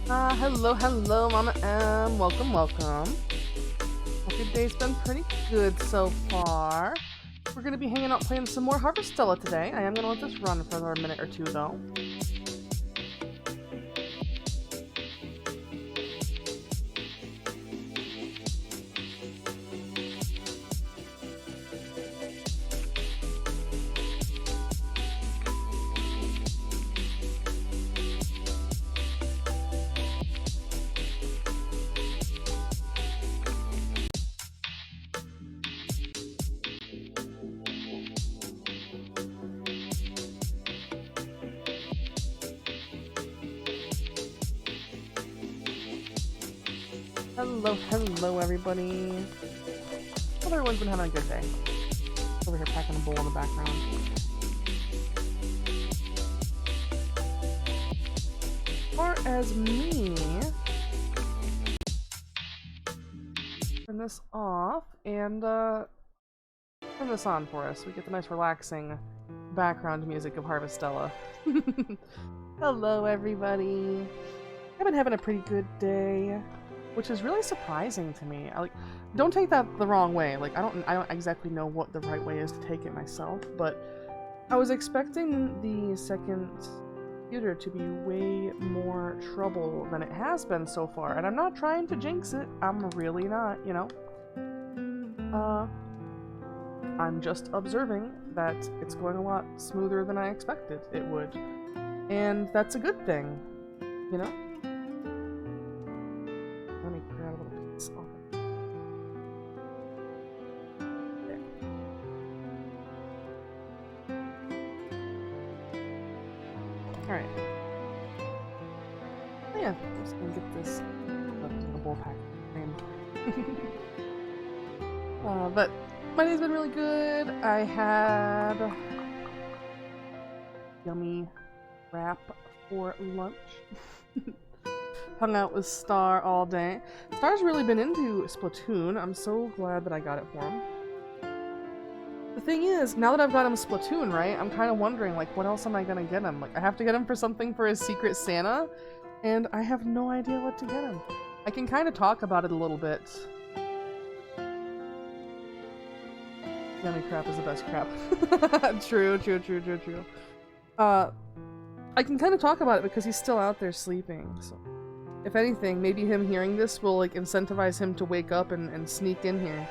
Hello, Mama M. Welcome. Hope your day's been pretty good so far. We're gonna be hanging out playing some more Harvestella today. I am gonna let this run for a minute or two, though. Hello, everybody. Hope everyone's been having a good day. Over here packing a bowl in the background. As far as me, turn this off and turn this on for us. We get the nice relaxing background music of Harvestella. Hello, everybody. I've been having a pretty good day, which is really surprising to me. Don't take that the wrong way. I don't exactly know what the right way is to take it myself, but I was expecting the second computer to be way more trouble than it has been so far, and I'm not trying to jinx it. I'm really not, you know. I'm just observing that it's going a lot smoother than I expected it would, and that's a good thing, you know. Let me grab a little piece off of there. Alright. Oh yeah, I'm just gonna get this up into the bowl pack frame. But my day's been really good. I had yummy wrap for lunch. Hung out with Star all day. Star's really been into Splatoon. I'm so glad that I got it for him. The thing is, now that I've got him Splatoon, right, I'm kind of wondering, what else am I gonna get him? I have to get him for something for his Secret Santa, and I have no idea what to get him. I can kind of talk about it a little bit. Yummy crap is the best crap. True. I can kind of talk about it because he's still out there sleeping, so... If anything, maybe him hearing this will, incentivize him to wake up and sneak in here.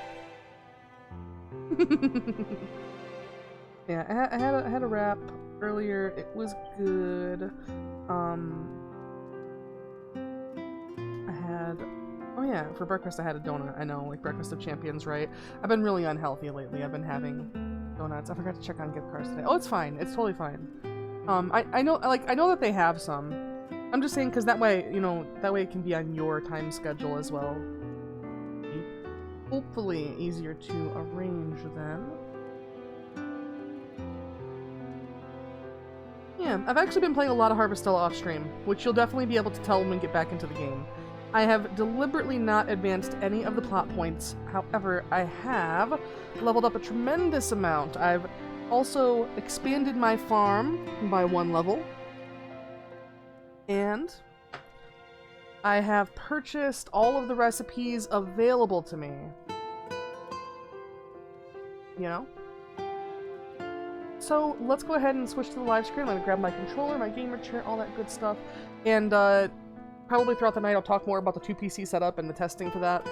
Yeah, I had a wrap earlier. It was good. Oh yeah, for breakfast I had a donut. I know, Breakfast of Champions, right? I've been really unhealthy lately. I've been having donuts. I forgot to check on gift cards today. Oh, it's fine. It's totally fine. I know that they have some. I'm just saying because that way, that way it can be on your time schedule as well. Hopefully easier to arrange then. Yeah, I've actually been playing a lot of Harvestella off stream, which you'll definitely be able to tell when we get back into the game. I have deliberately not advanced any of the plot points. However, I have leveled up a tremendous amount. I've also expanded my farm by 1 level. And I have purchased all of the recipes available to me. You know? So let's go ahead and switch to the live screen. I'm going to grab my controller, my gamer chair, all that good stuff. And probably throughout the night I'll talk more about the 2PC setup and the testing for that.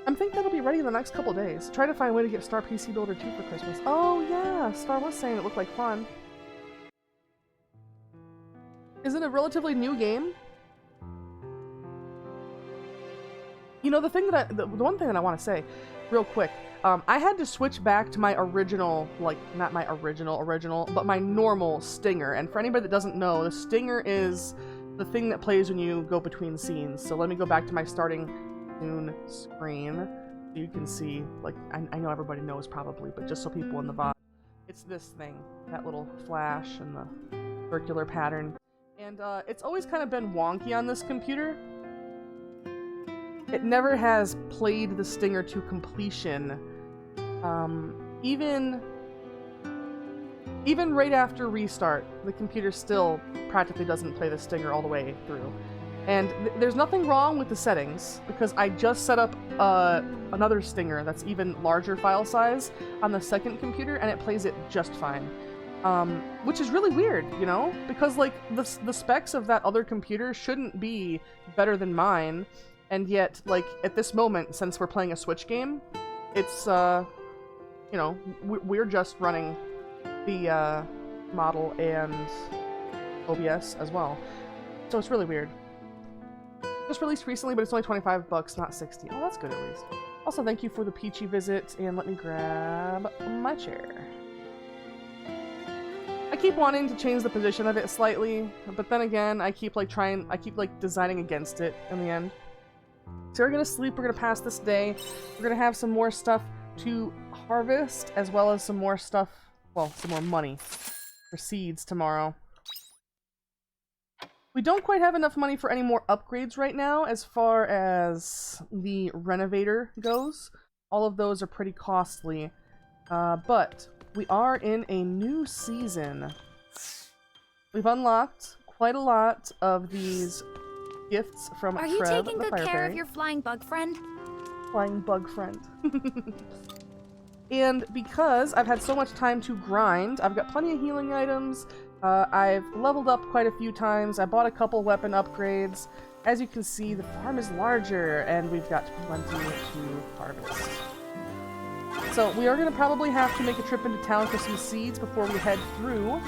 I think that'll be ready in the next couple days. Try to find a way to get Star PC Builder 2 for Christmas. Oh yeah, Star was saying it looked like fun. Is it a relatively new game? You know, the one thing that I want to say, real quick, I had to switch back to my original, not my original, but my normal stinger. And for anybody that doesn't know, the stinger is the thing that plays when you go between scenes. So let me go back to my starting soon screen. So you can see, I know everybody knows probably, but just so people in the VOD, it's this thing, that little flash and the circular pattern. And it's always kind of been wonky on this computer. It never has played the stinger to completion. Even Even right after restart, the computer still practically doesn't play the stinger all the way through. And there's nothing wrong with the settings, because I just set up another stinger that's even larger file size on the second computer, and it plays it just fine. Which is really weird, you know? Because, like, the specs of that other computer shouldn't be better than mine, and yet, like, at this moment, since we're playing a Switch game, it's, you know, we're just running the model and OBS as well. So it's really weird. Just released recently, but it's only 25 bucks, not 60. Oh, that's good at least. Also, thank you for the Peachy visit, and let me grab my chair. I keep wanting to change the position of it slightly, but then again, I keep designing against it in the end. So we're gonna sleep, we're gonna pass this day, we're gonna have some more stuff to harvest, as well as some more stuff, well, some more money for seeds tomorrow. We don't quite have enough money for any more upgrades right now as far as the renovator goes. All of those are pretty costly, but we are in a new season. We've unlocked quite a lot of these gifts from Are you Trev, taking the good fire care fairy. of your flying bug friend? Flying bug friend. And because I've had so much time to grind, I've got plenty of healing items. I've leveled up quite a few times. I bought a couple weapon upgrades. As you can see, the farm is larger, and we've got plenty to harvest. So we are going to probably have to make a trip into town for some seeds before we head through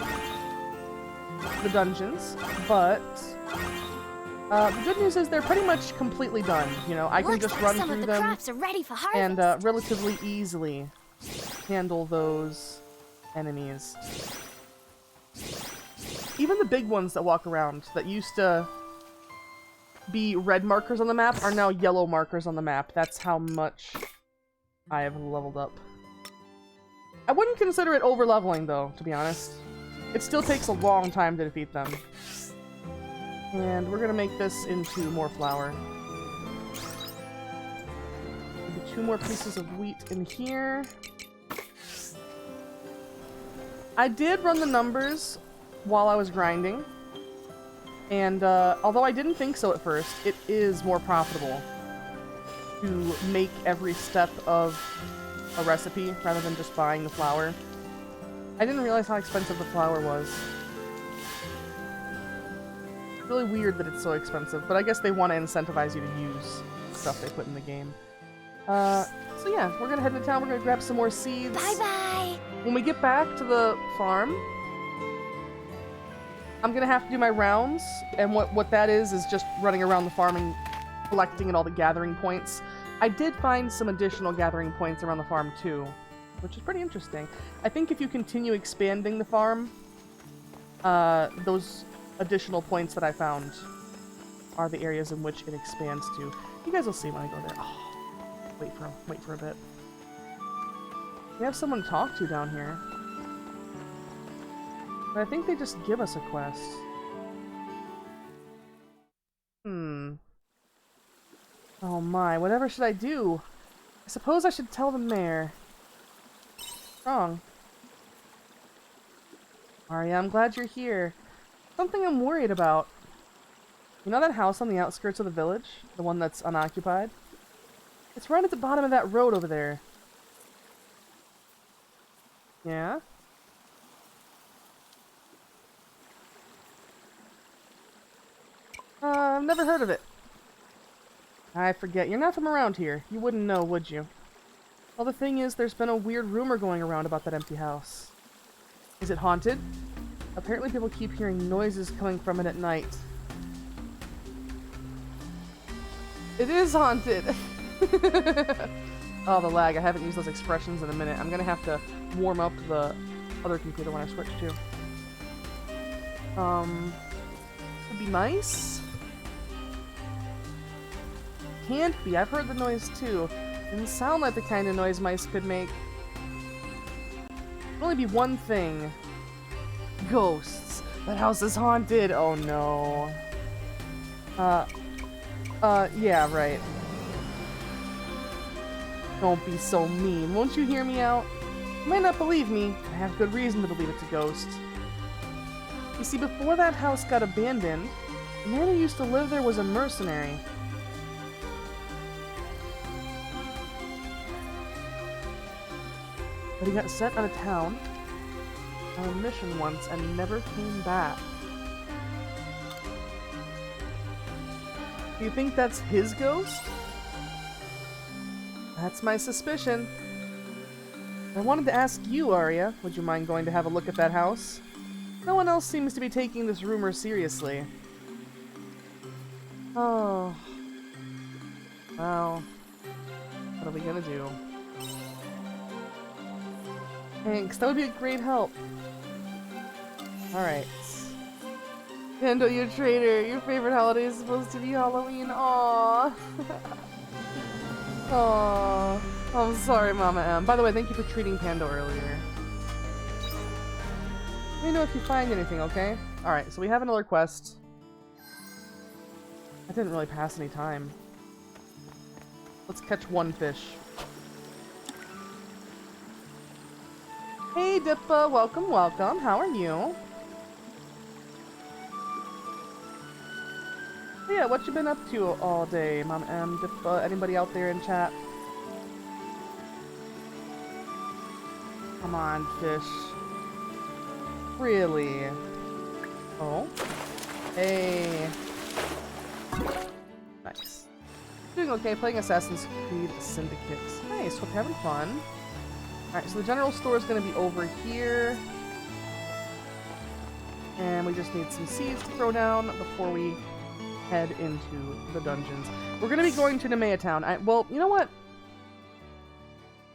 the dungeons, but the good news is they're pretty much completely done. You know, I can just run through them and relatively easily handle those enemies. Even the big ones that walk around that used to be red markers on the map are now yellow markers on the map. That's how much I have leveled up. I wouldn't consider it over-leveling, though, to be honest. It still takes a long time to defeat them. And we're gonna make this into more flour. Maybe 2 more pieces of wheat in here. I did run the numbers while I was grinding, and although I didn't think so at first, it is more profitable to make every step of a recipe rather than just buying the flour. I didn't realize how expensive the flour was. It's really weird that it's so expensive, but I guess they want to incentivize you to use stuff they put in the game. So yeah, we're gonna head into town, we're gonna grab some more seeds. Bye-bye! When we get back to the farm, I'm gonna have to do my rounds, and what that is just running around the farm and collecting at all the gathering points. I did find some additional gathering points around the farm too, which is pretty interesting. I think if you continue expanding the farm, those additional points that I found are the areas in which it expands to. You guys will see when I go there. Oh, wait for a bit. We have someone to talk to down here. But I think they just give us a quest. Oh my, whatever should I do? I suppose I should tell the mayor. Wrong. Arya, I'm glad you're here. Something I'm worried about. You know that house on the outskirts of the village? The one that's unoccupied? It's right at the bottom of that road over there. Yeah? I've never heard of it. I forget. You're not from around here. You wouldn't know, would you? Well, the thing is, there's been a weird rumor going around about that empty house. Is it haunted? Apparently people keep hearing noises coming from it at night. It is haunted! Oh, the lag. I haven't used those expressions in a minute. I'm gonna have to warm up the other computer when I switch to. Would be nice. Can't be. I've heard the noise too. Didn't sound like the kind of noise mice could make. Could only be one thing. Ghosts. That house is haunted. Oh no. Yeah, right. Don't be so mean. Won't you hear me out? You might not believe me, but I have good reason to believe it's a ghost. You see, before that house got abandoned, the man who used to live there was a mercenary. But he got sent out of town on a mission once and never came back. Do you think that's his ghost? That's my suspicion. I wanted to ask you, Arya, would you mind going to have a look at that house? No one else seems to be taking this rumor seriously. Oh. Well, what are we gonna do? Thanks, that would be a great help. Alright. Pando, you're a traitor. Your favorite holiday is supposed to be Halloween. Aww. Aww. I'm sorry, Mama M. By the way, thank you for treating Pando earlier. Let me know if you find anything, okay? Alright, so we have another quest. I didn't really pass any time. Let's catch one fish. Hey, Dippa! Welcome, welcome. How are you? So yeah, what you been up to all day, Mama M, Dippa? Anybody out there in chat? Come on, fish. Really? Oh. Hey. Nice. Doing okay, playing Assassin's Creed Syndicate. Nice, hope you're having fun. Alright, so the general store is going to be over here. And we just need some seeds to throw down before we head into the dungeons. We're going to be going to Nemea Town. Well, you know what?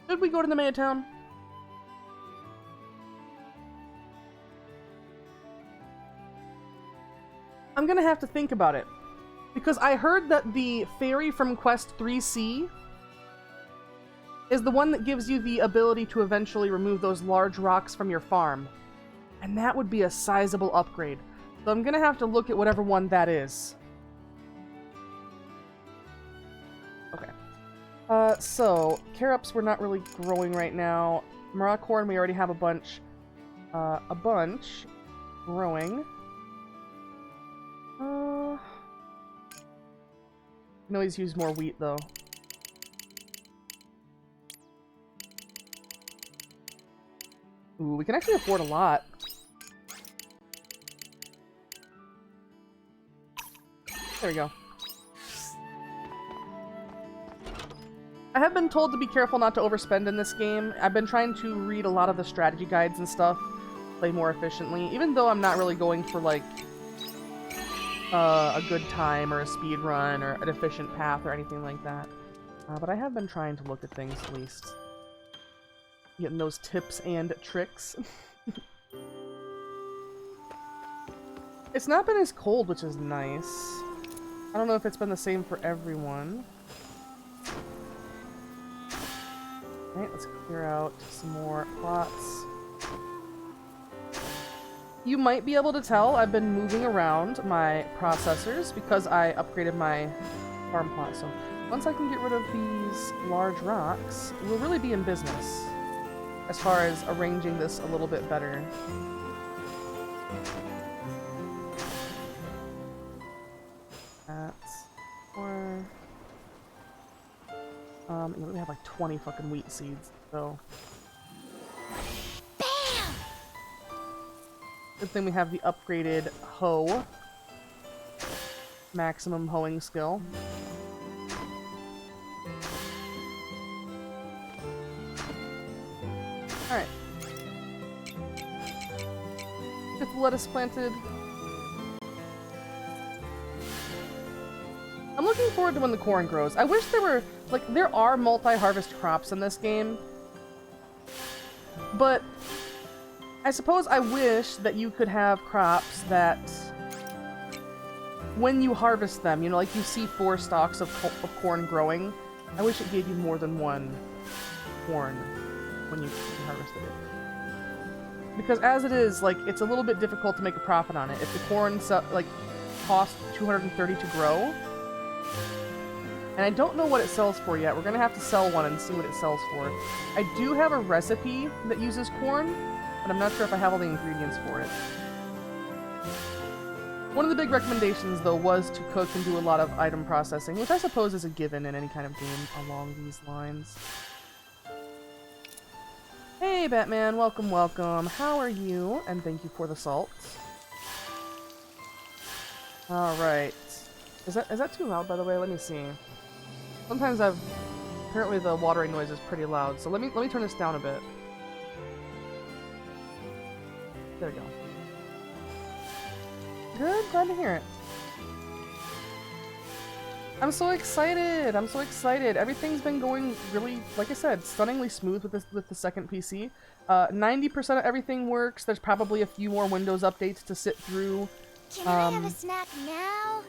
Should we go to Nemea Town? I'm gonna have to think about it. Because I heard that the fairy from Quest 3C is the one that gives you the ability to eventually remove those large rocks from your farm. And that would be a sizable upgrade. So I'm gonna have to look at whatever one that is. Okay. So, carops we're not really growing right now. Maroc corn we already have a bunch growing. I can always use more wheat, though. Ooh, we can actually afford a lot. There we go. I have been told to be careful not to overspend in this game. I've been trying to read a lot of the strategy guides and stuff, play more efficiently, even though I'm not really going for, like, a good time or a speed run or an efficient path or anything like that. But I have been trying to look at things at least. Getting those tips and tricks. It's not been as cold, which is nice. I don't know if it's been the same for everyone. Alright, let's clear out some more plots. You might be able to tell I've been moving around my processors because I upgraded my farm plot. So once I can get rid of these large rocks, we'll really be in business as far as arranging this a little bit better. That's four. We have like 20 fucking wheat seeds, so. Good thing we have the upgraded hoe. Maximum hoeing skill. Alright. Get the lettuce planted. I'm looking forward to when the corn grows. I wish there were, like, there are multi-harvest crops in this game. But I suppose I wish that you could have crops that, when you harvest them, you know, like you see 4 stalks of corn growing. I wish it gave you more than one corn when you harvested it. Because as it is, like, it's a little bit difficult to make a profit on it. If the corn, like, costs 230 to grow, And I don't know what it sells for yet. We're gonna have to sell one and see what it sells for. I do have a recipe that uses corn, but I'm not sure if I have all the ingredients for it. One of the big recommendations, though, was to cook and do a lot of item processing, which I suppose is a given in any kind of game along these lines. Hey, Batman. Welcome, welcome. How are you? And thank you for the salt. Alright. Is that too loud, by the way? Let me see. Sometimes apparently the watering noise is pretty loud, so let me turn this down a bit. There we go. Good, glad to hear it. I'm so excited! I'm so excited! Everything's been going really, like I said, stunningly smooth with the second PC. 90% of everything works. There's probably a few more Windows updates to sit through. Can I have a snack now?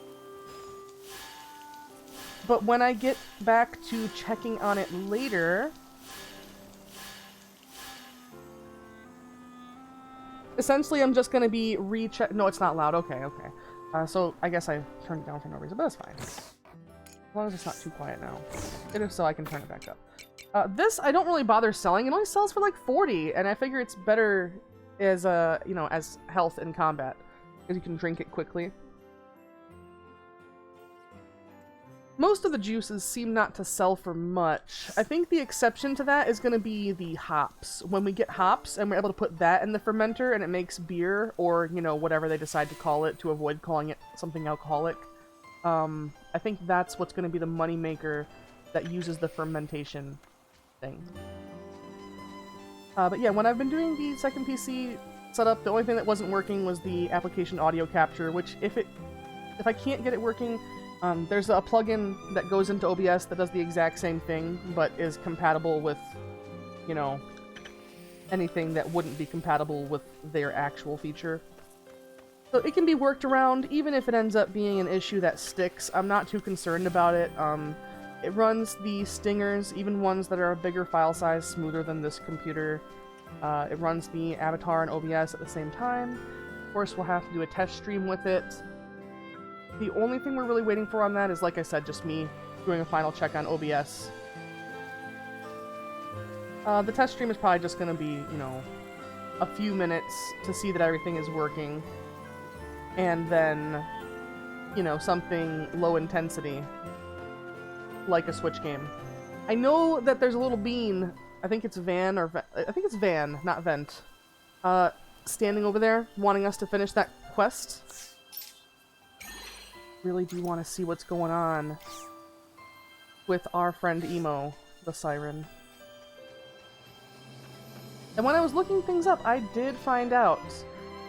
But when I get back to checking on it later... Essentially, I'm just gonna be recheck. No, it's not loud. Okay, okay. So I guess I turned it down for no reason, but that's fine. As long as it's not too quiet now. And if so, I can turn it back up. This I don't really bother selling. It only sells for like 40, and I figure it's better as you know, as health in combat because you can drink it quickly. Most of the juices seem not to sell for much. I think the exception to that is going to be the hops. When we get hops and we're able to put that in the fermenter and it makes beer, or, you know, whatever they decide to call it to avoid calling it something alcoholic, I think that's what's going to be the moneymaker that uses the fermentation thing. But yeah, when I've been doing the second PC setup, the only thing that wasn't working was the application audio capture, which if I can't get it working, there's a plugin that goes into OBS that does the exact same thing, but is compatible with, you know, anything that wouldn't be compatible with their actual feature. So it can be worked around, even if it ends up being an issue that sticks. I'm not too concerned about it. It runs the stingers, even ones that are a bigger file size, smoother than this computer. It runs the avatar and OBS at the same time. Of course, we'll have to do a test stream with it. The only thing we're really waiting for on that is, like I said, just me doing a final check on OBS. The test stream is probably just going to be, you know, a few minutes to see that everything is working. And then, you know, something low intensity, like a Switch game. I know that there's a little bean, I think it's Van, I think it's Van, not Vent, standing over there, wanting us to finish that quest. Really do want to see what's going on with our friend Emo, the Siren. And when I was looking things up, I did find out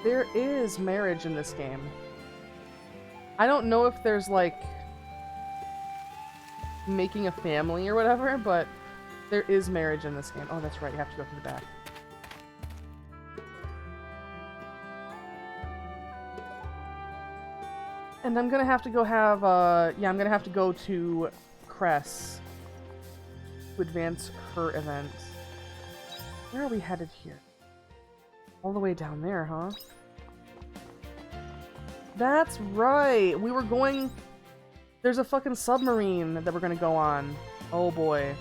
there is marriage in this game. I don't know if there's, like, making a family or whatever, but there is marriage in this game. Oh, that's right, you have to go through the back. And I'm gonna have to go have, yeah, I'm gonna have to go to Cress to advance her event. Where are we headed here? All the way down there, huh? That's right! We were going... There's a fucking submarine that we're gonna go on. Oh boy.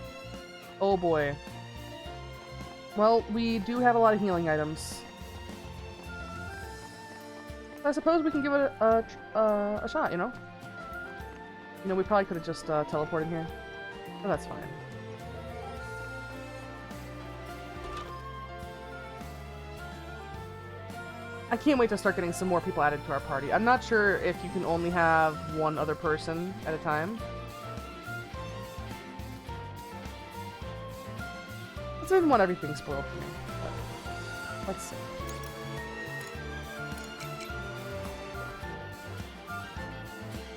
Oh boy. Well, we do have a lot of healing items. I suppose we can give it a shot, you know? You know, we probably could have just teleported here. But that's fine. I can't wait to start getting some more people added to our party. I'm not sure if you can only have one other person at a time. I didn't want everything spoiled for me. But let's see.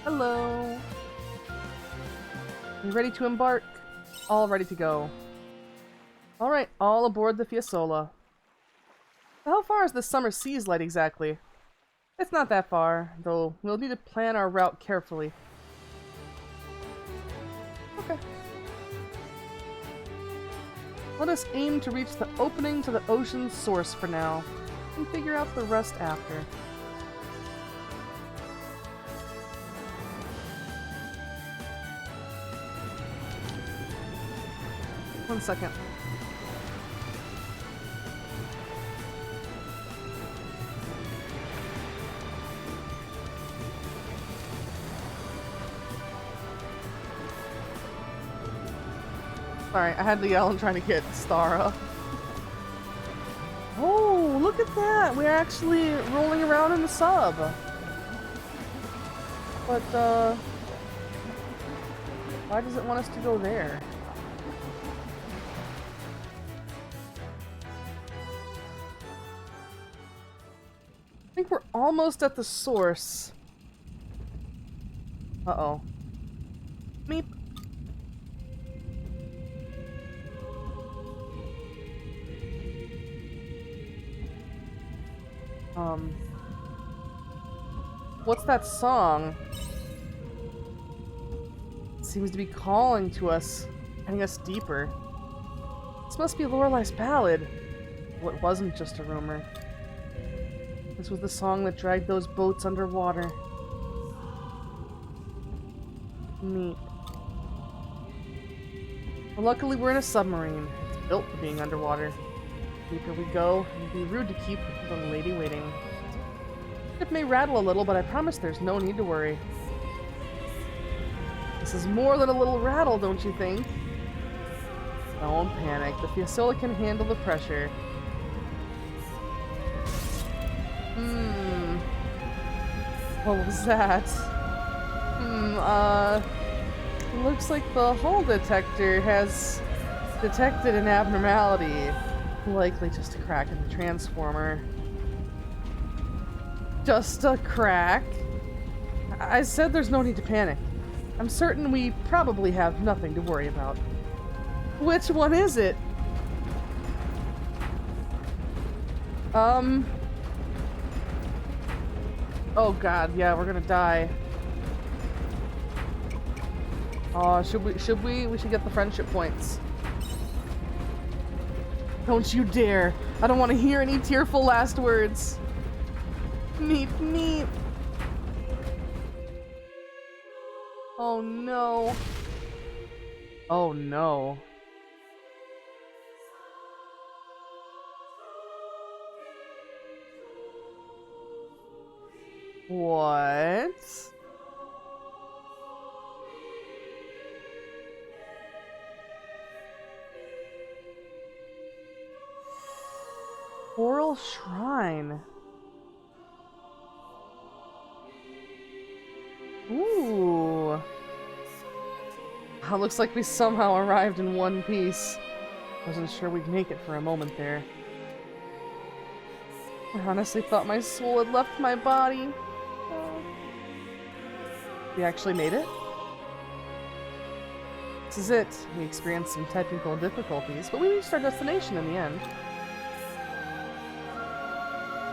Hello! You ready to embark? All ready to go. Alright, all aboard the Fiesole. How far is the summer seas light exactly? It's not that far, though we'll need to plan our route carefully. Okay. Let us aim to reach the opening to the ocean's source for now, and figure out the rest after. 1 second. Sorry, I had to yell and trying to get Star up. Oh, look at that! We're actually rolling around in the sub. But, why does it want us to go there? I think we're almost at the source. Uh-oh. Meep. What's that song? It seems to be calling to us, getting us deeper. This must be Lorelai's ballad. Well, it wasn't just a rumor. This was the song that dragged those boats underwater. Neat. Well, luckily we're in a submarine. It's built for being underwater. Deeper we go, it'd be rude to keep the lady waiting. It may rattle a little, but I promise there's no need to worry. This is more than a little rattle, don't you think? Don't panic. The Fiasola can handle the pressure. What was that? Looks like the hull detector has detected an abnormality. Likely just a crack in the transformer. Just a crack? I said there's no need to panic. I'm certain we probably have nothing to worry about. Which one is it? Oh god, yeah, we're gonna die. Oh, should we? We should get the friendship points. Don't you dare. I don't want to hear any tearful last words. Meep, meep. Oh no. Oh no. What? Coral Shrine. Ooh. Looks like we somehow arrived in one piece. Wasn't sure we'd make it for a moment there. I honestly thought my soul had left my body. We actually made it? This is it. We experienced some technical difficulties, but we reached our destination in the end.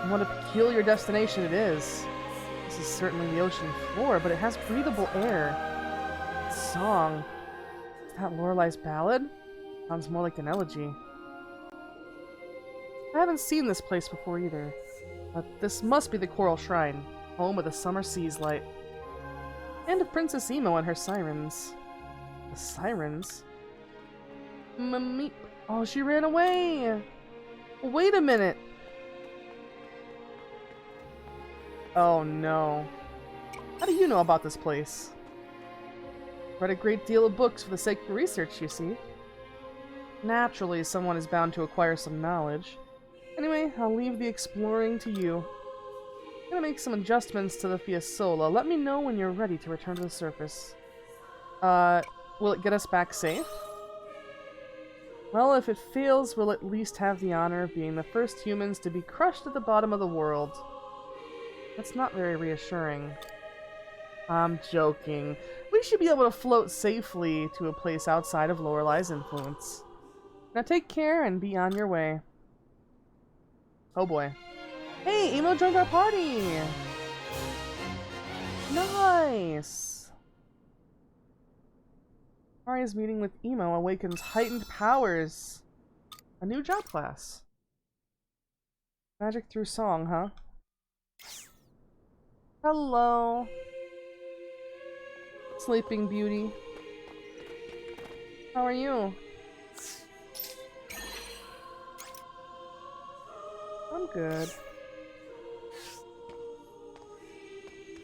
And what a peculiar destination it is. This is certainly the ocean floor, but it has breathable air. Song. Is that Lorelai's ballad? Sounds more like an elegy. I haven't seen this place before either, but this must be the Coral Shrine, home of the summer sea's light. And of Princess Emo and her sirens. The sirens? Meep. Oh, she ran away! Wait a minute! Oh no. How do you know about this place? Read a great deal of books for the sake of research, you see. Naturally, someone is bound to acquire some knowledge. Anyway, I'll leave the exploring to you. I'm gonna make some adjustments to the Fiasola. Let me know when you're ready to return to the surface. Will it get us back safe? Well, if it fails, we'll at least have the honor of being the first humans to be crushed at the bottom of the world. That's not very reassuring. I'm joking. We should be able to float safely to a place outside of Lorelai's influence. Now take care and be on your way. Oh boy. Hey, Emo joined our party! Nice! Aria's meeting with Emo awakens heightened powers. A new job class. Magic through song, huh? Hello. Sleeping Beauty. How are you? I'm good.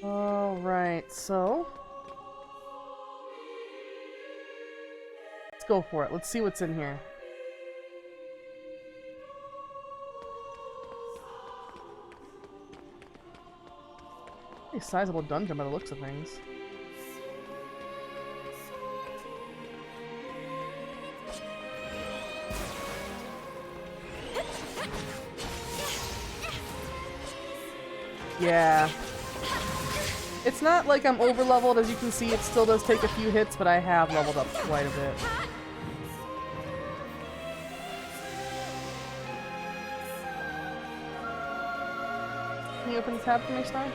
Alright, so... let's go for it. Let's see what's in here. Pretty sizable dungeon by the looks of things. Yeah. It's not like I'm over-leveled, as you can see, it still does take a few hits, but I have leveled up quite a bit. Can you open the tab for me, Star?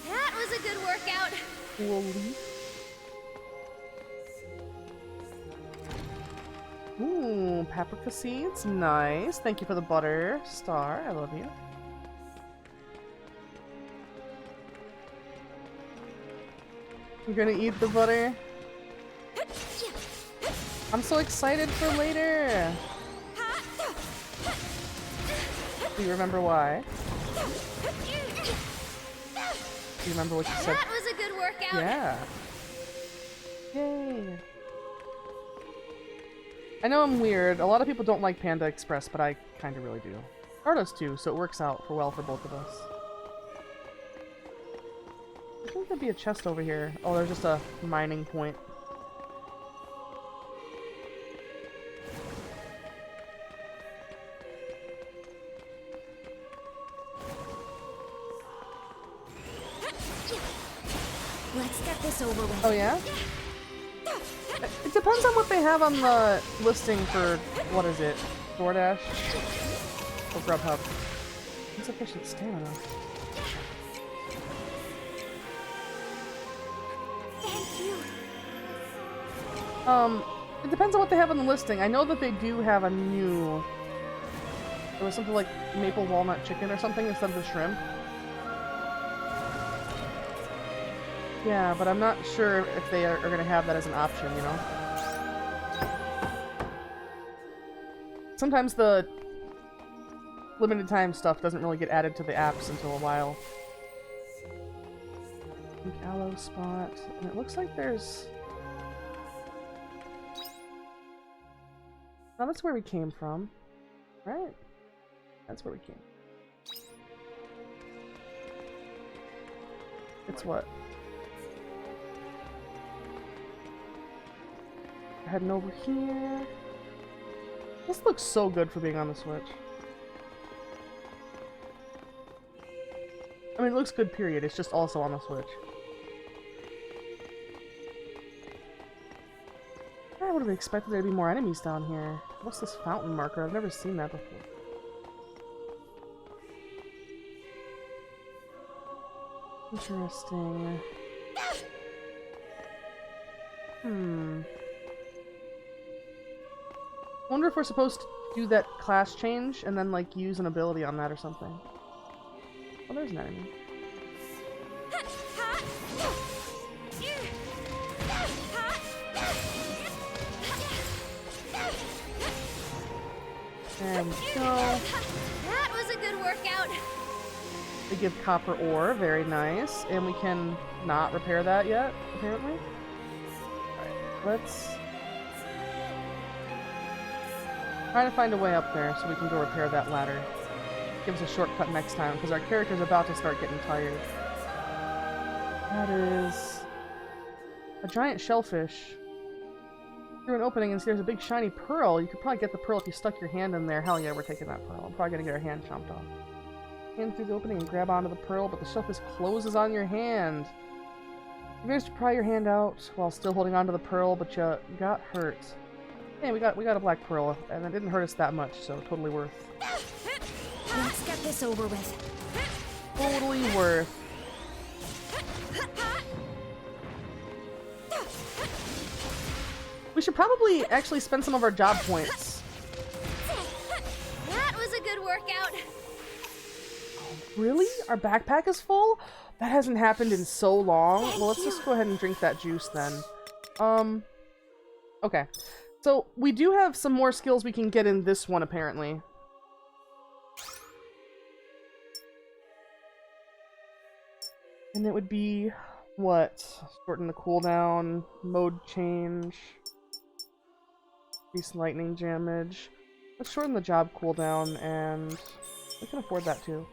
That was a good workout. Cool. Ooh, paprika seeds. Nice. Thank you for the butter, Star. I love you. You're gonna eat the butter? I'm so excited for later! Do you remember why? Do you remember what you said? That was a good workout. Yeah. Yay. I know I'm weird. A lot of people don't like Panda Express, but I kind of really do. Art does too, so it works out well for both of us. I think there'd be a chest over here. Oh, there's just a mining point. Let's get this over with. Oh yeah? It depends on what they have on the listing for, what is it, DoorDash? Or Grubhub. Insufficient stamina. Thank you. It depends on what they have on the listing. I know that they do have a new... There was something like maple walnut chicken or something instead of the shrimp. Yeah, but I'm not sure if they are going to have that as an option, you know? Sometimes the limited time stuff doesn't really get added to the apps until a while. Pink aloe spot, and it looks like there's... Oh, that's where we came from, right? That's where we came. It's what? We're heading over here. This looks so good for being on the Switch. I mean, it looks good, period. It's just also on the Switch. I would have expected there to be more enemies down here. What's this fountain marker? I've never seen that before. Interesting. I wonder if we're supposed to do that class change and then, like, use an ability on that or something. Oh, there's an enemy. There we go. That was a good workout. They give copper ore, very nice. And we can not repair that yet, apparently. Alright, let's try to find a way up there so we can go repair that ladder. Give us a shortcut next time, because our character's about to start getting tired. That is a giant shellfish. Through an opening and see there's a big shiny pearl. You could probably get the pearl if you stuck your hand in there. Hell yeah, we're taking that pearl. I'm probably gonna get our hand chomped off. Hand through the opening and grab onto the pearl, but the shellfish closes on your hand. You managed to pry your hand out while still holding onto the pearl, but you got hurt. Hey, we got a black pearl, and it didn't hurt us that much, so totally worth. Let's get this over with. Totally worth. We should probably actually spend some of our job points. That was a good workout. Really? Our backpack is full? That hasn't happened in so long. Well, let's just go ahead and drink that juice then. Okay. So, we do have some more skills we can get in this one, apparently. And it would be, what? Shorten the cooldown, mode change, increase lightning damage. Let's shorten the job cooldown, and we can afford that too.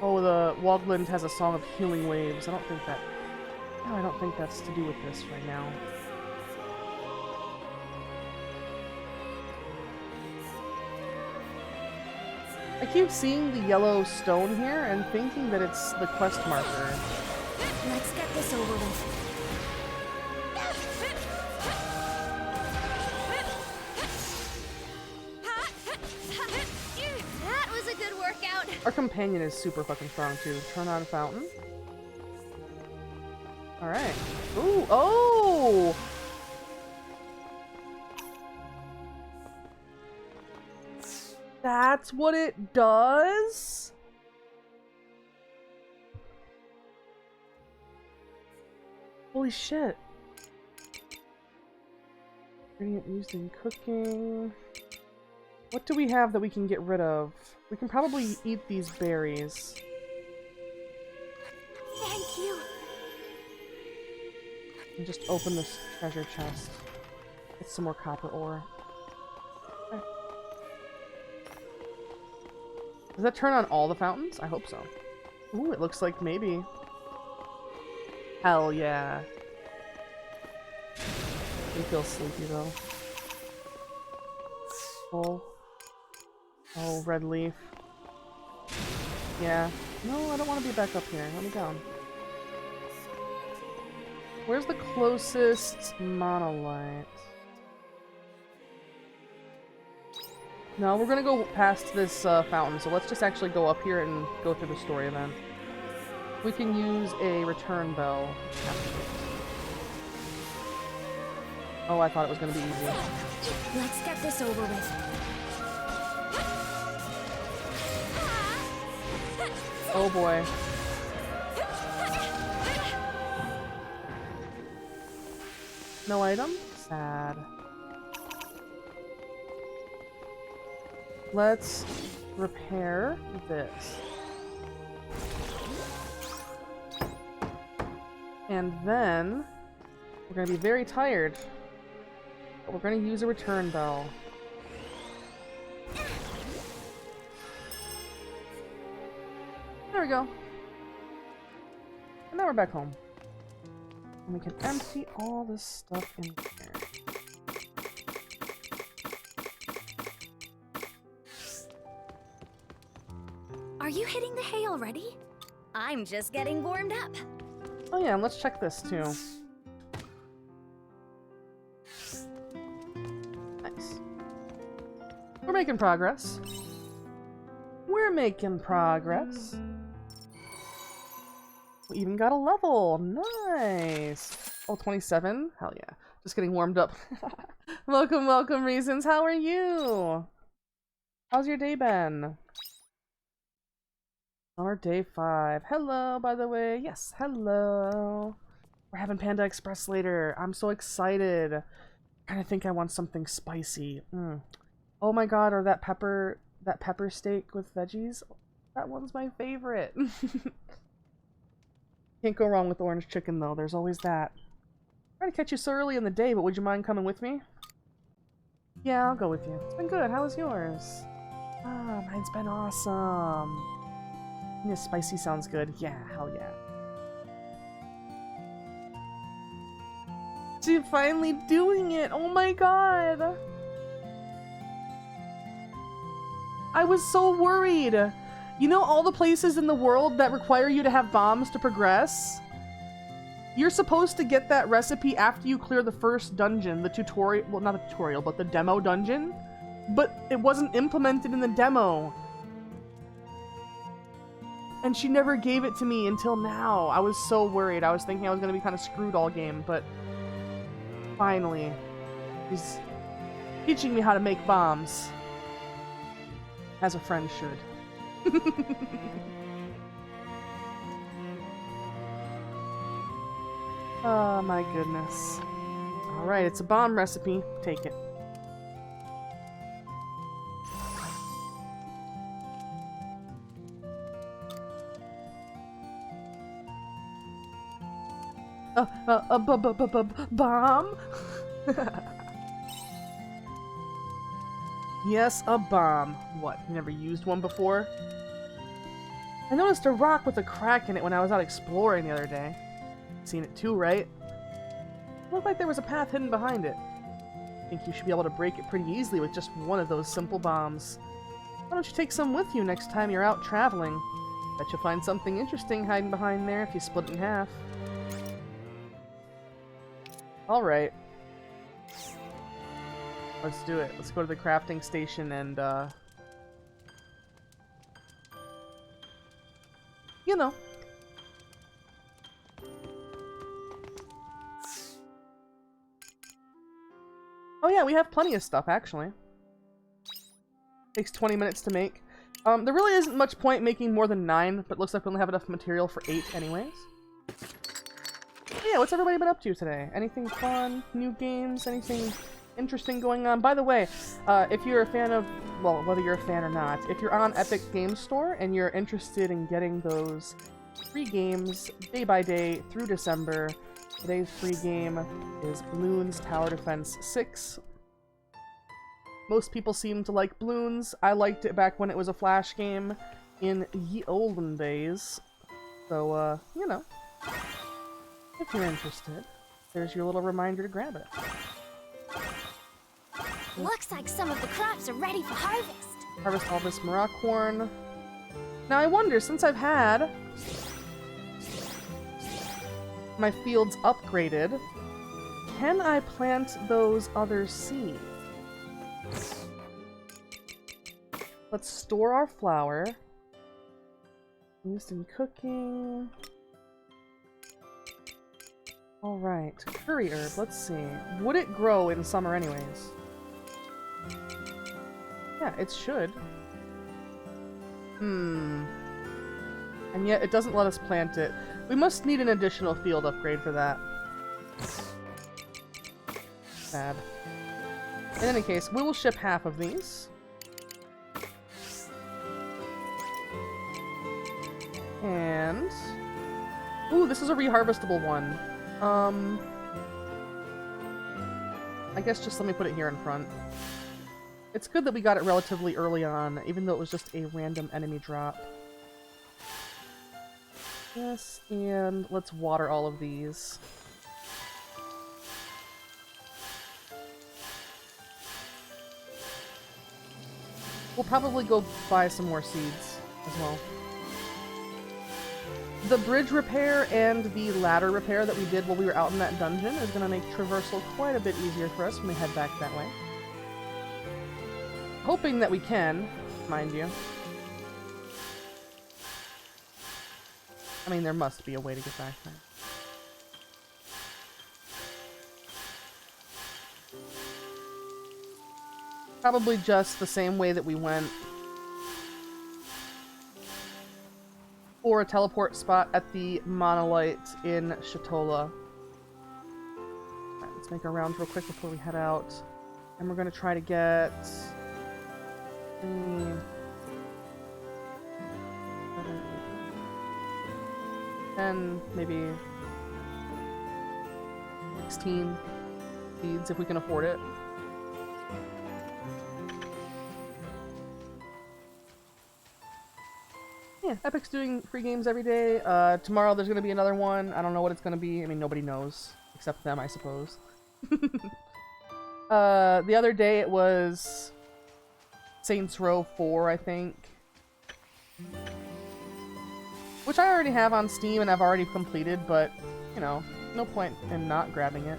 Oh, the Wogland has a song of healing waves. I don't think that's to do with this right now. I keep seeing the yellow stone here and thinking that it's the quest marker. Let's get this over with. That was a good workout. Our companion is super fucking strong too. Turn on fountain. Alright. Ooh, oh! That's what it does? Holy shit. Ingredient used in cooking. What do we have that we can get rid of? We can probably eat these berries. Thank you. And just open this treasure chest. Get some more copper ore. Okay. Does that turn on all the fountains? I hope so. Ooh, it looks like maybe. Hell yeah. I feel sleepy though. Oh, red leaf. Yeah. No, I don't want to be back up here. Let me down. Where's the closest monolith? No, we're gonna go past this fountain, so let's just actually go up here and go through the story event. We can use a return bell. Oh, I thought it was gonna be easy. Let's get this over with. Oh boy. No item? Sad. Let's repair this. And then we're gonna be very tired. But we're gonna use a return bell. There we go. And now we're back home. And we can empty all this stuff in here. Are you hitting the hay already? I'm just getting warmed up. Oh yeah, and let's check this too. Nice. We're making progress. We're making progress. We even got a level. Nice. Oh, 27? Hell yeah. Just getting warmed up. Welcome, welcome, Reasons. How are you? How's your day been? Summer day 5. Hello, by the way. Yes, hello. We're having Panda Express later. I'm so excited. I kind of think I want something spicy. Oh my god, or that pepper steak with veggies. That one's my favorite. Can't go wrong with orange chicken though. There's always that. I'm trying to catch you so early in the day, but would you mind coming with me? Yeah, I'll go with you. It's been good. How was yours? Ah, mine's been awesome. Yeah, spicy sounds good. Yeah, hell yeah. She's finally doing it! Oh my god! I was so worried! You know all the places in the world that require you to have bombs to progress? You're supposed to get that recipe after you clear the first dungeon, the tutorial, well not the tutorial, but the demo dungeon. But it wasn't implemented in the demo. And she never gave it to me until now. I was so worried. I was thinking I was going to be kind of screwed all game, but finally, she's teaching me how to make bombs. As a friend should. Oh my goodness. Alright, it's a bomb recipe. Take it. Bomb? Yes, a bomb. What, you never used one before? I noticed a rock with a crack in it when I was out exploring the other day. Seen it too, right? It looked like there was a path hidden behind it. I think you should be able to break it pretty easily with just one of those simple bombs. Why don't you take some with you next time you're out traveling? Bet you'll find something interesting hiding behind there if you split it in half. Alright. Let's do it. Let's go to the crafting station and, you know. Oh yeah, we have plenty of stuff, actually. Takes 20 minutes to make. There really isn't much point making more than 9, but looks like we only have enough material for 8 anyways. But yeah, what's everybody been up to today? Anything fun? New games? Anything interesting going on? By the way, if you're a fan of, well, whether you're a fan or not, if you're on Epic Games Store and you're interested in getting those free games day by day through December, today's free game is Bloons Tower Defense 6. Most people seem to like Bloons. I liked it back when it was a Flash game in ye olden days. So, you know, if you're interested, there's your little reminder to grab it. Looks like some of the crops are ready for harvest. Harvest all this Maroc corn. Now I wonder, since I've had my fields upgraded, can I plant those other seeds? Let's store our flour. Used in cooking. Alright, curry herb, let's see. Would it grow in summer anyways? Yeah, it should. And yet it doesn't let us plant it. We must need an additional field upgrade for that. Sad. In any case, we will ship half of these. And... ooh, this is a reharvestable one. I guess just let me put it here in front. It's good that we got it relatively early on, even though it was just a random enemy drop. Yes, and let's water all of these. We'll probably go buy some more seeds as well. The bridge repair and the ladder repair that we did while we were out in that dungeon is going to make traversal quite a bit easier for us when we head back that way. Hoping that we can, mind you. I mean, there must be a way to get back there. Probably just the same way that we went for a teleport spot at the monolith in Shatola. Alright, let's make our rounds real quick before we head out. And we're gonna try to get... 10, maybe 16 seeds if we can afford it. Yeah, Epic's doing free games every day. Tomorrow there's gonna be another one. I don't know what it's gonna be. I mean, nobody knows. Except them, I suppose. The other day it was... Saints Row 4, I think. Which I already have on Steam and I've already completed, but, you know, no point in not grabbing it.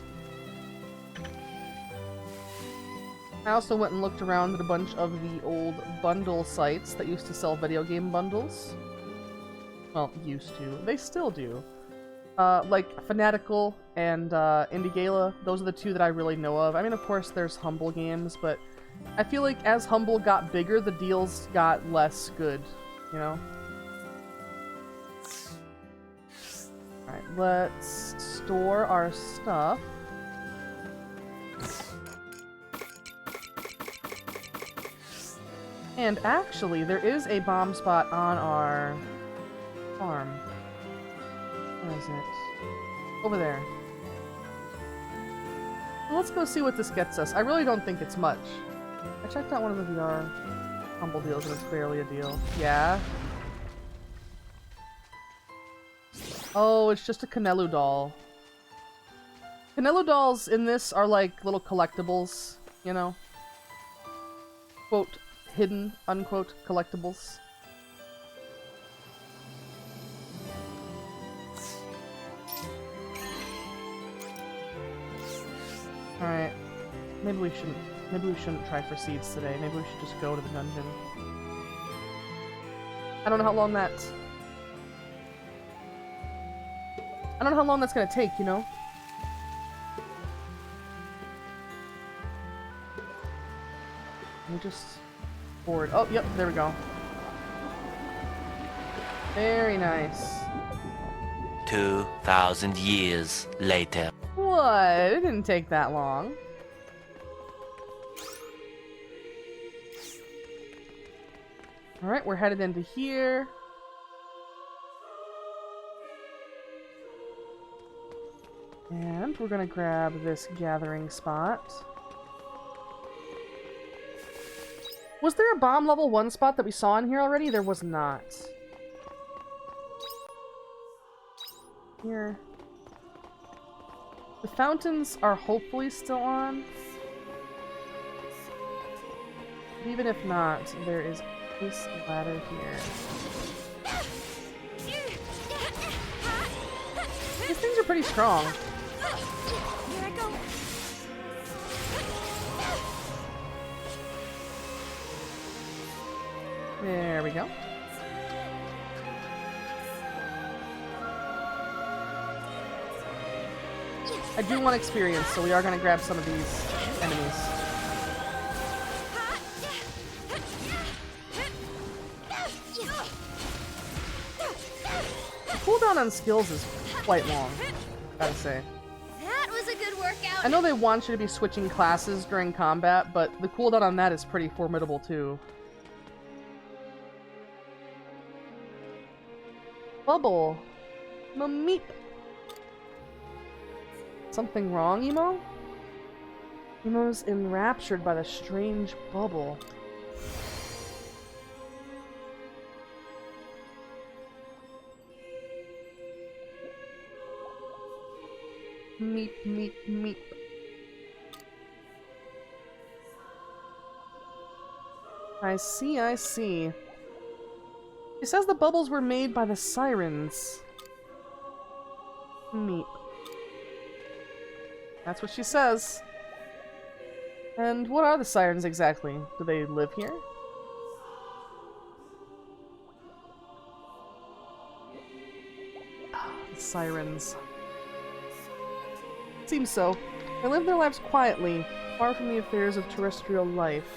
I also went and looked around at a bunch of the old bundle sites that used to sell video game bundles. Well, used to. They still do. Like Fanatical and Indie Gala. Those are the two that I really know of. I mean, of course, there's Humble Games, but I feel like as Humble got bigger, the deals got less good, you know? Alright, let's store our stuff. And actually, there is a bomb spot on our farm. Where is it? Over there. Well, let's go see what this gets us. I really don't think it's much. I checked out one of the VR humble deals and it's barely a deal. Yeah? Oh, it's just a Canelu doll. Canelu dolls in this are like little collectibles, you know? Quote, hidden, unquote, collectibles. Alright. Maybe we shouldn't try for seeds today. Maybe we should just go to the dungeon. I don't know how long that's gonna take, you know? We just board. Oh, yep, there we go. Very nice. 2,000 years later. What? It didn't take that long. Alright, we're headed into here. And we're gonna grab this gathering spot. Was there a bomb level 1 spot that we saw in here already? There was not. Here. The fountains are hopefully still on. But even if not, there is this ladder here. These things are pretty strong. Here I go. There we go. I do want experience, so we are going to grab some of these enemies. The cooldown on skills is quite long, gotta say. That was a good workout. I know they want you to be switching classes during combat, but the cooldown on that is pretty formidable too. Bubble. Meep. Something wrong, Emo? Emo's enraptured by the strange bubble. Meep, meep, meep. I see, I see. It says the bubbles were made by the sirens. Meep. That's what she says. And what are the sirens exactly? Do they live here? The sirens. Seems so. They live their lives quietly, far from the affairs of terrestrial life.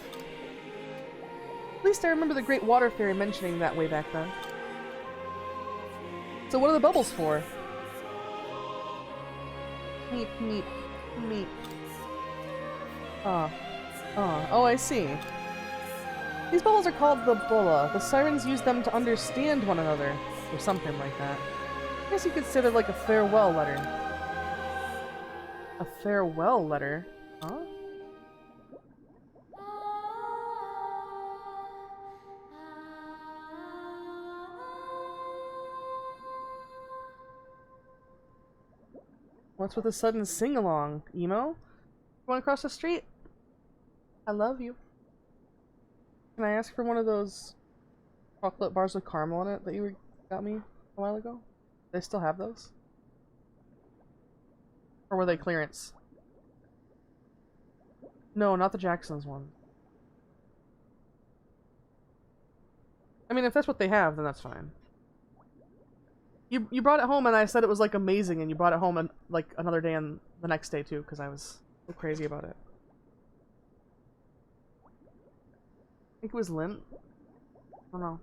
At least I remember the Great Water Fairy mentioning that way back then. So what are the bubbles for? Meep, meep, meep. Oh, I see. These bubbles are called the bulla. The sirens use them to understand one another, or something like that. I guess you could say they're like a farewell letter. A farewell letter? Huh? What's with the sudden sing-along, Emo? Going across the street? I love you. Can I ask for one of those chocolate bars with caramel in it that you got me a while ago? Do they still have those? Or were they clearance? No, not the Jacksons one. I mean, if that's what they have, then that's fine. You brought it home and I said it was like amazing, and you brought it home and like another day and the next day too, because I was so crazy about it. I think it was Lint. I don't know.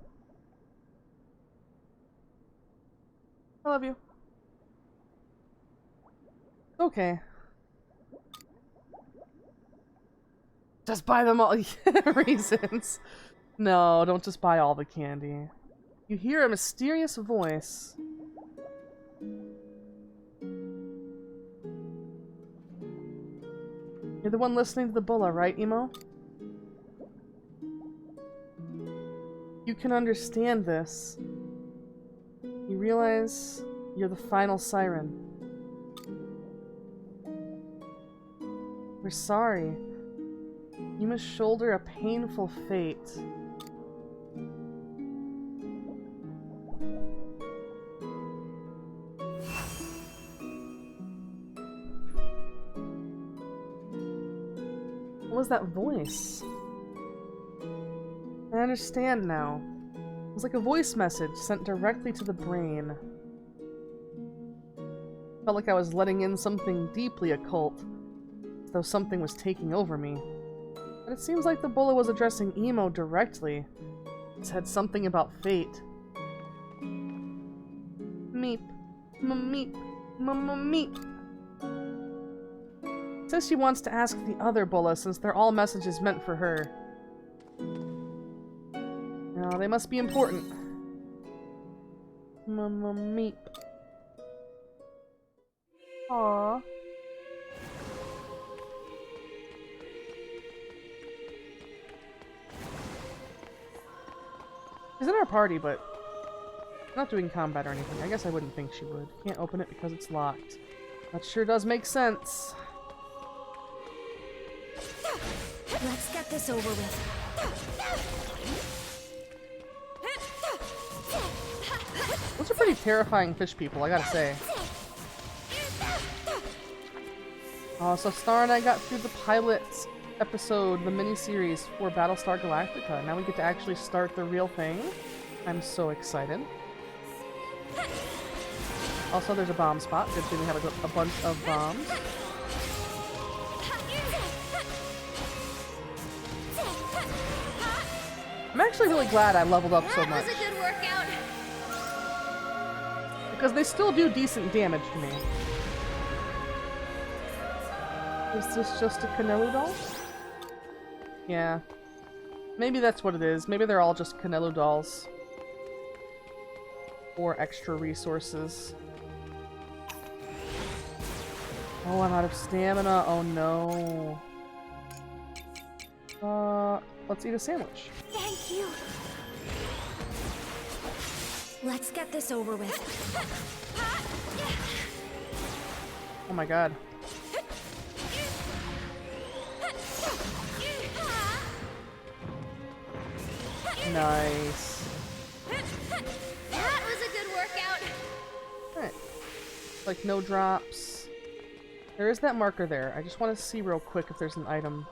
I love you. Okay. Just buy them all. Reasons. No, don't just buy all the candy. You hear a mysterious voice. You're the one listening to the bulla, right, Emo? You can understand this. You realize you're the final siren. We're sorry. You must shoulder a painful fate. What was that voice? I understand now. It was like a voice message sent directly to the brain. Felt like I was letting in something deeply occult, as though something was taking over me. But it seems like the bullet was addressing Emo directly. It said something about fate. Meep. Meep. Meep. Says she wants to ask the other Bulla since they're all messages meant for her. Now, they must be important. Meep. Aww. She's in our party, but not doing combat or anything. I guess I wouldn't think she would. Can't open it because it's locked. That sure does make sense. Let's get this over with. Those are pretty terrifying fish people, I gotta say. So Star and I got through the pilot episode, the mini-series for Battlestar Galactica. Now we get to actually start the real thing. I'm so excited. Also, there's a bomb spot. Good thing we have a bunch of bombs. I'm actually really glad I leveled up so much. That was a good workout. Because they still do decent damage to me. Is this just a Canelo doll? Yeah. Maybe that's what it is. Maybe they're all just Canelo dolls. Or extra resources. Oh, I'm out of stamina. Oh no. Let's eat a sandwich. Thank you. Let's get this over with. Oh my god. Nice. That was a good workout. Alright. Like no drops. There is that marker there. I just want to see real quick if there's an item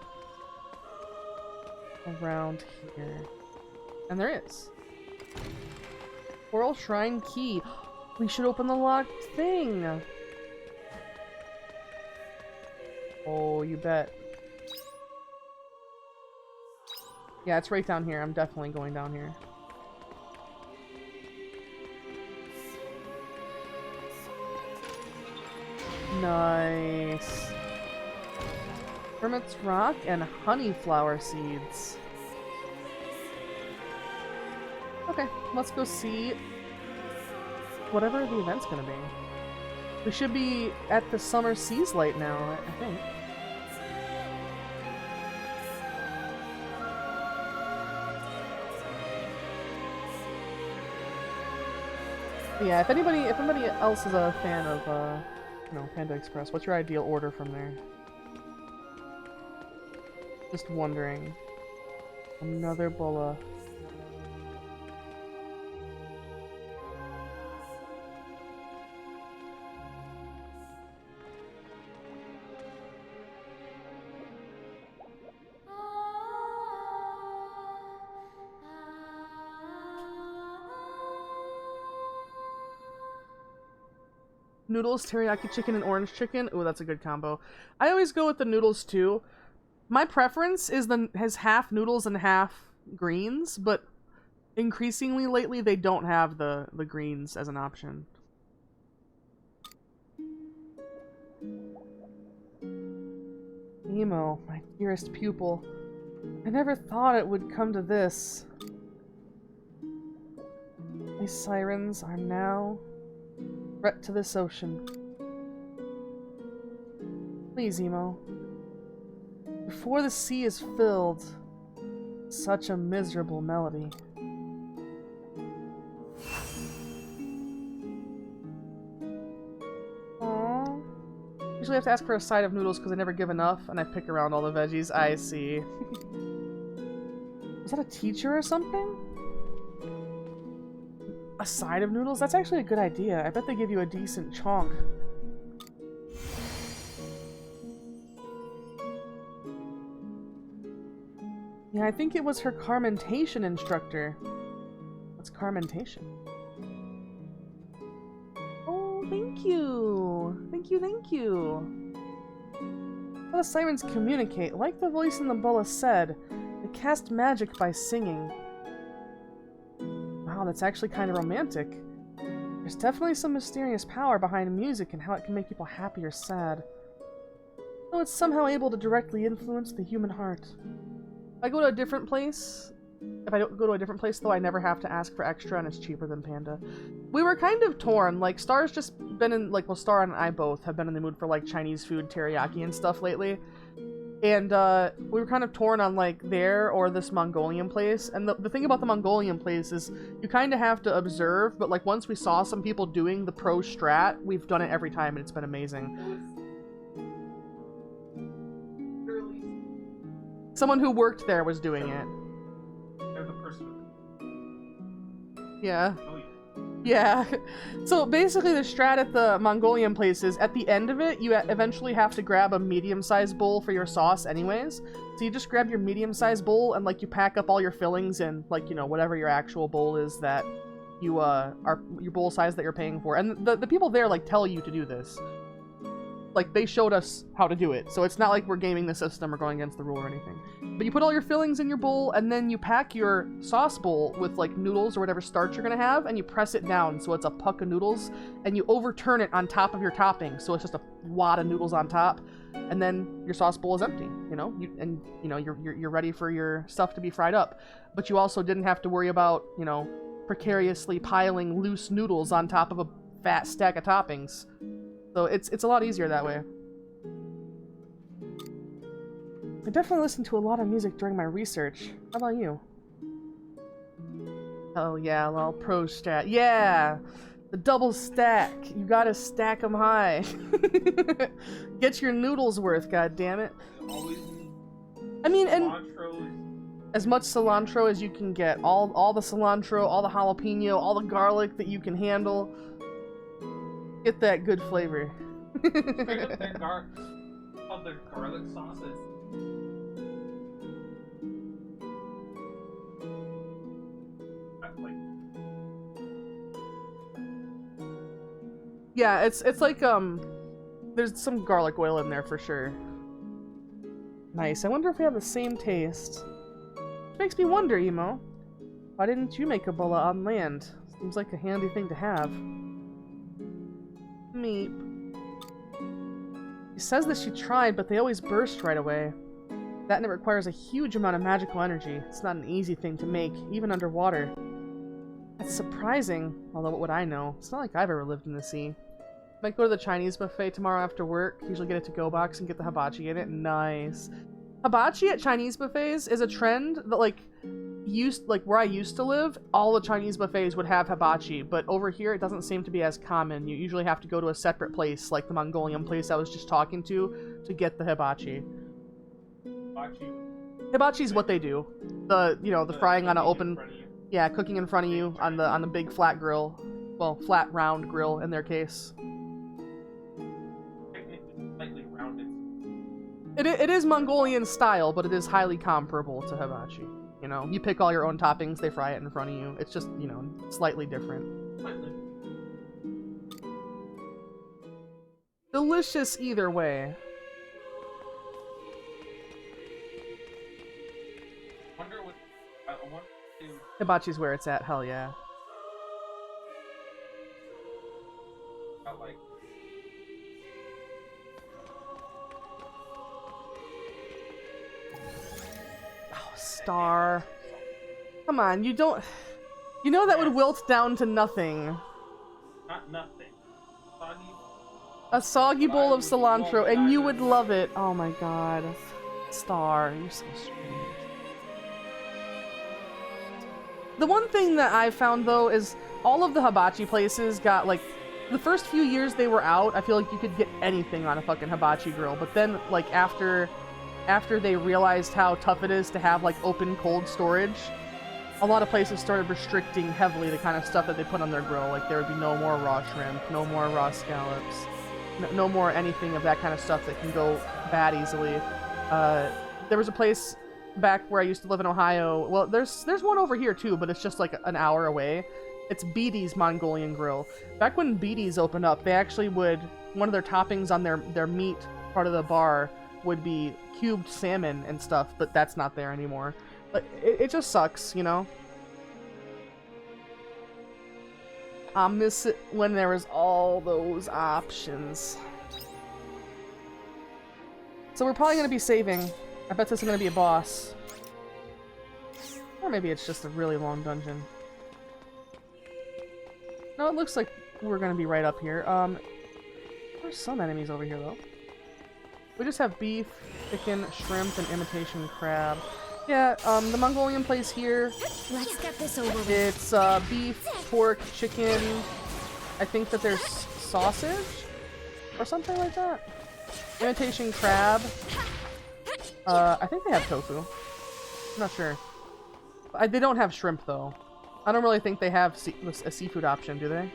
around here. And there is. Coral Shrine Key. We should open the locked thing. Oh, you bet. Yeah, it's right down here. I'm definitely going down here. Nice. Hermit's Rock and Honeyflower Seeds. Okay, let's go see whatever the event's gonna be. We should be at the Summer Seas Light now, I think. Yeah, if anybody else is a fan of, you know, Panda Express, what's your ideal order from there? Just wondering. Another Bulla. Noodles, teriyaki chicken, and orange chicken. Ooh, that's a good combo. I always go with the noodles too. My preference is has half noodles and half greens, but increasingly lately they don't have the greens as an option. Emo, my dearest pupil. I never thought it would come to this. These sirens are now a threat to this ocean. Please, Emo. Before the sea is filled, such a miserable melody. Aww. Usually I have to ask for a side of noodles because I never give enough, and I pick around all the veggies. I see. Was that a teacher or something? A side of noodles? That's actually a good idea. I bet they give you a decent chunk. Yeah, I think it was her Carmentation instructor. What's Carmentation? Oh, thank you! Thank you, thank you! How the sirens communicate. Like the voice in the bulla said, they cast magic by singing. Wow, that's actually kind of romantic. There's definitely some mysterious power behind music and how it can make people happy or sad. Though it's somehow able to directly influence the human heart. If I go to a different place, though, I never have to ask for extra and it's cheaper than Panda. We were kind of torn. Like, Star's just been in, like, well, Star and I both have been in the mood for, like, Chinese food, teriyaki and stuff lately. And, we were kind of torn on, like, there or this Mongolian place. And the thing about the Mongolian place is you kind of have to observe, but, like, once we saw some people doing the pro strat, we've done it every time and it's been amazing. Someone who worked there was doing it. They're the person. Yeah. Oh, Yeah. So basically the strat at the Mongolian place is at the end of it, you eventually have to grab a medium-sized bowl for your sauce anyways. So you just grab your medium-sized bowl and, like, you pack up all your fillings in, like, you know, whatever your actual bowl is that you, are your bowl size that you're paying for. And the people there, like, tell you to do this. Like, they showed us how to do it, so it's not like we're gaming the system or going against the rule or anything. But you put all your fillings in your bowl, and then you pack your sauce bowl with, like, noodles or whatever starch you're gonna have, and you press it down so it's a puck of noodles, and you overturn it on top of your topping, so it's just a wad of noodles on top, and then your sauce bowl is empty, you know? You're ready for your stuff to be fried up. But you also didn't have to worry about, you know, precariously piling loose noodles on top of a fat stack of toppings. So it's a lot easier that way. I definitely listened to a lot of music during my research. How about you? Oh yeah, well, pro stat. Yeah! The double stack. You gotta stack them high. Get your noodles worth, goddammit. I mean, and as much cilantro as you can get. All the cilantro, all the jalapeno, all the garlic that you can handle. Get that good flavor. Straight up their garlic sauces. Yeah, it's like there's some garlic oil in there for sure. Nice. I wonder if we have the same taste. Which makes me wonder, Emo. Why didn't you make a bulla on land? Seems like a handy thing to have. Meep. She says that she tried, but they always burst right away. That and it requires a huge amount of magical energy. It's not an easy thing to make, even underwater. That's surprising, although what would I know? It's not like I've ever lived in the sea. Might go to the Chinese buffet tomorrow after work. Usually get a to-go box and get the hibachi in it. Nice. Hibachi at Chinese buffets is a trend that, like, where I used to live, all the Chinese buffets would have hibachi, but over here it doesn't seem to be as common. You usually have to go to a separate place, like the Mongolian place I was just talking to get the hibachi. Hibachi's what they do. The frying on an open, yeah, cooking in front of you on the big flat grill, well, flat round grill in their case. Slightly rounded. It is Mongolian style, but it is highly comparable to hibachi. You know, you pick all your own toppings, they fry it in front of you. It's just, you know, slightly different. Slightly. Delicious either way. I wonder if Hibachi's where it's at, hell yeah. like Star. Come on, you don't... You know that would wilt down to nothing. Not nothing. Soggy. A soggy bowl of cilantro, and you would love it. Oh my god. Star, you're so strange. The one thing that I found, though, is all of the hibachi places got, like, the first few years they were out, I feel like you could get anything on a fucking hibachi grill, but then, like, after they realized how tough it is to have, like, open cold storage, a lot of places started restricting heavily the kind of stuff that they put on their grill. Like, there would be no more raw shrimp, no more raw scallops, no more anything of that kind of stuff that can go bad easily. There was a place back where I used to live in Ohio. Well, there's one over here too, but it's just like an hour away. It's BD's Mongolian Grill. Back when BD's opened up, they actually would, one of their toppings on their meat part of the bar would be cubed salmon and stuff, but that's not there anymore. But it just sucks, you know? I miss it when there was all those options. So we're probably going to be saving. I bet this is going to be a boss. Or maybe it's just a really long dungeon. No, it looks like we're going to be right up here. There's some enemies over here, though. We just have beef, chicken, shrimp, and imitation crab. Yeah, the Mongolian place here. Let's get this over with. It's beef, pork, chicken. I think that there's sausage or something like that. Imitation crab. I think they have tofu. I'm not sure. They don't have shrimp though. I don't really think they have a seafood option, do they?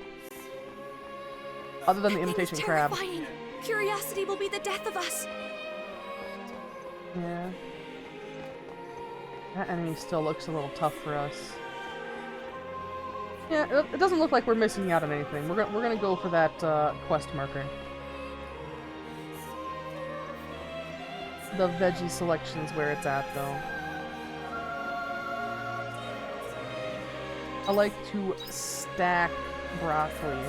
Other than the imitation crab. Terrifying. Curiosity will be the death of us. Yeah. That enemy still looks a little tough for us. Yeah, it doesn't look like we're missing out on anything. We're gonna go for that quest marker. The veggie selection's where it's at, though. I like to stack broccoli.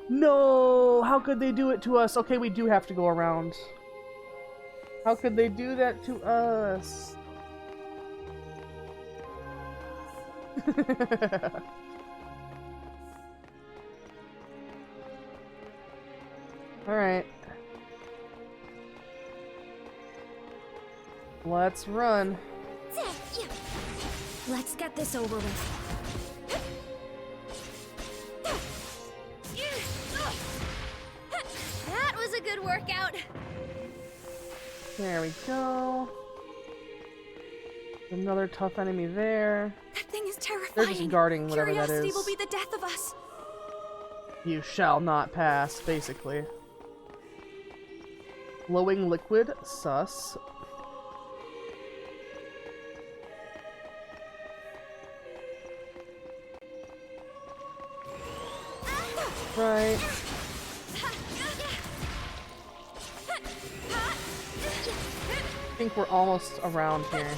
No! How could they do it to us? Okay, we do have to go around. How could they do that to us? Alright. Let's run. Let's get this over with. That was a good workout. There we go. Another tough enemy there. That thing is terrifying. They're just guarding whatever that Curiosity is. will be the death of us. You shall not pass, basically. Glowing liquid, sus. Right. I think we're almost around here.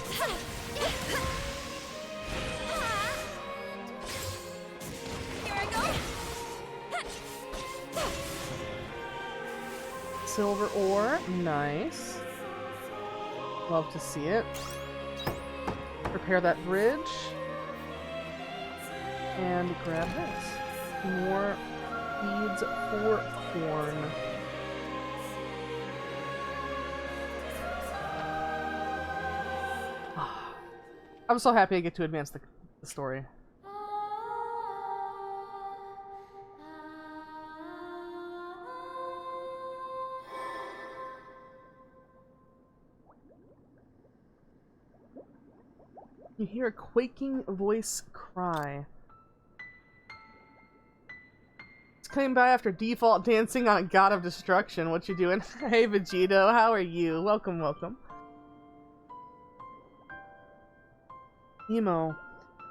Here I go. Silver ore, nice. Love to see it. Repair that bridge. And grab this. More seeds for corn. I'm so happy I get to advance the story. You hear a quaking voice cry. It's coming by after default dancing on a god of destruction. What you doing? Hey Vegito, how are you? Welcome, welcome. Emo,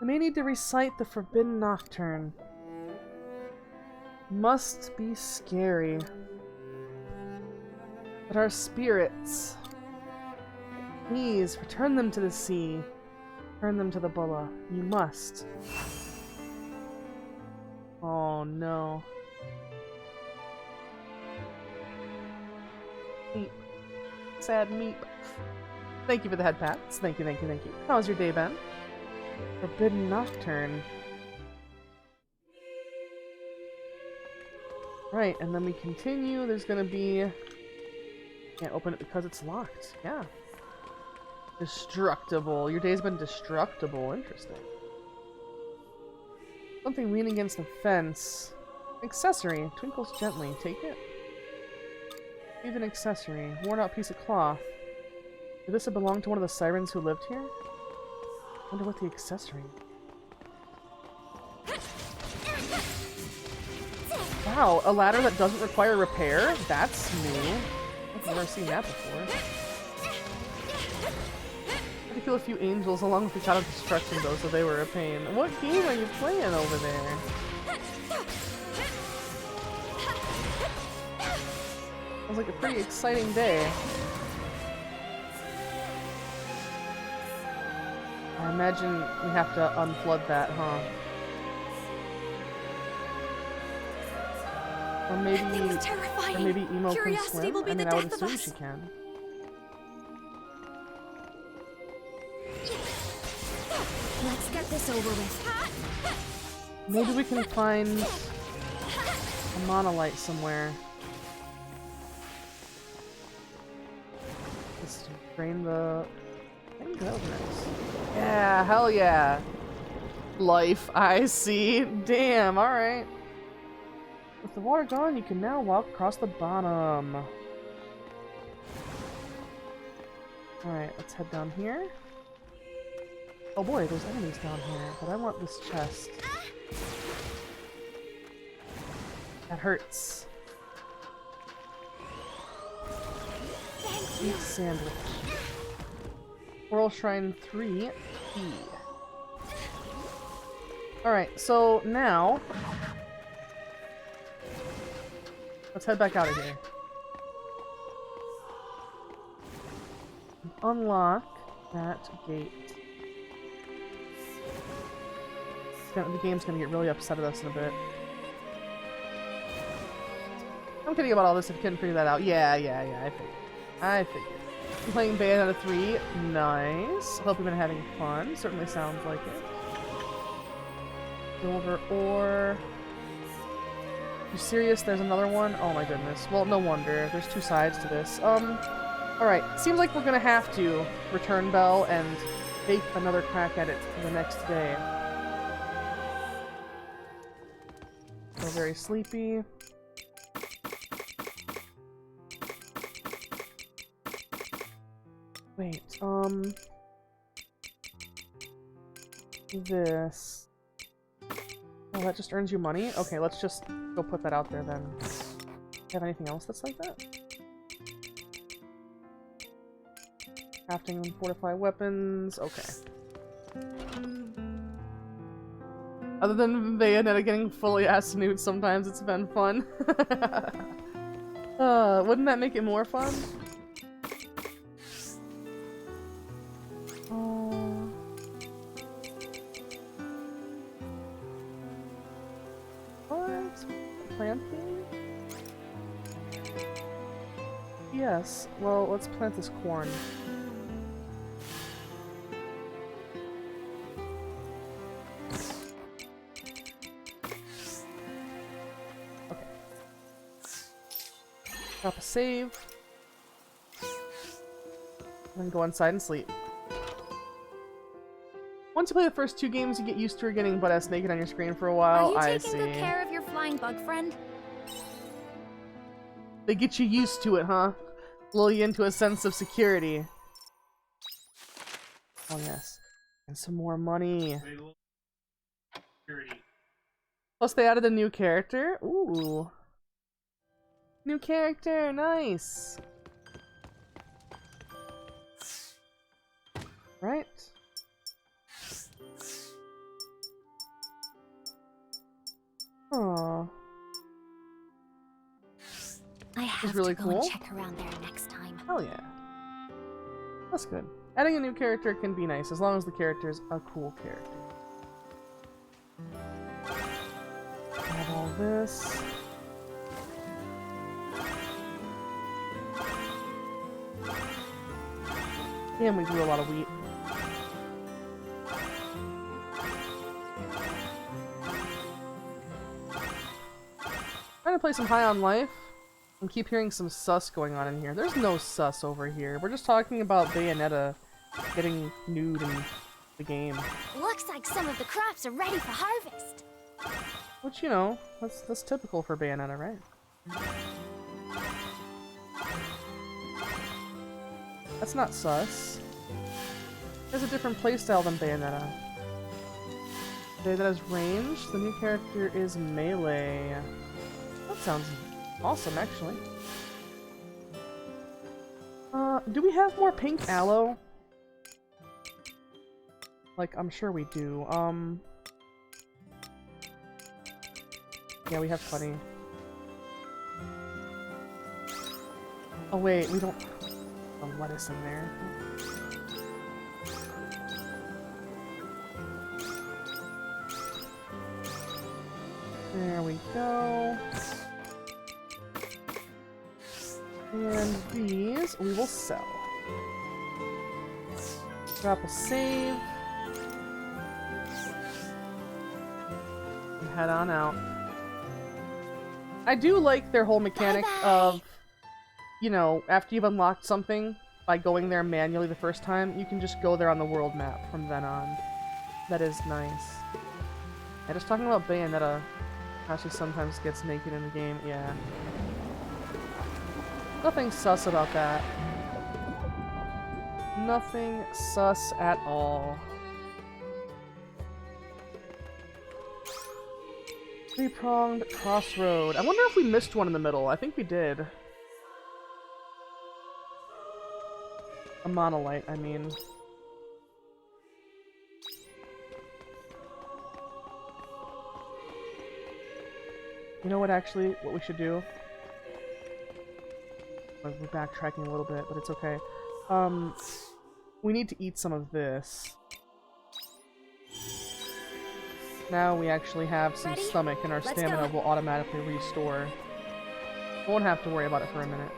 I may need to recite the Forbidden Nocturne. Must be scary. But our spirits, please return them to the sea. Turn them to the Bulla. You must. Oh no. Sleep. sad meep. Thank you for the head pats. Thank you, thank you, thank you. How's your day been? Forbidden Nocturne. Right, and then we continue. There's gonna be... Can't open it because it's locked. Yeah. Destructible. Your day's been destructible. Interesting. Something leaning against the fence. Accessory. Twinkles gently. Take it. Leave an accessory. Worn out piece of cloth. Did this have belonged to one of the sirens who lived here? Wonder what the accessory. Wow, a ladder that doesn't require repair? That's new. I've never seen that before. I had to kill a few angels along with the God of Destruction though, so they were a pain. What game are you playing over there? Sounds like a pretty exciting day. I imagine we have to unflood that, huh? Or maybe, Emo can swim? I mean, I would assume she can. Let's get this over with. Maybe we can find a monolith somewhere. Just drain the... That was nice. Yeah, hell yeah! Life, I see. Damn, alright. With the water gone, you can now walk across the bottom. Alright, let's head down here. Oh boy, there's enemies down here, but I want this chest. That hurts. Eat sandwich. Coral Shrine 3 key. Alright, so now let's head back out of here. Unlock that gate. The game's gonna get really upset at us in a bit. I'm kidding about all this if you couldn't figure that out. Yeah, I figured. I'm playing Bayonetta 3. Nice. Hope you've been having fun. Certainly sounds like it. Silver ore. You serious? There's another one? Oh my goodness. Well, no wonder. There's two sides to this. Alright. Seems like we're gonna have to return Bell and take another crack at it the next day. So very sleepy. Wait, this. Oh, that just earns you money? Okay, let's just go put that out there then. Do you have anything else that's like that? Crafting and fortify weapons, okay. Other than Bayonetta getting fully ass nude, sometimes it's been fun. Wouldn't that make it more fun? Planting? Yes, well, let's plant this corn. Okay. Drop a save. And then go inside and sleep. Once you play the first two games, you get used to her getting butt-ass naked on your screen for a while. Are you taking good care of your flying bug friend? They get you used to it, huh? Lull you into a sense of security. Oh yes. And some more money. Plus they added a new character. Ooh. New character, nice. Right. Aww. I have really to go cool. and check around there next time. Hell yeah. That's good. Adding a new character can be nice, as long as the character's a cool character. Add all this. And we grew a lot of wheat. Trying to play some High on Life and keep hearing some sus going on in here. There's no sus over here. We're just talking about Bayonetta getting nude in the game. Looks like some of the crops are ready for harvest. Which, you know, that's typical for Bayonetta, right? That's not sus. It has a different playstyle than Bayonetta. Bayonetta's range. The new character is melee. That sounds awesome, actually. Do we have more pink aloe? Like, I'm sure we do. Yeah, we have plenty. Oh wait, we don't... a lettuce in there. There we go. And these we will sell. Drop a save. And head on out. I do like their whole mechanic of, you know, after you've unlocked something, by going there manually the first time, you can just go there on the world map from then on. That is nice. Yeah, just talking about Bayonetta, how she sometimes gets naked in the game, yeah. Nothing sus about that. Nothing sus at all. Three-pronged crossroad. I wonder if we missed one in the middle. I think we did. A monolith, I mean. You know what, actually, what we should do? We're backtracking a little bit, but it's okay. We need to eat some of this. Now we actually have some stomach, and our stamina will automatically restore. Won't have to worry about it for a minute.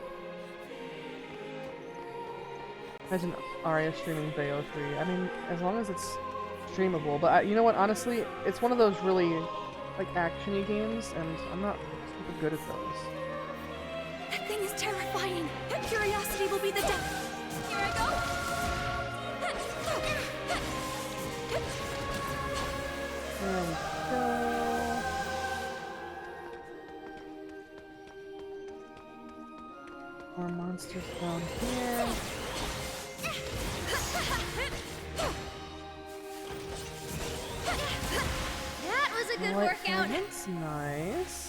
Imagine Arya streaming Bayo 3. I mean, as long as it's streamable. But you know what, honestly, it's one of those really, like, action-y games, and I'm not super good at those. That thing is terrifying. Curiosity will be the death. Here I go. There we go. More monsters down here. That was a good workout. That's nice.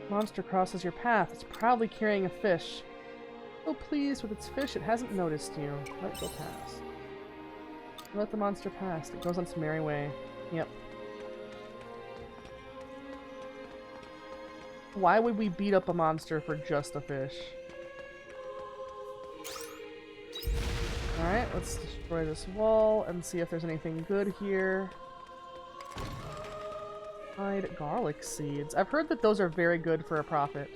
Monster crosses your path. It's proudly carrying a fish. So pleased with its fish, it hasn't noticed you. Let it go past. Let the monster pass. It goes on its merry way. Yep. Why would we beat up a monster for just a fish? Alright, let's destroy this wall and see if there's anything good here. Hide garlic seeds. I've heard that those are very good for a profit.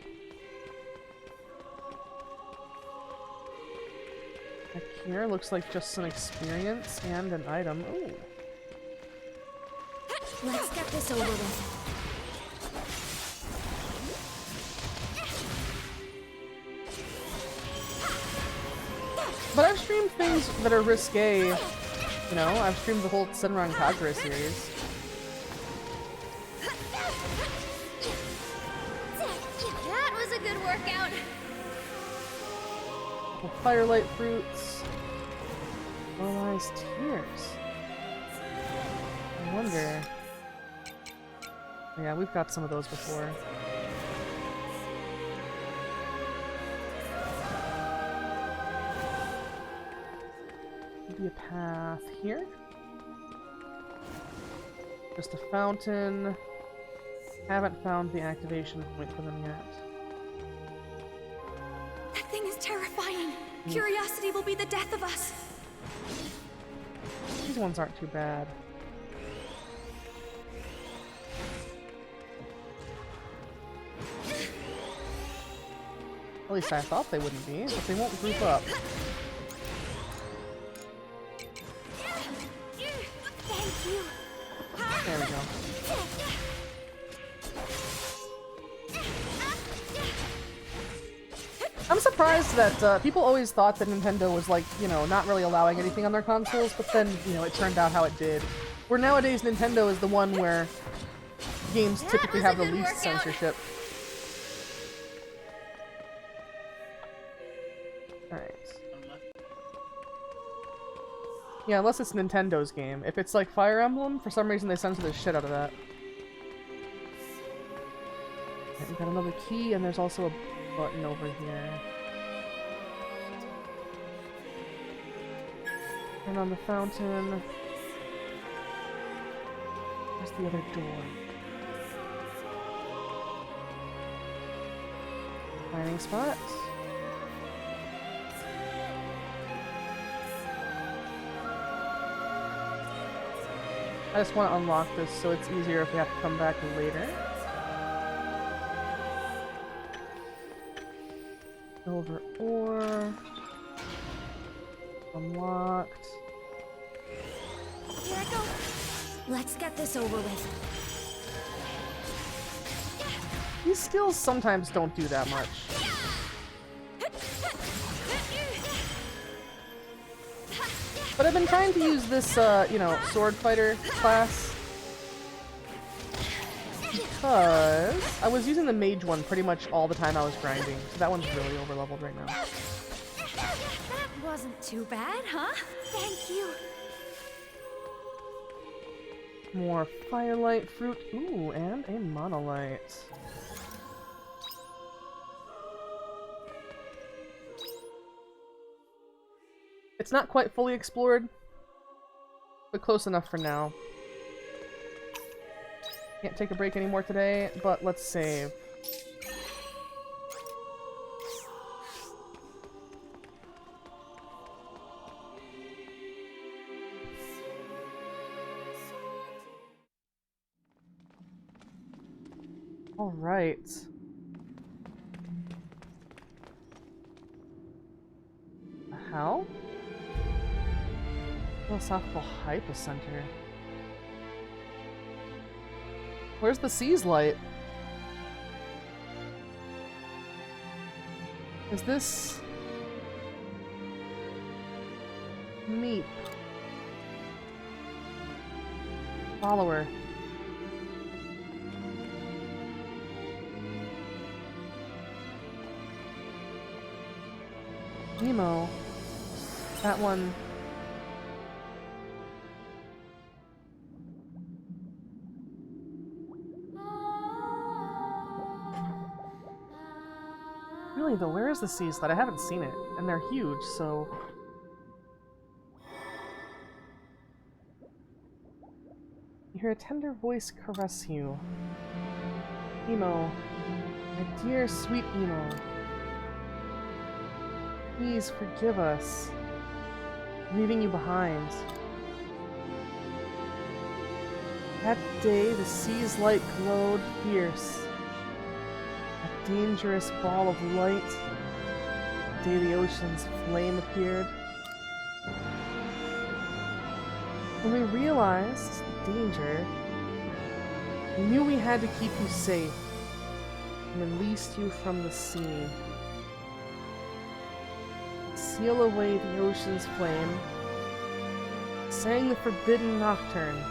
Back here looks like just some experience and an item. Ooh. Let's get this over with. But I've streamed things that are risque. You know, I've streamed the whole Senran Kagura series. That was a good workout. Firelight fruits. Moralized tears. I wonder. Yeah, we've got some of those before. Maybe a path here. Just a fountain. Haven't found the activation point for them yet. That thing is terrifying. Curiosity will be the death of us. These ones aren't too bad. At least I thought they wouldn't be, but they won't group up. Thank you. There we go. I'm surprised that people always thought that Nintendo was like, you know, not really allowing anything on their consoles, but then, you know, it turned out how it did. Where nowadays Nintendo is the one where games typically have the least censorship. Alright. Yeah, unless it's Nintendo's game. If it's like Fire Emblem, for some reason they censor the shit out of that. Okay, we got another key, and there's also a button over here. Turn on the fountain. Where's the other door? Mining spot. I just want to unlock this so it's easier if we have to come back later. Silver ore. Unlocked. Here I go. Let's get this over with. These skills sometimes don't do that much. But I've been trying to use this, you know, sword fighter class. Because I was using the mage one pretty much all the time I was grinding. So that one's really overleveled right now. That wasn't too bad, huh? Thank you. More firelight fruit. Ooh, and a monolite. It's not quite fully explored, but close enough for now. Can't take a break anymore today, but let's save. All right. How? Philosophical Hypocenter. Where's the Sea's light? Is this... Meep? Follower. Nemo. That one. Really though, where is the sea sled? I haven't seen it, and they're huge, so... You hear a tender voice caress you. Emo. My dear sweet Emo. Please forgive us. Leaving you behind. That day the sea's light glowed fierce. A dangerous ball of light. The day the ocean's flame appeared. When we realized the danger, we knew we had to keep you safe and released you from the sea. Seal away the ocean's flame, sang the forbidden nocturne.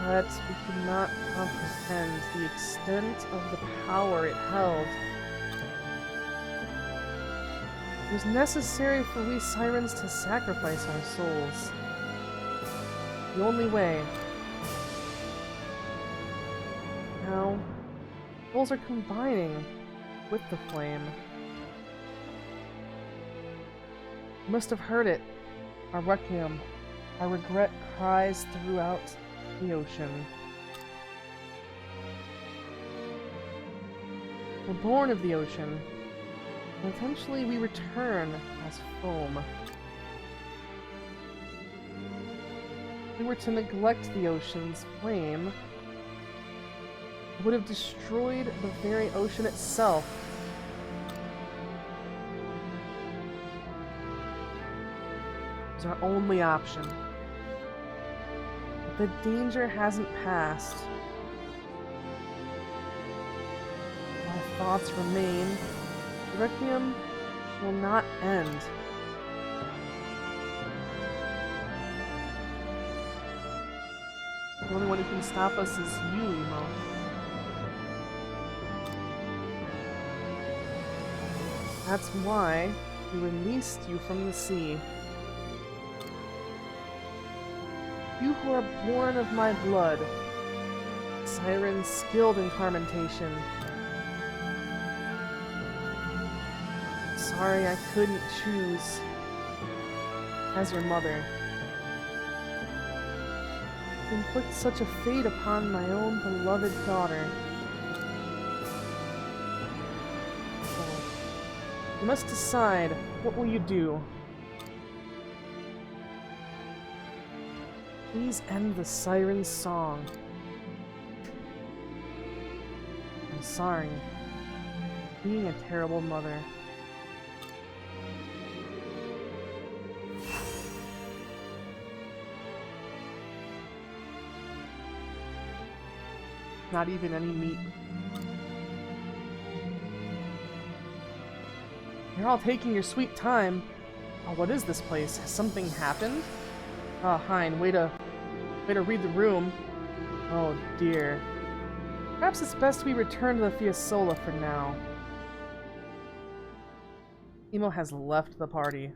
But we could not comprehend the extent of the power it held. It was necessary for we sirens to sacrifice our souls. The only way. Now, souls are combining with the flame. You must have heard it. Our requiem, our regret cries throughout the ocean. We're born of the ocean, and eventually we return as foam. If we were to neglect the ocean's flame, would have destroyed the very ocean itself. It was our only option. But the danger hasn't passed. Our thoughts remain. The Requiem will not end. The only one who can stop us is you, Emo. That's why we released you from the sea. You who are born of my blood, sirens skilled in carmentation. Sorry I couldn't choose as your mother. To inflict such a fate upon my own beloved daughter. So, you must decide, what will you do? Please end the siren's song. I'm sorry. Being a terrible mother. Not even any meat. You're all taking your sweet time. Oh, what is this place? Has something happened? Oh, Hein, way to read the room. Oh dear. Perhaps it's best we return to the Fiesole for now. Emo has left the party.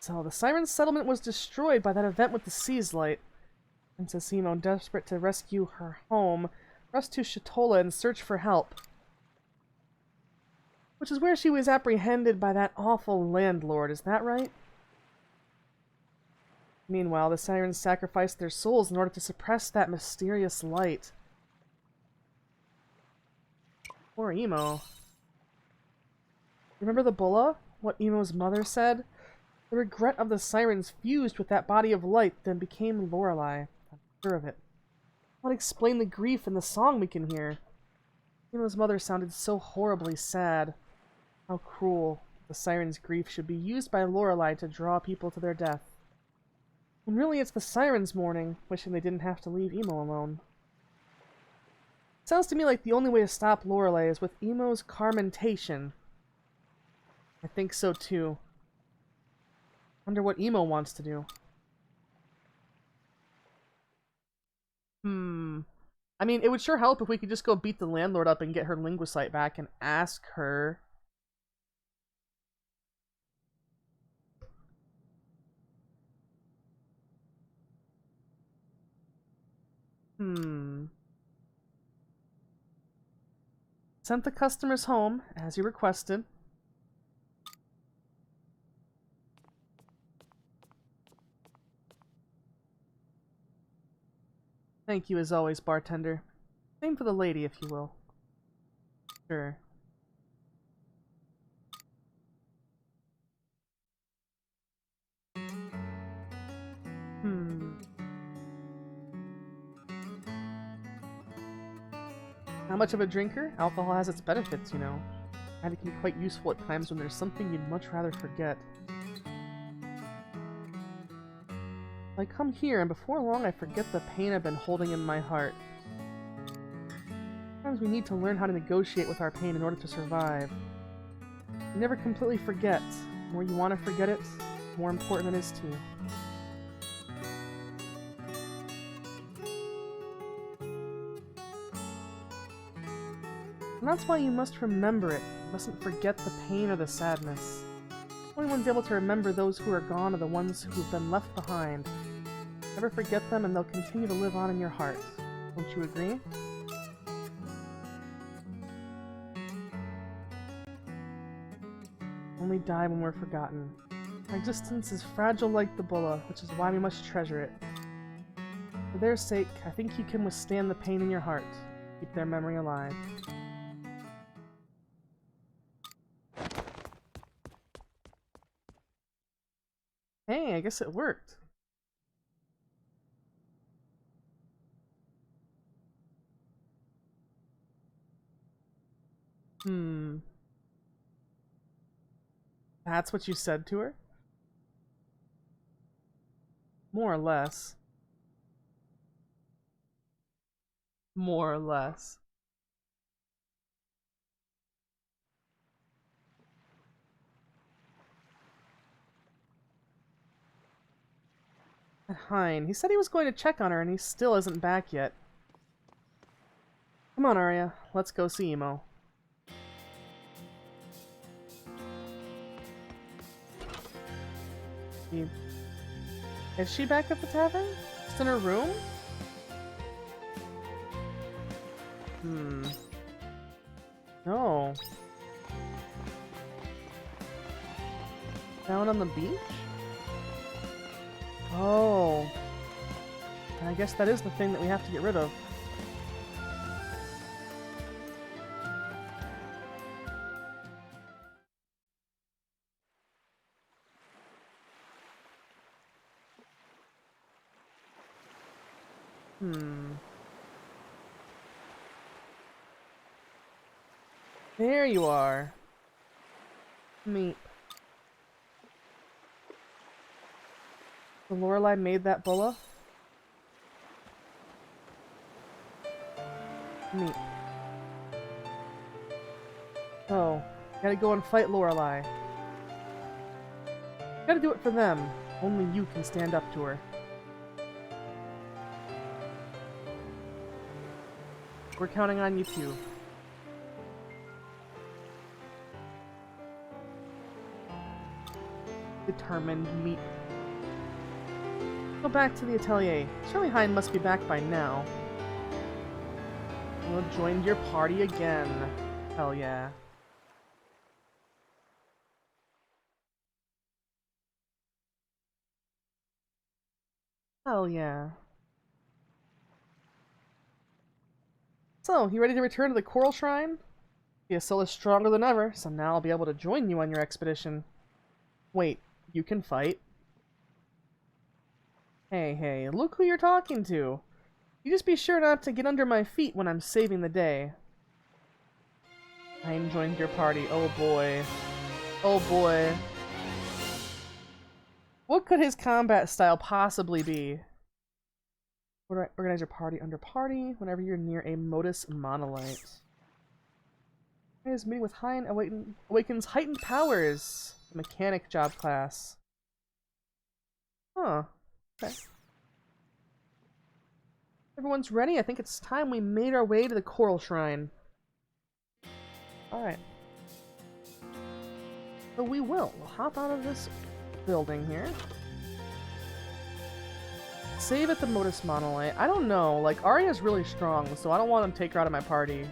So, the Siren settlement was destroyed by that event with the Sea's Light. Princess Emo, desperate to rescue her home, rushed to Shatola in search for help. Which is where she was apprehended by that awful landlord, is that right? Meanwhile, the Sirens sacrificed their souls in order to suppress that mysterious light. Poor Emo. Remember the Bulla? What Emo's mother said? The regret of the Sirens fused with that body of light, then became Lorelei. I'm sure of it. What explain the grief in the song we can hear? Emo's mother sounded so horribly sad. How cruel. The Sirens' grief should be used by Lorelei to draw people to their death. And really it's the Sirens' mourning, wishing they didn't have to leave Emo alone. Sounds to me like the only way to stop Lorelei is with Emo's carmentation. I think so too. Wonder what Emo wants to do. I mean, it would sure help if we could just go beat the landlord up and get her linguicite back and ask her. Sent the customers home, as you requested. Thank you as always, bartender. Same for the lady, if you will. Sure. Not much of a drinker? Alcohol has its benefits, you know. And it can be quite useful at times when there's something you'd much rather forget. I come here, and before long I forget the pain I've been holding in my heart. Sometimes we need to learn how to negotiate with our pain in order to survive. You never completely forget. The more you want to forget it, the more important it is to you. And that's why you must remember it. You mustn't forget the pain or the sadness. The only ones able to remember those who are gone are the ones who've been left behind. Never forget them and they'll continue to live on in your heart. Don't you agree? Only die when we're forgotten. Our existence is fragile like the Bulla, which is why we must treasure it. For their sake, I think you can withstand the pain in your heart. Keep their memory alive. Hey, I guess it worked. Hmm. That's what you said to her? More or less. More or less. And Hein, he said he was going to check on her and he still isn't back yet. Come on, Arya. Let's go see Emo. Is she back at the tavern? Just in her room? No. Down on the beach? Oh. I guess that is the thing that we have to get rid of. There you are. Meep. The Lorelei made that bulla? Meep. Oh, gotta go and fight Lorelei. Gotta do it for them. Only you can stand up to her. We're counting on you too. Determined meat. Go back to the atelier. Surely Hein must be back by now. We'll join your party again. Hell yeah. Hell yeah. So, you ready to return to the Coral Shrine? Fiasil is stronger than ever, so now I'll be able to join you on your expedition. Wait, you can fight? Hey, look who you're talking to. You just be sure not to get under my feet when I'm saving the day. Hein joined your party. Oh boy. Oh boy. What could his combat style possibly be? Organize your party under party whenever you're near a Modus Monolite. His meeting with Hein awakens heightened powers. Mechanic job class. Huh. Okay. Everyone's ready? I think it's time we made our way to the Coral Shrine. Alright. So we will. We'll hop out of this building here. Save at the Modus Monolite. I don't know. Like, Arya's really strong, so I don't want to take her out of my party.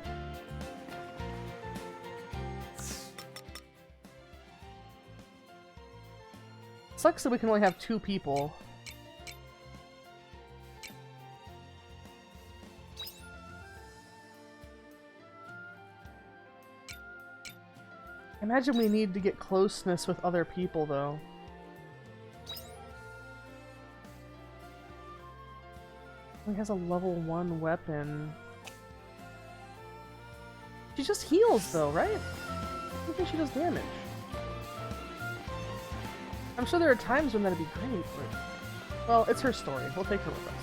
Sucks that we can only have 2 people. Imagine we need to get closeness with other people, though. He has a level 1 weapon. She just heals, though, right? I don't think she does damage. I'm sure there are times when that'd be great, but... Well, it's her story. We'll take her with us.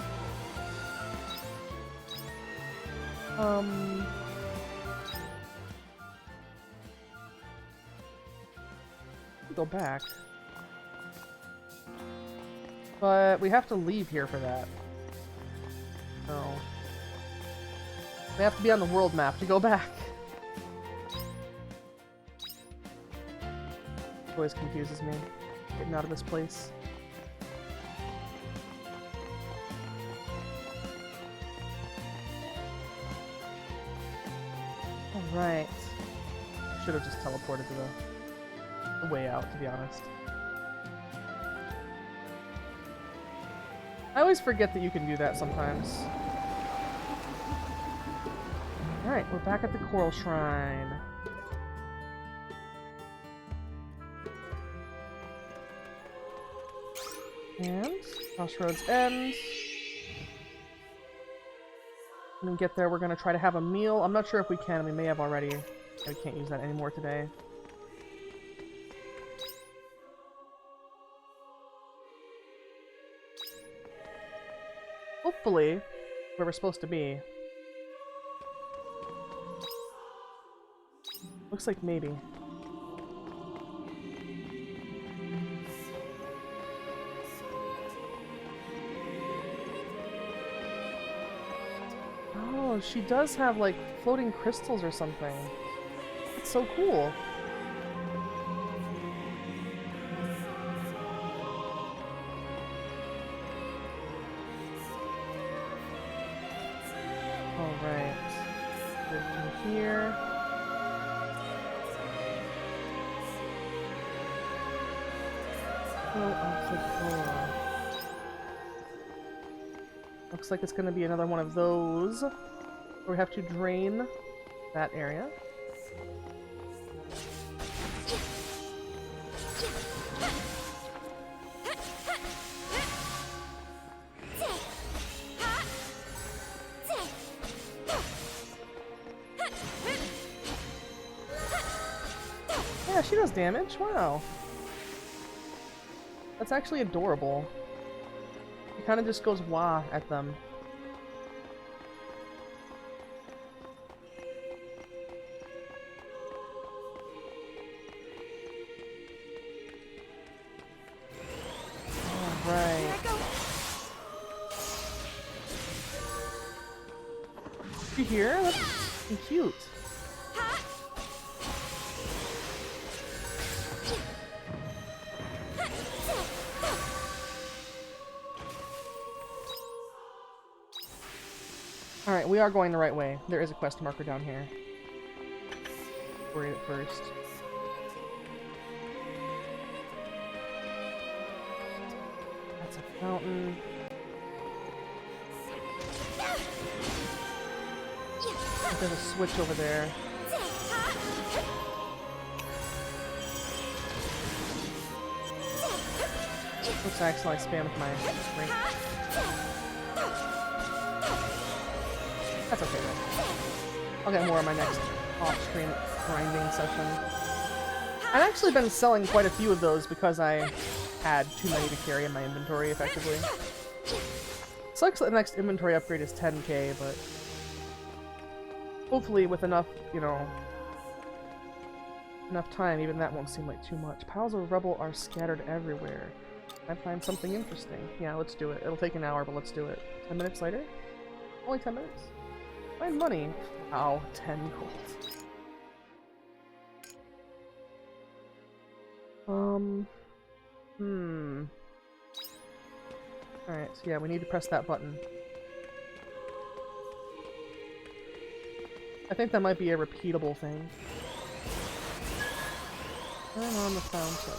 Go back. But we have to leave here for that. So... We have to be on the world map to go back. Always confuses me. Getting out of this place. Alright. Should have just teleported to the way out, to be honest. I always forget that you can do that sometimes. Alright, we're back at the Coral Shrine. And Crossroads End. When we get there, we're gonna try to have a meal. I'm not sure if we can. We may have already. I can't use that anymore today. Hopefully, where we're supposed to be. Looks like maybe. Oh, she does have, like, floating crystals or something. It's so cool. Alright. Go through here. Go off the door. Looks like it's gonna be another one of those. We have to drain that area. Yeah, she does damage. Wow. That's actually adorable. It kind of just goes wah at them. Alright. You hear? That's cute. Alright, we are going the right way. There is a quest marker down here. Worried at first. That's a fountain. There's a switch over there. Oops, I accidentally spammed my screen. That's okay though. I'll get more on my next off-screen grinding session. I've actually been selling quite a few of those because I had too many to carry in my inventory, effectively. Sucks that the next inventory upgrade is 10k, but hopefully with enough, you know, enough time, even that won't seem like too much. Piles of rubble are scattered everywhere. I find something interesting. Yeah, let's do it. It'll take an hour, but let's do it. 10 minutes later? Only 10 minutes? Find money. Ow, 10 gold. Alright, so yeah, we need to press that button. I think that might be a repeatable thing. Turn on the fountain.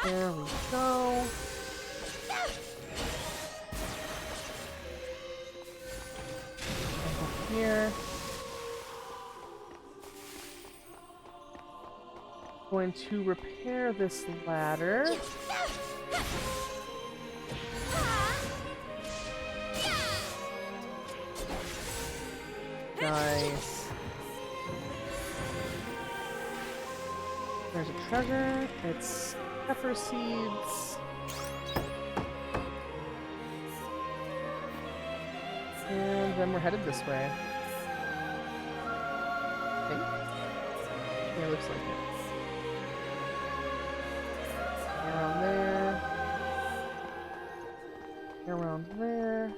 There we go. Up here. Going to repair this ladder. Nice. There's a treasure. It's pepper seeds. And then we're headed this way. I think. Yeah, it looks like it. Around there. Around there.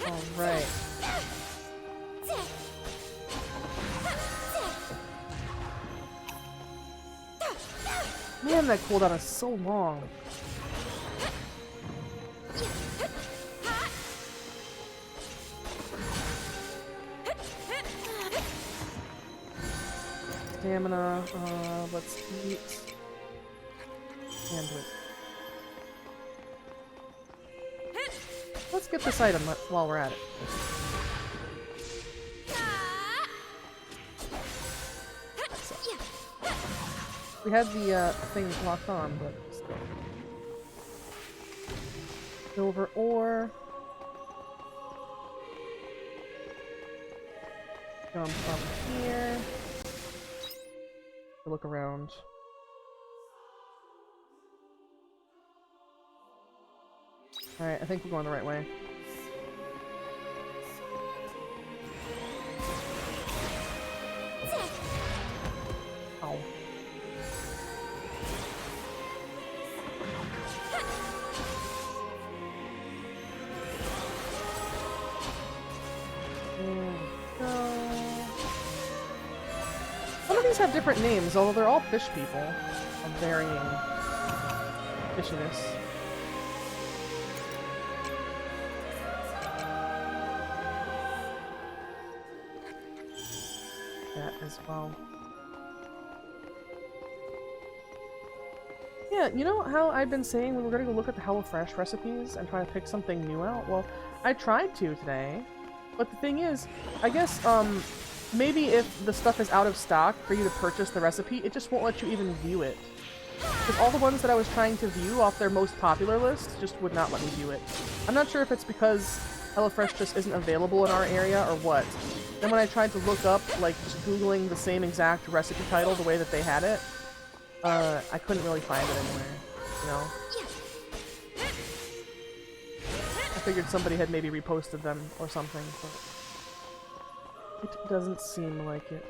Alright. Man, that cooldown is so long. Stamina, let's eat. And wait. Let's get this item while we're at it. We had the thing locked on, but still. Silver ore. Jump up here. Look around. Alright, I think we're going the right way. Ow. There we go. Some of these have different names, although they're all fish people of varying fishiness. That as well. Yeah, you know how I've been saying we were going to go look at the HelloFresh recipes and try to pick something new out? Well, I tried to today, but the thing is, I guess, maybe if the stuff is out of stock for you to purchase the recipe, it just won't let you even view it. Because all the ones that I was trying to view off their most popular list just would not let me view it. I'm not sure if it's because HelloFresh just isn't available in our area or what. Then when I tried to look up, like, just Googling the same exact recipe title the way that they had it, I couldn't really find it anywhere, you know? I figured somebody had maybe reposted them or something, but it doesn't seem like it.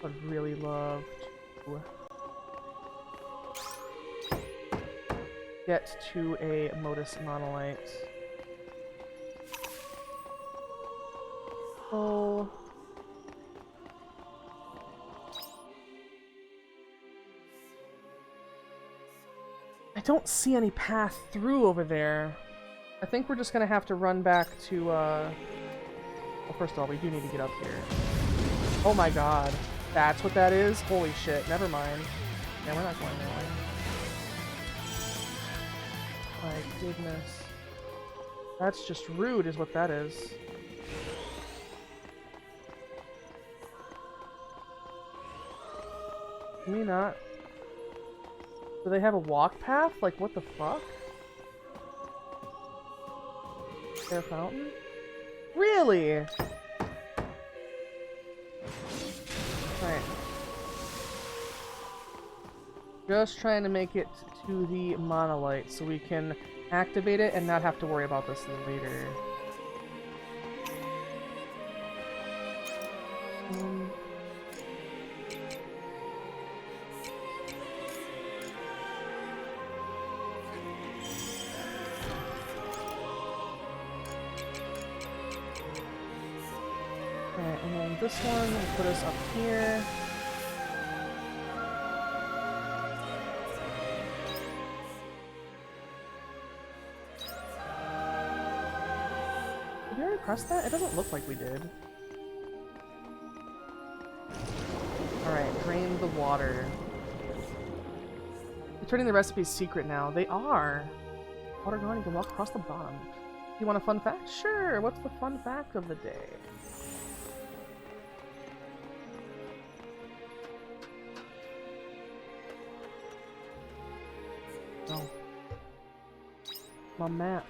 I'd really love to get to a Modus Monolite. Oh. I don't see any path through over there. I think we're just gonna have to run back to, well, first of all, we do need to get up here. Oh my god. That's what that is? Holy shit. Never mind. Yeah, we're not going that way. My goodness. That's just rude, is what that is. Can we not? Do they have a walk path? Like, what the fuck? Their fountain? Really? Alright. Just trying to make it to the monolith so we can activate it and not have to worry about this later. Alright, and then this one will put us up here. Did we already press that? It doesn't look like we did. Alright, drain the water. They're turning the recipes secret now. They are! Water gone, you can walk across the bottom. You want a fun fact? Sure! What's the fun fact of the day? Oh. My map.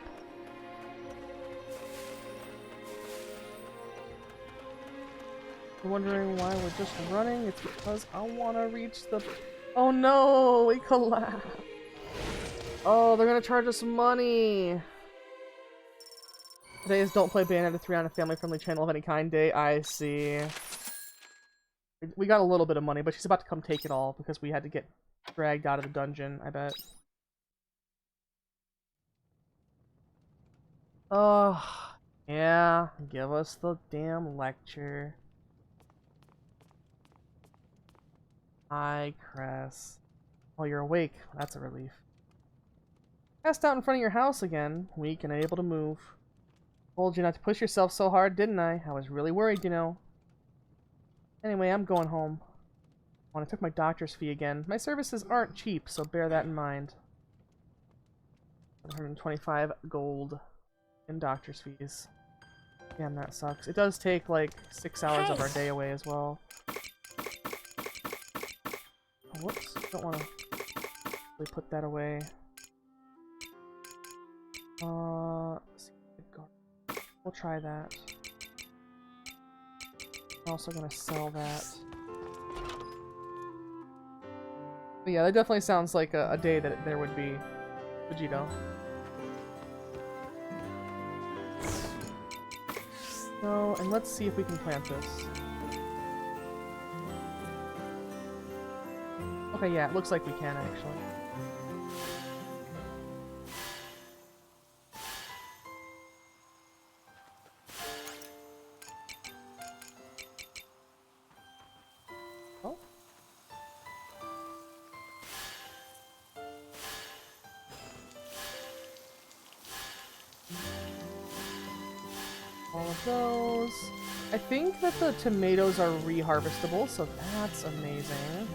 You're wondering why we're just running? It's because I want to reach the... Oh no! We collapsed! Oh, they're gonna charge us money! Today is Don't Play Bayonetta 3 on a family-friendly channel of any kind day. I see. We got a little bit of money, but she's about to come take it all because we had to get dragged out of the dungeon, I bet. Oh, yeah, give us the damn lecture. Hi, Cress. Oh, you're awake. That's a relief. Passed out in front of your house again, weak and unable to move. Told you not to push yourself so hard, didn't I? I was really worried, you know. Anyway, I'm going home. When I took my doctor's fee again. My services aren't cheap, so bear that in mind. 125 gold in doctor's fees. Damn, that sucks. It does take like 6 hours of our day away as well. whoops. Don't want to really put that away. We'll try that. I'm also gonna sell that. But yeah, that definitely sounds like a day that there would be Vegito. So, and let's see if we can plant this. Okay, yeah, it looks like we can actually. Oh. All of those. I think that the tomatoes are reharvestable, so that's amazing.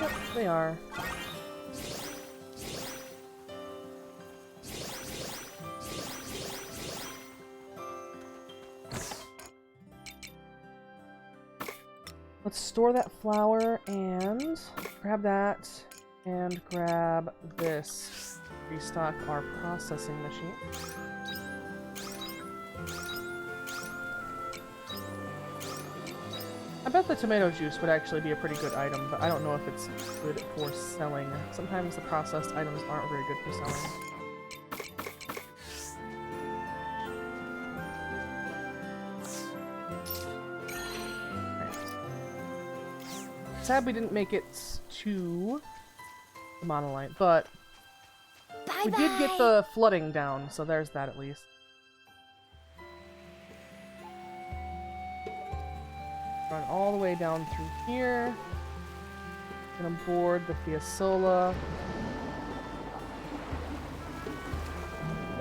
Yep, they are. Let's store that flour and grab that and grab this. Restock our processing machine. I bet the tomato juice would actually be a pretty good item, but I don't know if it's good for selling. Sometimes the processed items aren't very good for selling. Sad we didn't make it to the monolith, but we did get the flooding down, so there's that at least. Run all the way down through here. Gonna board the Fiasola.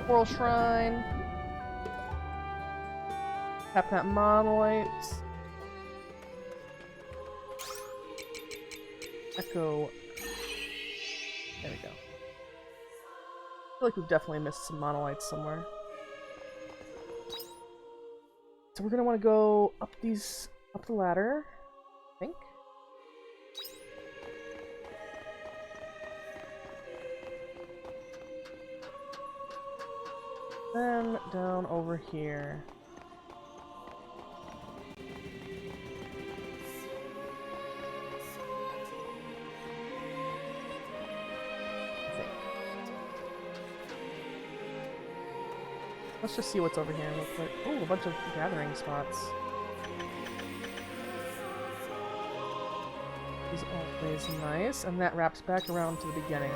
Coral Shrine. Tap that monolith. Echo. There we go. I feel like we've definitely missed some monolites somewhere. So we're gonna want to go up the ladder, I think. Then down over here. Let's just see what's over here real quick. Oh, a bunch of gathering spots. Is always nice, and that wraps back around to the beginning.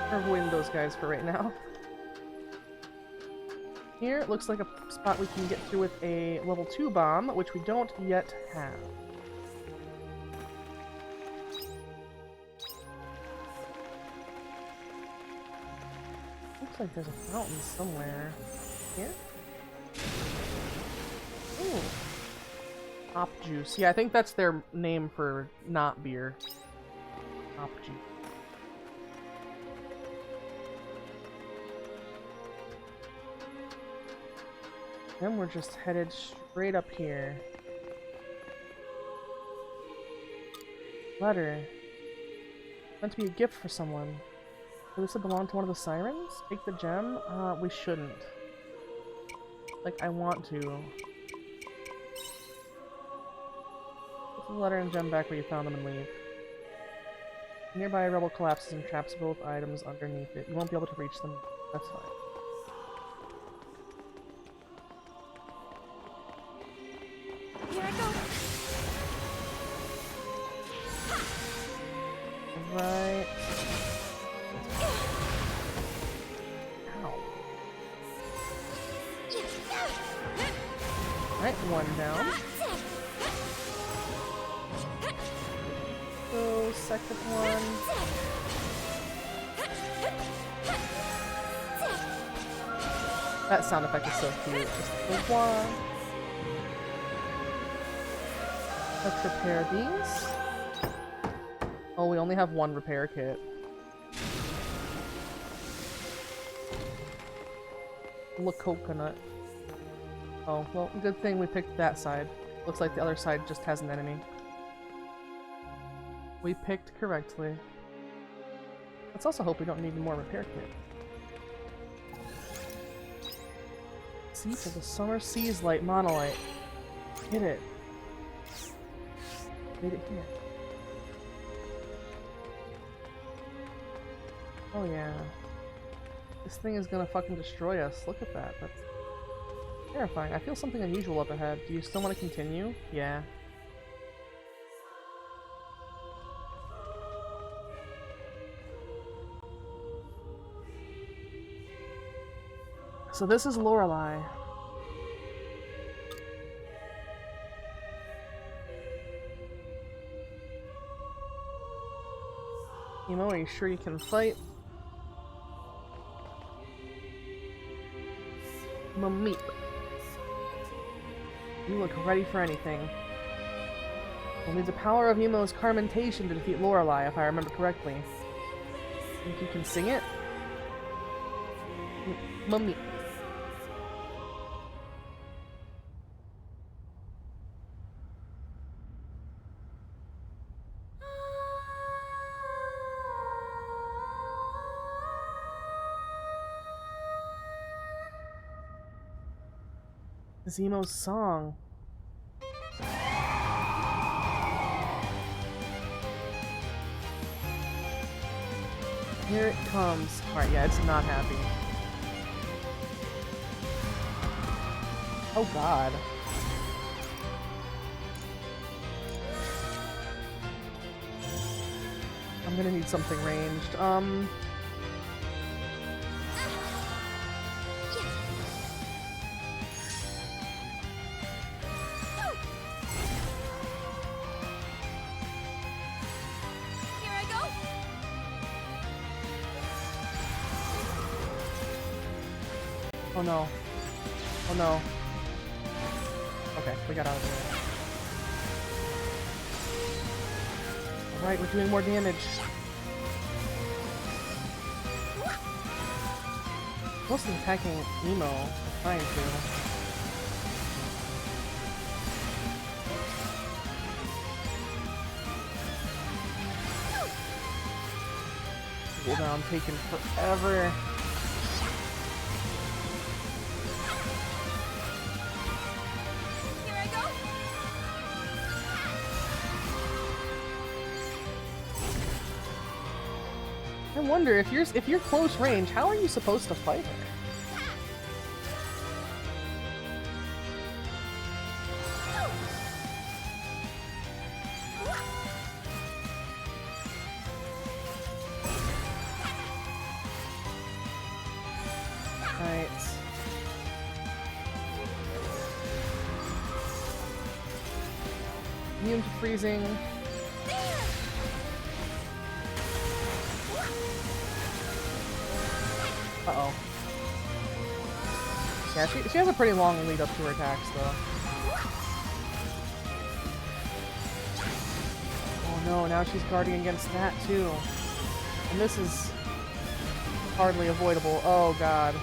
We're avoiding those guys for right now. Here, it looks like a spot we can get through with a level 2 bomb, which we don't yet have. Looks like there's a fountain somewhere. Here? Ooh. Hop juice. Yeah, I think that's their name for not beer. Hop juice. Then we're just headed straight up here. Letter. Meant to be a gift for someone. Does this belong to one of the sirens? Take the gem? We shouldn't. Like, I want to. Put the letter and gem back where you found them and leave. Nearby a rebel collapses and traps both items underneath it. You won't be able to reach them. That's fine. Here I go. Right. Ow. Right, one down. So, second one. That sound effect is so cute. Just the one. Let's repair these. Oh, we only have one repair kit. Look, coconut. Oh, well, good thing we picked that side. Looks like the other side just has an enemy. We picked correctly. Let's also hope we don't need more repair kit. Seat of the Summer Seas Light Monolite. Hit it. Made it here. Oh yeah. This thing is gonna fucking destroy us. Look at that. That's terrifying. I feel something unusual up ahead. Do you still want to continue? Yeah. So this is Lorelei. Emo, are you sure you can fight? Meep. You look ready for anything. We'll need the power of Emo's Carmentation to defeat Lorelei, if I remember correctly. Think you can sing it? Meep. Zemo's song. Here it comes. Alright, yeah, it's not happy. Oh god. I'm gonna need something ranged. Oh no. Oh no. Okay, we got out of there. Alright, we're doing more damage. Mostly attacking Emo. Trying to. Cooldown taking forever. I wonder if you're close range, how are you supposed to fight her? Right. Immune to freezing. Uh-oh. Yeah, she has a pretty long lead up to her attacks, though. Oh no, now she's guarding against that, too. And this is hardly avoidable. Oh god.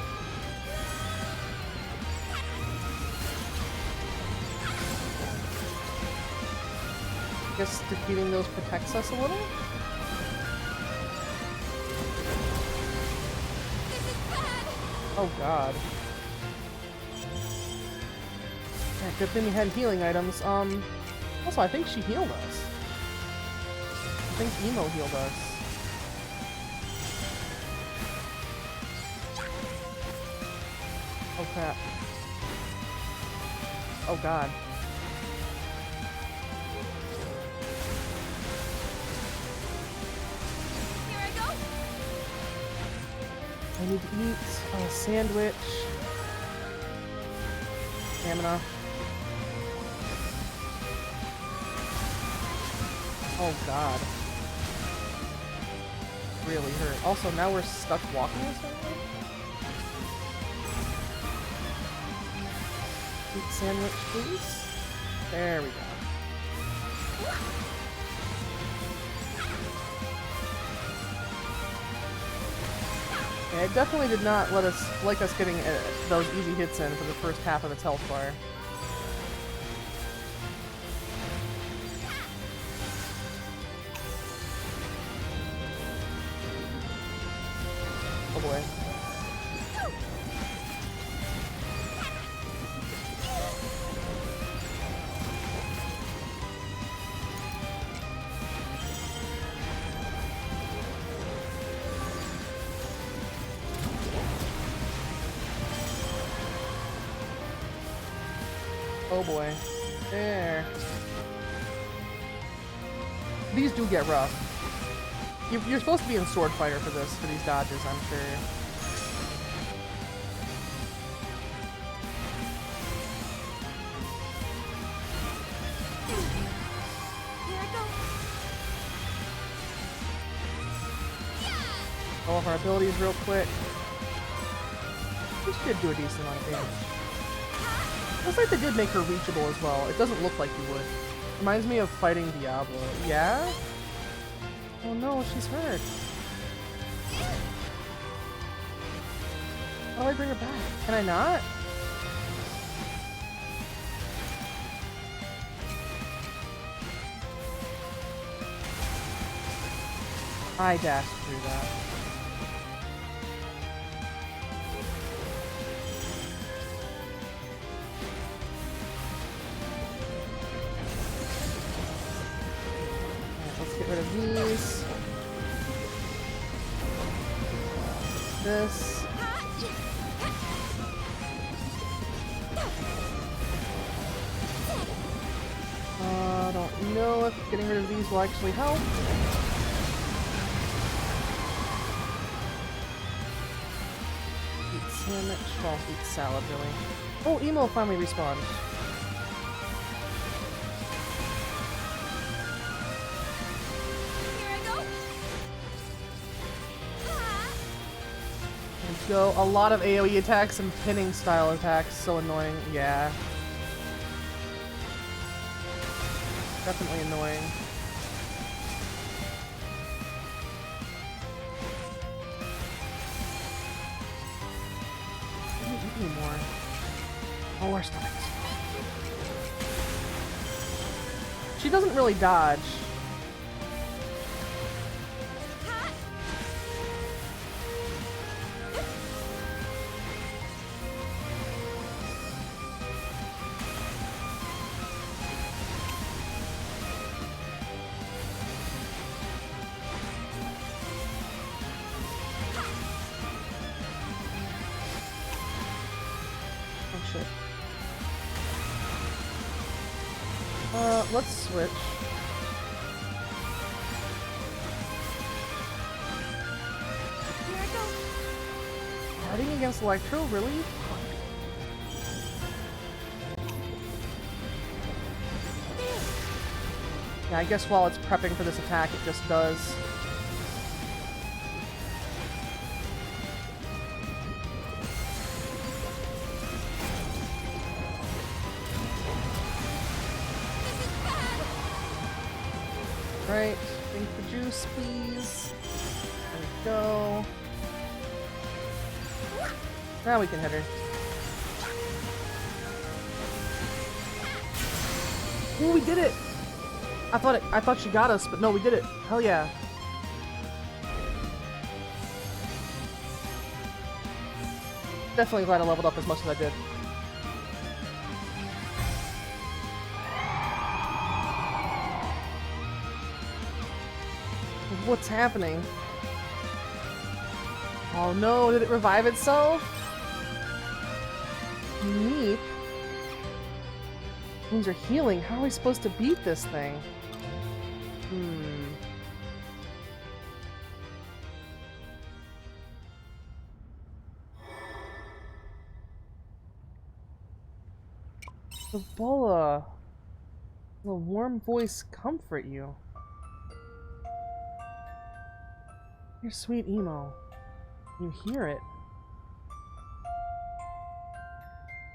Guess defeating those protects us a little? Oh god. Yeah, good thing we had healing items. Also I think she healed us. I think Emo healed us. Oh crap. Oh god. I need to eat a sandwich. Stamina. Oh god. Really hurt. Also, now we're stuck walking or something? Eat sandwich, please. There we go. Yeah, it definitely did not like us getting those easy hits in for the first half of its health bar. Oh boy. Oh boy. There. These do get rough. You're supposed to be in Sword Fighter for this, for these dodges, I'm sure. Here I go. All of our abilities real quick. We should do a decent amount of damage. Looks like they did make her reachable as well. It doesn't look like you would. Reminds me of fighting Diablo. Yeah? Oh no, she's hurt. How do I bring her back? Can I not? I dashed through that. Alright, let's get rid of these. This. I don't know if getting rid of these will actually help. Eat sandwich. Well, eat salad, really. Oh, Emo finally respawned. Here I go. There we go. A lot of AoE attacks and pinning style attacks. So annoying. Yeah. Definitely annoying. I don't eat anymore. Oh, our stomachs. She doesn't really dodge. Oh shit. Let's switch. Here I go. Fighting against Electro, really? Yeah, I guess while it's prepping for this attack, it just does. Right, drink the juice, please. There we go. Now we can hit her. Ooh, we did it! I thought she got us, but no, we did it. Hell yeah. Definitely glad I leveled up as much as I did. What's happening? Oh no, did it revive itself? Neat. Wounds are healing. How are we supposed to beat this thing? Ebola. Will a warm voice comfort you? Your sweet emo. You hear it.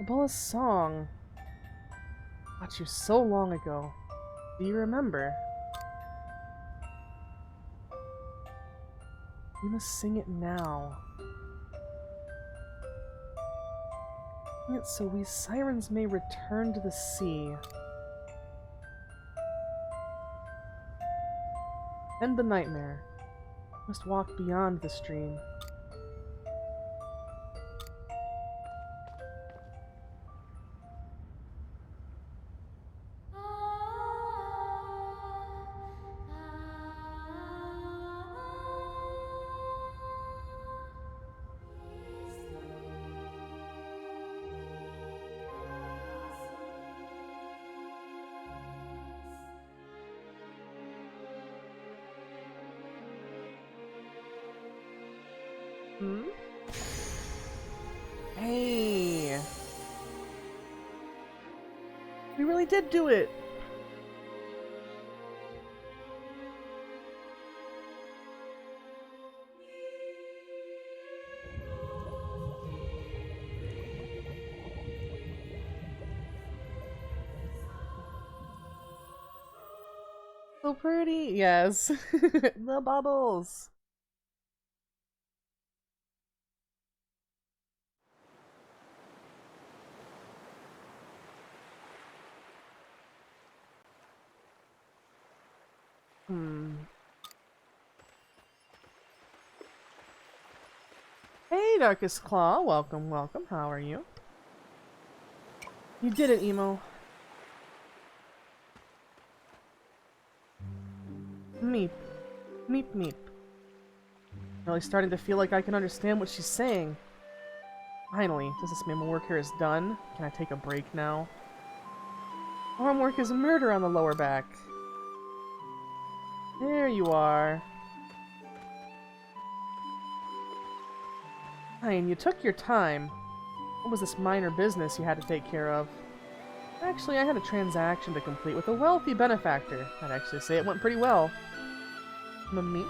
Ebola's song. Taught you so long ago. Do you remember? You must sing it now. Yet so we sirens may return to the sea. End the nightmare. Must walk beyond the stream. Hmm? Hey! We really did do it! So pretty! Yes. The bubbles! Hey, Darkest Claw. Welcome, welcome. How are you? You did it, Emo. Meep. Meep meep. Really starting to feel like I can understand what she's saying. Finally, does this mean my work here is done? Can I take a break now? Arm work is murder on the lower back. There you are. Fine, you took your time. What was this minor business you had to take care of? Actually, I had a transaction to complete with a wealthy benefactor. I'd actually say it went pretty well. Me?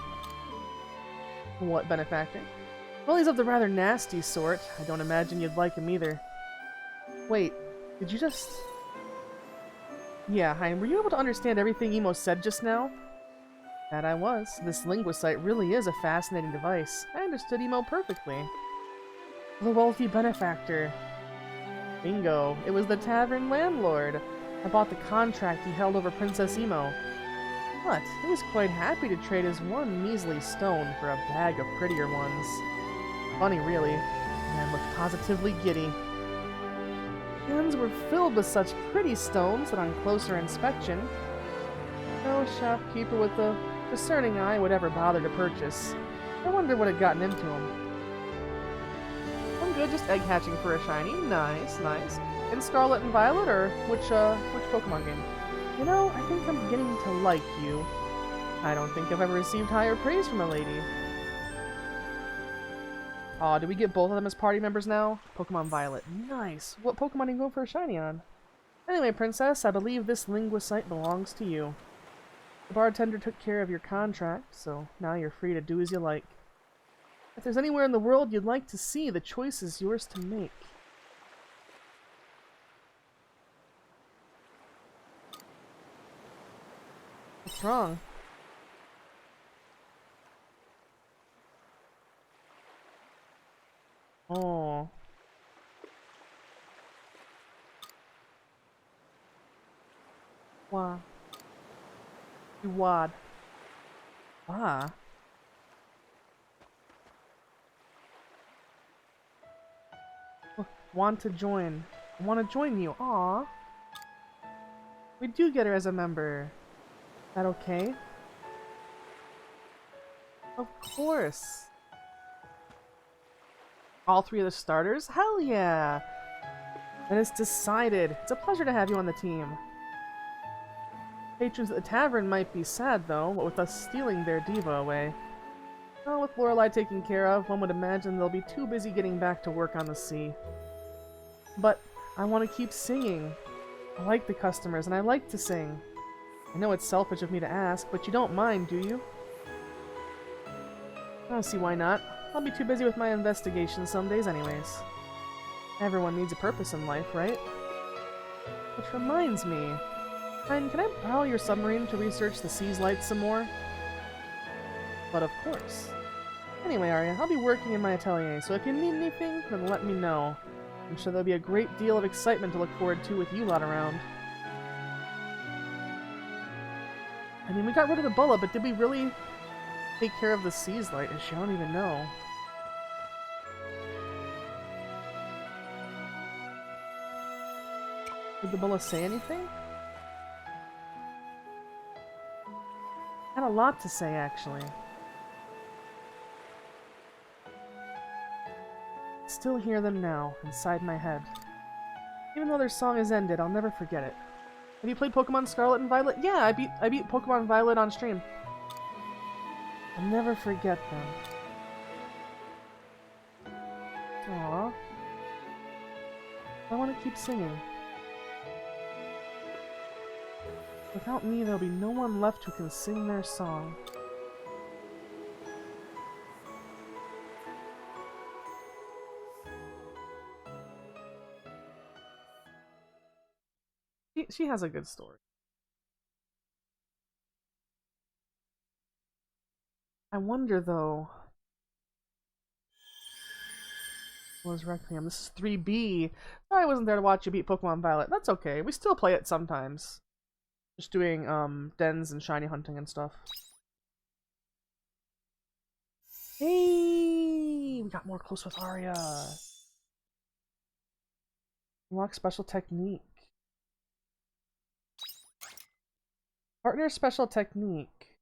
What benefactor? Well, he's of the rather nasty sort. I don't imagine you'd like him either. Wait, did you just... Yeah, Hein, were you able to understand everything Emo said just now? That I was. This linguicite really is a fascinating device. I understood Emo perfectly. The wealthy benefactor. Bingo. It was the tavern landlord. I bought the contract he held over Princess Emo. But he was quite happy to trade his one measly stone for a bag of prettier ones. Funny, really. Man looked positively giddy. Hands were filled with such pretty stones that on closer inspection, no shopkeeper with a discerning eye would ever bother to purchase. I wonder what had gotten into him. I'm good, just egg hatching for a shiny. Nice, nice. In Scarlet and Violet, or which Pokemon game? You know, I think I'm beginning to like you. I don't think I've ever received higher praise from a lady. Aw, do we get both of them as party members now? Pokemon Violet. Nice. What Pokemon are you going for a shiny on? Anyway, Princess, I believe this linguicite belongs to you. The bartender took care of your contract, so now you're free to do as you like. If there's anywhere in the world you'd like to see, the choice is yours to make. What's wrong? Oh. Wah. Wad. Ah. Want to join. I want to join you. Aw. We do get her as a member. Is that okay? Of course. All three of the starters? Hell yeah! Then it's decided. It's a pleasure to have you on the team. Patrons at the tavern might be sad, though, what with us stealing their diva away. Well, with Lorelei taken care of, one would imagine they'll be too busy getting back to work on the sea. But I want to keep singing. I like the customers, and I like to sing. I know it's selfish of me to ask, but you don't mind, do you? I don't see why not. I'll be too busy with my investigations some days anyways. Everyone needs a purpose in life, right? Which reminds me, can I borrow your submarine to research the sea's lights some more? But of course. Anyway, Arya, I'll be working in my atelier, so if you need anything, then let me know. I'm sure there'll be a great deal of excitement to look forward to with you lot around. I mean, we got rid of the Bulla, but did we really take care of the Sea's Light? I don't even know. Did the Bulla say anything? Had a lot to say, actually. Still hear them now, inside my head. Even though their song is ended, I'll never forget it. Have you played Pokemon Scarlet and Violet? Yeah, I beat Pokemon Violet on stream. I'll never forget them. Aww. I want to keep singing. Without me, there'll be no one left who can sing their song. She has a good story. I wonder, though... Was Requiem. This is 3B. I wasn't there to watch you beat Pokemon Violet. That's okay. We still play it sometimes. Just doing, dens and shiny hunting and stuff. Hey! We got more close with Arya. Unlock special technique. Partner special technique.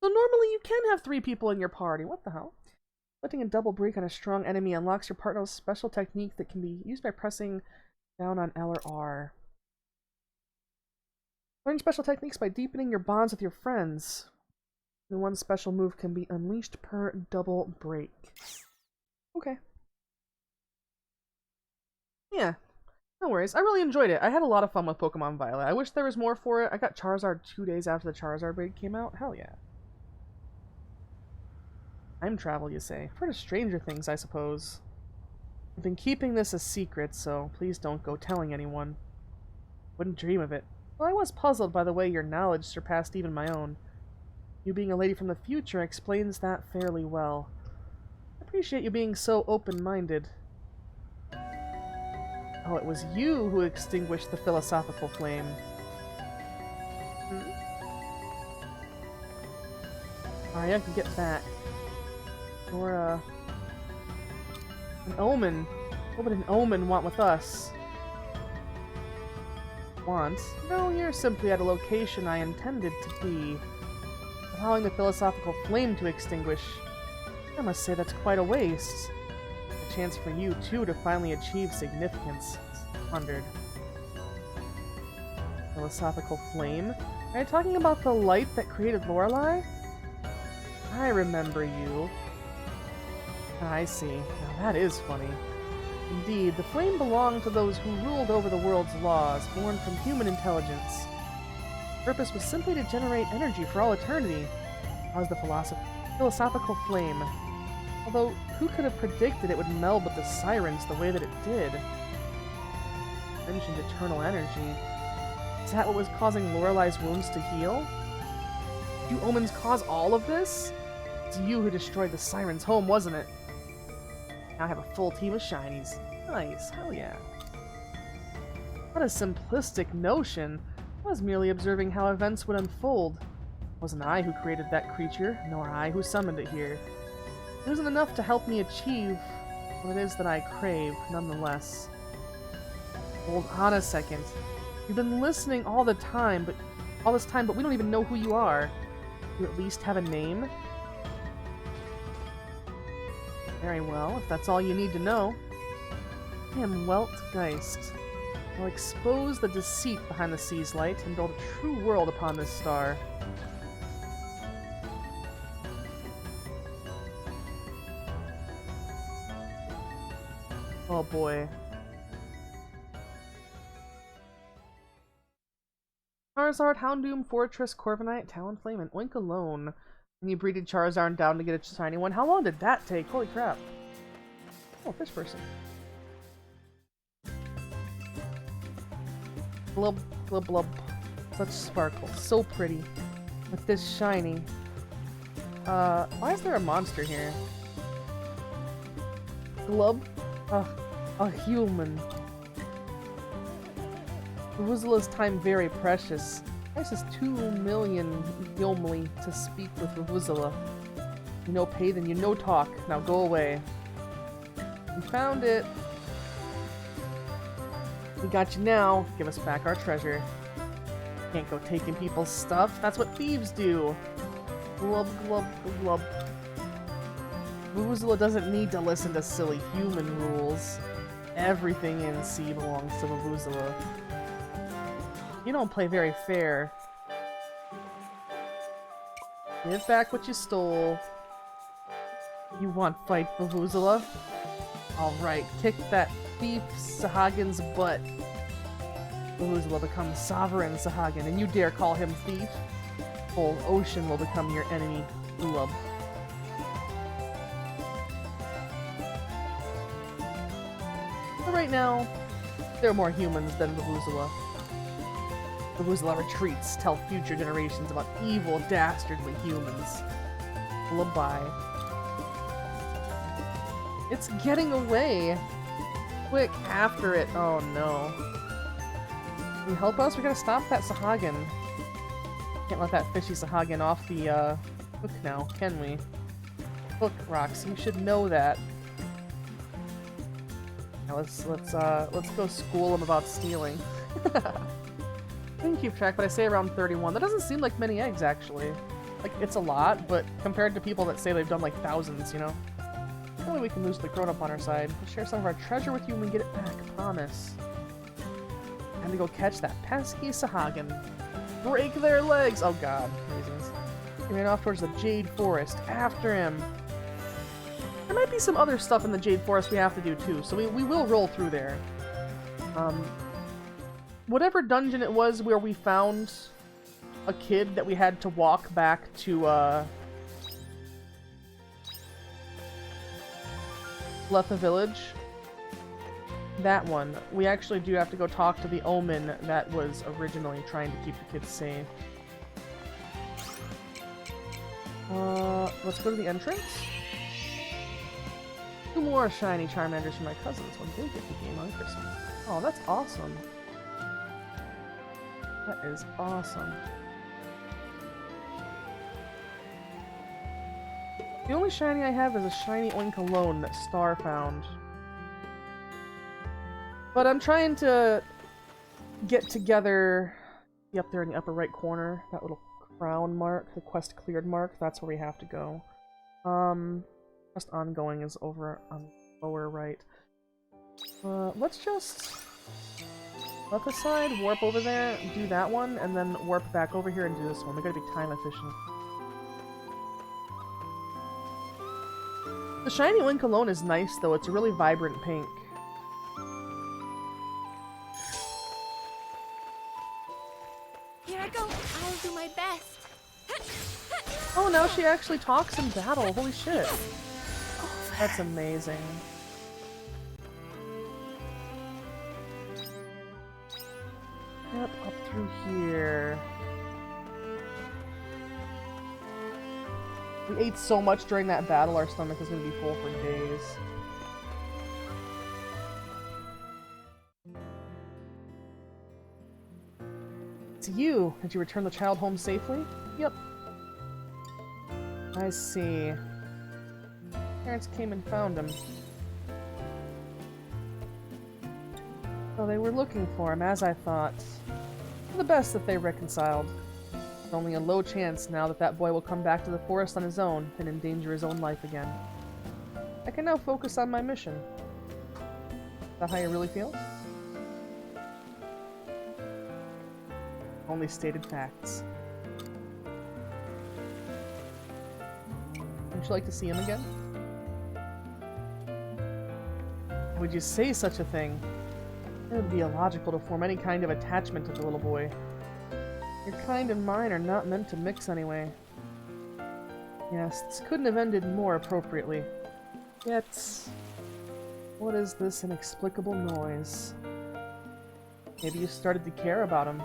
So normally you can have 3 people in your party. What the hell? Letting a double break on a strong enemy unlocks your partner's special technique that can be used by pressing down on L or R. Learn special techniques by deepening your bonds with your friends. And one special move can be unleashed per double break. Okay. Yeah. No worries. I really enjoyed it. I had a lot of fun with Pokemon Violet. I wish there was more for it. I got Charizard 2 days after the Charizard break came out. Hell yeah. Time travel, you say? I've heard of Stranger Things, I suppose. I've been keeping this a secret, so please don't go telling anyone. Wouldn't dream of it. Well, I was puzzled by the way your knowledge surpassed even my own. You being a lady from the future explains that fairly well. I appreciate you being so open-minded. Oh, it was you who extinguished the philosophical flame. Alright, I can get back. Or, an omen. What would an omen want with us? Want? No, you're simply at a location I intended to be. Allowing the philosophical flame to extinguish. I must say that's quite a waste. A chance for you, too, to finally achieve significance. Pondered. Philosophical flame? Are you talking about the light that created Lorelei? I remember you. I see. Now that is funny. Indeed, the flame belonged to those who ruled over the world's laws, born from human intelligence. The purpose was simply to generate energy for all eternity. That was the philosophical flame. Although, who could have predicted it would meld with the sirens the way that it did? Mentioned eternal energy. Is that what was causing Lorelei's wounds to heal? Did you omens cause all of this? It's you who destroyed the siren's home, wasn't it? Now I have a full team of shinies. Nice, hell yeah. What a simplistic notion. I was merely observing how events would unfold. It wasn't I who created that creature, nor I who summoned it here. It wasn't enough to help me achieve what it is that I crave, nonetheless. Hold on a second. You've been listening all this time, but we don't even know who you are. Do you at least have a name? Very well, if that's all you need to know. I am Weltgeist. I'll expose the deceit behind the sea's light and build a true world upon this star. Oh boy. Charizard, Houndoom, Fortress, Corviknight, Talonflame, and Oink alone. And you breeded Charizard down to get a shiny one. How long did that take? Holy crap. Oh, fish person. Glub, glub, glub. Such sparkle. So pretty. With this shiny. Why is there a monster here? Glub? A human. Vuvuzela's time very precious. Price is 2 million Yomli to speak with Vuvuzela. You no pay, then you no talk. Now go away. We found it. We got you now. Give us back our treasure. Can't go taking people's stuff. That's what thieves do. Glub, glub, glub. Vuvuzela doesn't need to listen to silly human rules. Everything in sea belongs to Vuvuzela. You don't play very fair. Give back what you stole. You want fight, Vuvuzela? Alright, kick that thief Sahagan's butt. Vuvuzela becomes sovereign Sahagan, and you dare call him thief? Whole ocean will become your enemy, Ulub. But right now, there are more humans than Vuvuzela. Vuvuzela retreats, tell future generations about evil, dastardly humans. Goodbye. It's getting away! Quick, after it! Oh no. Can you help us? We gotta stop that Sahagan. Can't let that fishy Sahagan off the hook now, can we? Hook, Roxy, you should know that. Now let's go school him about stealing. I didn't keep track, but I say around 31. That doesn't seem like many eggs, actually. Like, it's a lot, but compared to people that say they've done, like, thousands, you know? Only we can lose the grown-up on our side. We'll share some of our treasure with you when we get it back, promise. Time to go catch that pesky Sahagan. Break their legs! Oh god, reasons. He ran off towards the Jade Forest. After him! There might be some other stuff in the Jade Forest we have to do, too, so we will roll through there. Whatever dungeon it was where we found a kid that we had to walk back to, Letha Village. That one. We actually do have to go talk to the Omen that was originally trying to keep the kids safe. Let's go to the entrance. 2 more shiny Charmanders for my cousins when they get the game on Christmas. Oh, that's awesome. That is awesome. The only shiny I have is a shiny Oink Alone that Star found. But I'm trying to get together, up there in the upper right corner, that little crown mark, the quest cleared mark, that's where we have to go. Quest ongoing is over on the lower right. Let's just left aside, warp over there, do that one, and then warp back over here and do this one. We gotta be time efficient. The shiny Link alone is nice, though. It's a really vibrant pink. Here I go. I'll do my best. Oh, now she actually talks in battle. Holy shit. That's amazing. Yep, up through here. We ate so much during that battle, our stomach is gonna be full for days. It's you! Did you return the child home safely? Yep. I see. Parents came and found him. So they were looking for him, as I thought. For the best that they reconciled. There's only a low chance now that that boy will come back to the forest on his own and endanger his own life again. I can now focus on my mission. Is that how you really feel? Only stated facts. Would you like to see him again? Would you say such a thing? It would be illogical to form any kind of attachment to the little boy. Your kind and mine are not meant to mix anyway. Yes, this couldn't have ended more appropriately. Yet... what is this inexplicable noise? Maybe you started to care about him.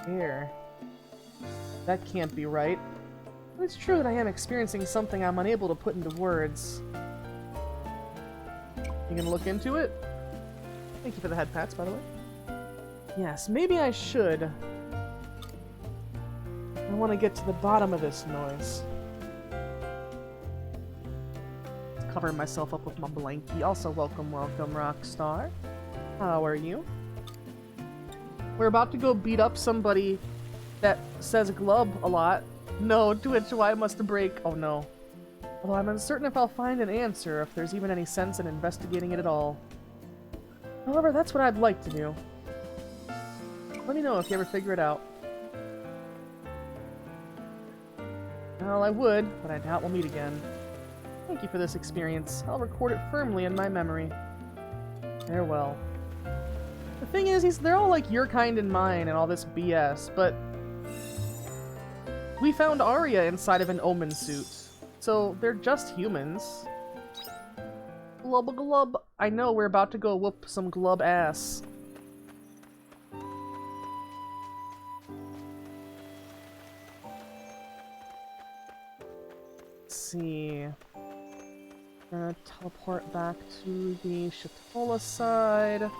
Care? That can't be right. It's true that I am experiencing something I'm unable to put into words. You gonna look into it? Thank you for the head pats, by the way. Yes, maybe I should. I want to get to the bottom of this noise. Covering myself up with my blankie. Also, welcome, Rockstar. How are you? We're about to go beat up somebody that says glub a lot. No, Twitch, why must break? Oh no. Although I'm uncertain if I'll find an answer, if there's even any sense in investigating it at all. However, that's what I'd like to do. Let me know if you ever figure it out. Well, I would, but I doubt we'll meet again. Thank you for this experience. I'll record it firmly in my memory. Farewell. The thing is, they're all like your kind and mine and all this BS, but we found Arya inside of an omen suit, so they're just humans. Glub glub. I know we're about to go whoop some glub ass. Let's see. Gonna teleport back to the Shatola side.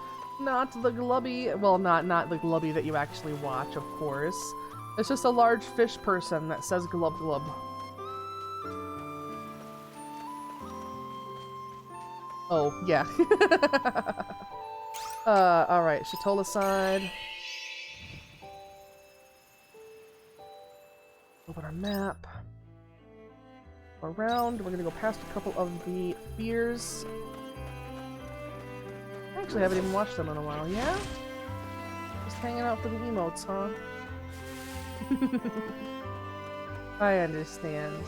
Not the glubby. Well, not the glubby that you actually watch, of course. It's just a large fish person that says glub glub. Oh, yeah. Alright, Shatola side. Open our map. Around, we're gonna go past a couple of the fears. I actually haven't even watched them in a while, yeah? Just hanging out for the emotes, huh? I understand.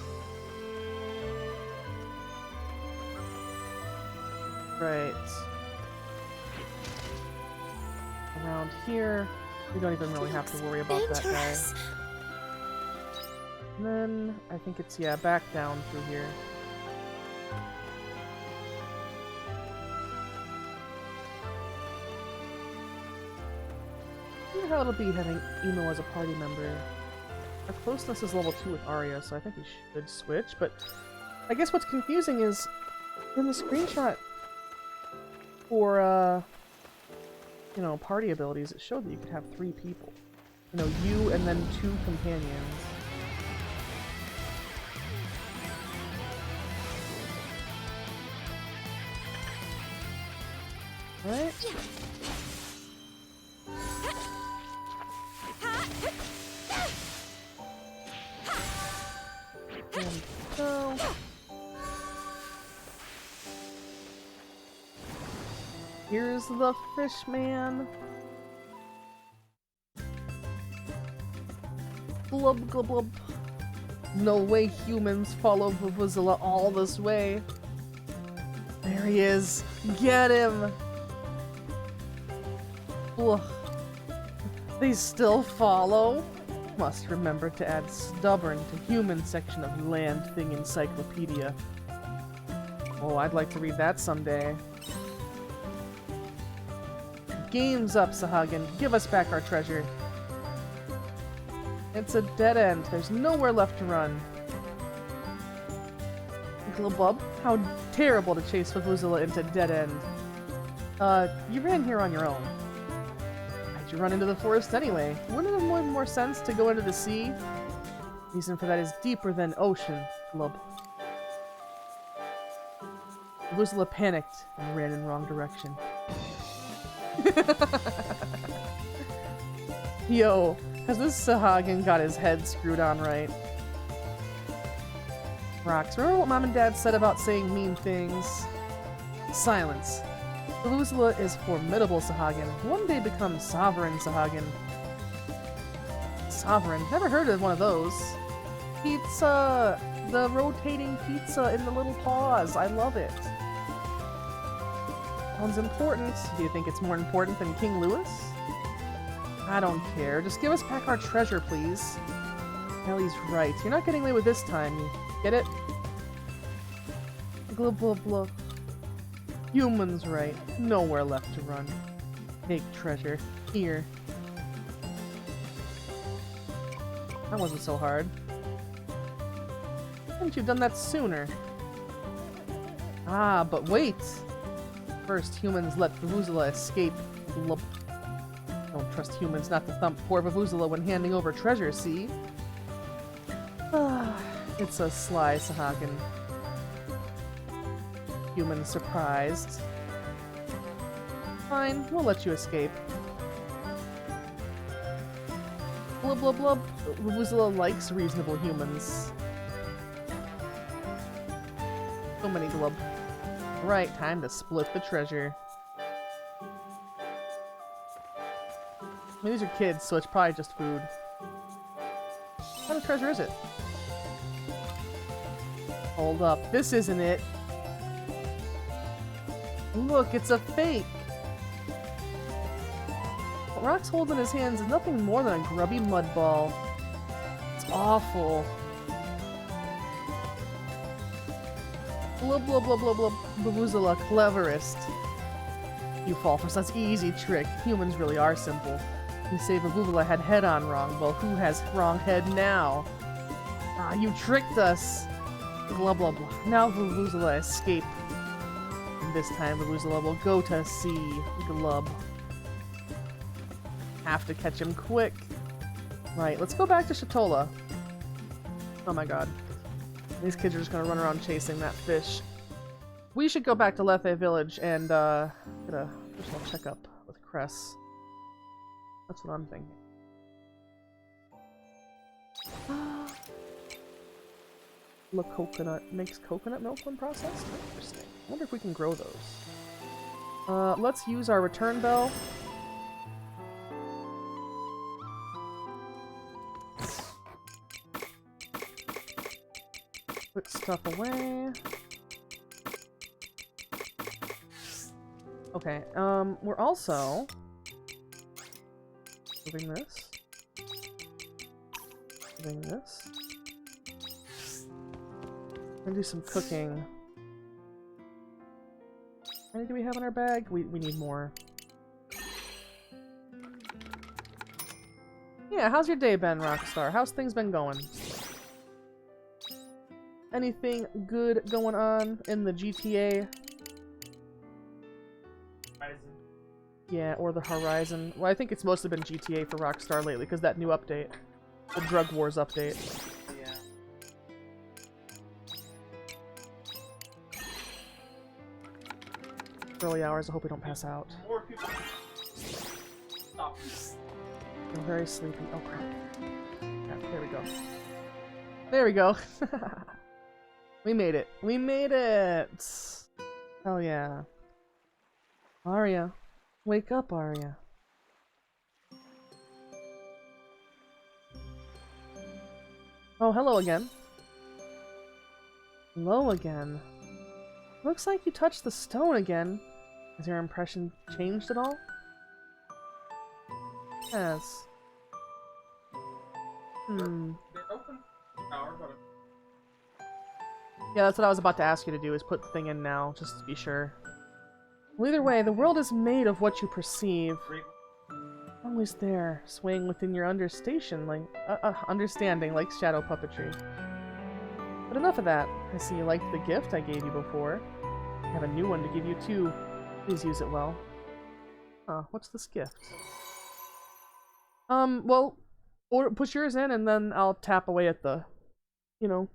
Right. Around here, we don't even really have to worry about that guy. And then, I think it's, yeah, back down through here. I wonder how it'll be having Emo as a party member. Our closeness is level 2 with Arya, so I think we should switch, but I guess what's confusing is, in the screenshot for, you know, party abilities, it showed that you could have 3 people. You know, you and then 2 companions. Right? And go. Here's the fish man. Glub glub glub. No way humans follow Vuvuzela all this way. There he is. Get him! Ugh. They still follow? Must remember to add stubborn to human section of Land Thing Encyclopedia. Oh, I'd like to read that someday. Game's up, Sahagin. Give us back our treasure. It's a dead end. There's nowhere left to run. Glubub, how terrible to chase Vuvuzela into dead end. You ran here on your own. Why'd you run into the forest anyway? Wouldn't it have made more sense to go into the sea? Reason for that is deeper than ocean, Glub. Vuvuzela panicked and ran in wrong direction. Yo, has this Sahagin got his head screwed on right? Rocks, remember what Mom and Dad said about saying mean things? Silence. Vuvuzela is formidable, Sahagin. One day become sovereign, Sahagin. Sovereign? Never heard of one of those. Pizza! The rotating pizza in the little paws. I love it. Sounds important. Do you think it's more important than King Louis? I don't care. Just give us back our treasure, please. Ellie's right. You're not getting away with this time. You get it? Glub glub glub. Human's right. Nowhere left to run. Take treasure. Here. That wasn't so hard. Why hadn't you done that sooner? Ah, but wait! First, humans let Vuvuzela escape. Lump. Don't trust humans not to thump poor Vuvuzela when handing over treasure, see? It's so sly, Sahakin. Humans surprised. Fine, we'll let you escape. Blub blub blub. Vuvuzela likes reasonable humans. So many glub. Right, time to split the treasure. I mean, these are kids, so it's probably just food. What kind of treasure is it? Hold up, this isn't it. Look, it's a fake. What Rock's holding in his hands is nothing more than a grubby mud ball. It's awful. Blub blub blub blub blub. Vuvuzela, cleverest. You fall for such easy trick. Humans really are simple. You say Vuvuzela had head on wrong. Well, who has wrong head now? Ah, you tricked us. Blah blah blah. Now Vuvuzela escape. And this time Vuvuzela will go to sea. Glub. Have to catch him quick. Right, let's go back to Shatola. Oh my god. These kids are just gonna run around chasing that fish. We should go back to Lethe Village and get a personal checkup with Cress. That's what I'm thinking. Look, coconut makes coconut milk when processed? Interesting. I wonder if we can grow those. Let's use our return bell. Put stuff away. Okay, we're also moving this. Moving this. Gonna do some cooking. How many do we have in our bag? We need more. Yeah, how's your day been, Rockstar? How's things been going? Anything good going on in the GTA? Horizon. Yeah, or the Horizon. Well, I think it's mostly been GTA for Rockstar lately, because that new update. The Drug Wars update. Yeah. Early hours, I hope we don't pass out. More people. Stop. I'm very sleepy. Oh crap. Yeah, there we go. There we go. We made it. We made it! Hell yeah. Arya. Wake up, Arya. Oh, hello again. Hello again. Looks like you touched the stone again. Has your impression changed at all? Yes. Hmm. They open power, but Yeah, that's what I was about to ask you to do, is put the thing in now, just to be sure. Well, either way, the world is made of what you perceive. Always there, swaying within your understanding like shadow puppetry. But enough of that. I see you liked the gift I gave you before. I have a new one to give you too. Please use it well. Huh, what's this gift? Well, or push yours in and then I'll tap away at the, you know.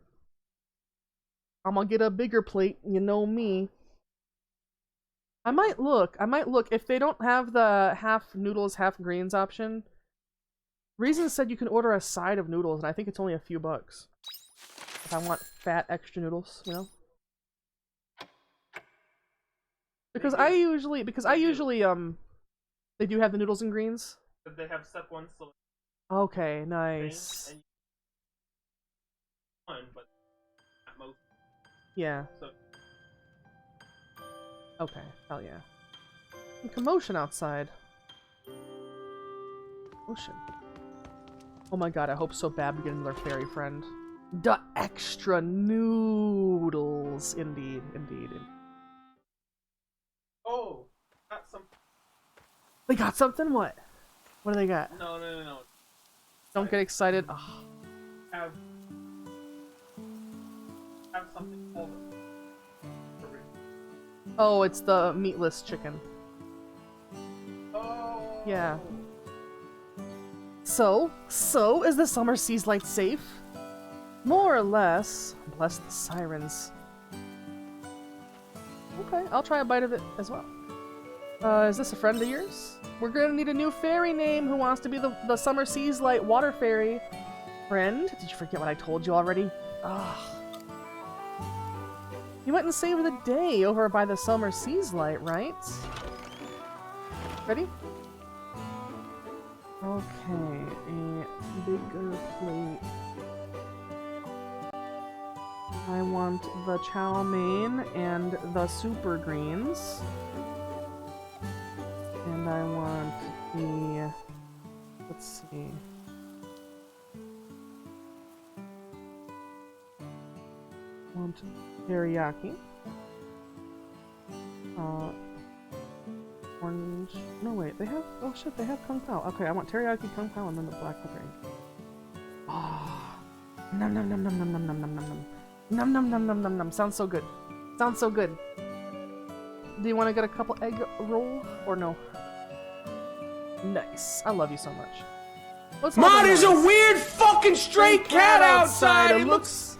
I'm gonna get a bigger plate, you know me. I might look, if they don't have the half noodles, half greens option. Reason said you can order a side of noodles, and I think it's only a few bucks. If I want fat extra noodles, you know? Because I usually, they do have the noodles and greens. but they have step one select Okay, nice. and one, but at most. Yeah, So okay, hell yeah. And commotion outside. Commotion. Oh my god, I hope so bad we get another fairy friend. The extra noodles. Indeed, indeed. oh, got some. They got something? What? What do they got? No. Don't get excited. Oh. Have something hold it. Oh, it's the meatless chicken. Oh. Yeah. So, is the summer seas light safe? More or less. Bless the sirens. Okay, I'll try a bite of it as well. Is this a friend of yours? We're gonna need a new fairy name. Who wants to be the summer seas light water fairy? Friend? Did you forget what I told you already? Ugh. You went and saved the day over by the summer seas light, right? Ready? Okay, a bigger plate. I want the chow mein and the super greens. And I want the... let's see... I want teriyaki. Orange... no wait, they have... oh shit, they have kung pao. Okay, I want teriyaki, kung pao, and then the black pepper. Ah, nom nom nom nom nom nom nom nom nom nom. Nom nom nom nom nom nom. Sounds so good. Sounds so good. Do you want to get a couple egg roll or no? Nice. I love you so much. What's Ma, all the there's a noise? weird fucking stray cat outside. It looks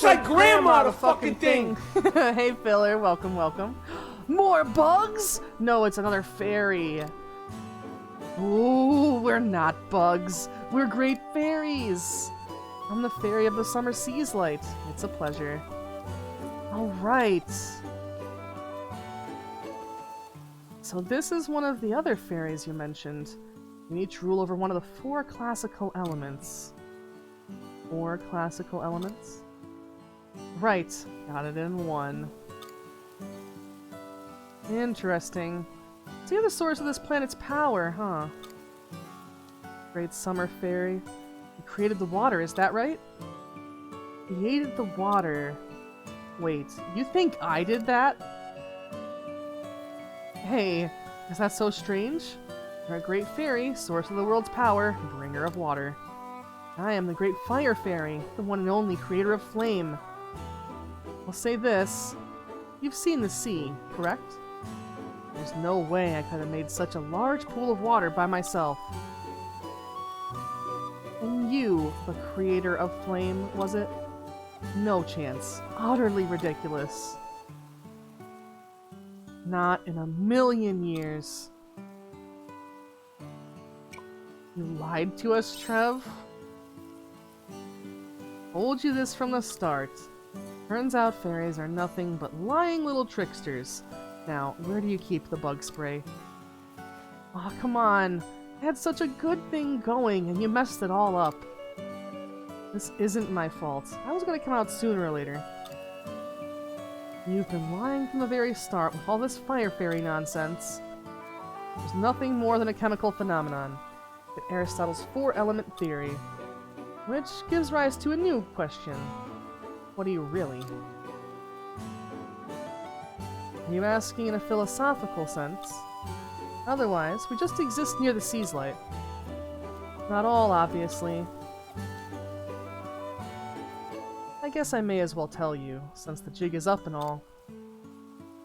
like grandma, the fucking thing. Hey, filler. Welcome, welcome. More bugs? No, it's another fairy. Ooh, we're not bugs. We're great fairies. I'm the fairy of the summer seas light. It's a pleasure. All right. So this is one of the other fairies you mentioned. You each rule over one of the 4 classical elements. 4 classical elements? Right. Got it in 1. Interesting. So you're the source of this planet's power, huh? Great summer fairy. You created the water, is that right? Created the water. Wait, you think I did that? Hey, is that so strange? You're a great fairy, source of the world's power, bringer of water. I am the great fire fairy, the one and only creator of flame. I'll say this. You've seen the sea, correct? There's no way I could have made such a large pool of water by myself. And you, the creator of flame, was it? No chance. Utterly ridiculous. Not in a million years. You lied to us, Trev? Told you this from the start. Turns out fairies are nothing but lying little tricksters. Now, where do you keep the bug spray? Aw, come on. I had such a good thing going, and you messed it all up. This isn't my fault. I was gonna come out sooner or later. You've been lying from the very start with all this fire fairy nonsense. There's nothing more than a chemical phenomenon. It's Aristotle's 4-element theory. Which gives rise to a new question. What are you really? Are you asking in a philosophical sense? Otherwise, we just exist near the sea's light. Not all, obviously. I guess I may as well tell you, since the jig is up and all.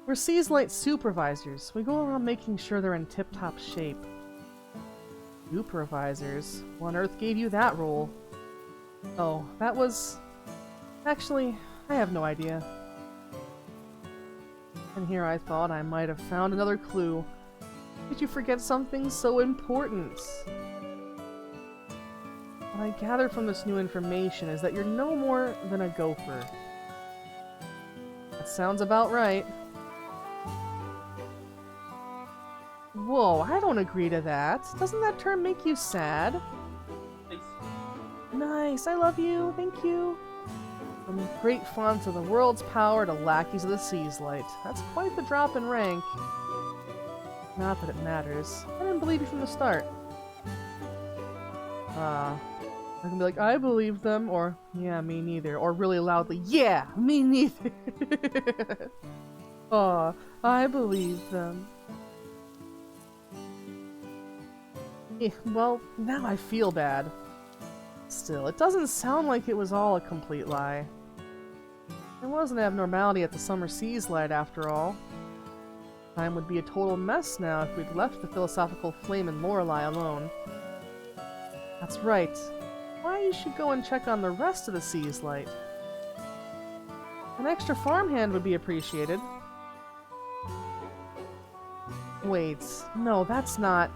We're sea's light supervisors. We go around making sure they're in tip-top shape. Supervisors? What on earth gave you that role? Oh, that was... Actually, I have no idea. And here I thought I might have found another clue. Did you forget something so important? What I gather from this new information is that you're no more than a gopher. That sounds about right. Whoa, I don't agree to that. Doesn't that term make you sad? Nice, I love you, thank you. From great fonts of the world's power to lackeys of the sea's light. That's quite the drop in rank. Not that it matters. I didn't believe you from the start. I can be like, I believe them, or, yeah, me neither. Or really loudly, yeah, me neither. I believe them. Well, now I feel bad. Still, it doesn't sound like it was all a complete lie. There was an abnormality at the Summer Seas Light, after all. Time would be a total mess now if we'd left the philosophical flame and Lorelei alone. That's right. Why you should go and check on the rest of the Seas Light. An extra farmhand would be appreciated. Wait, no, that's not...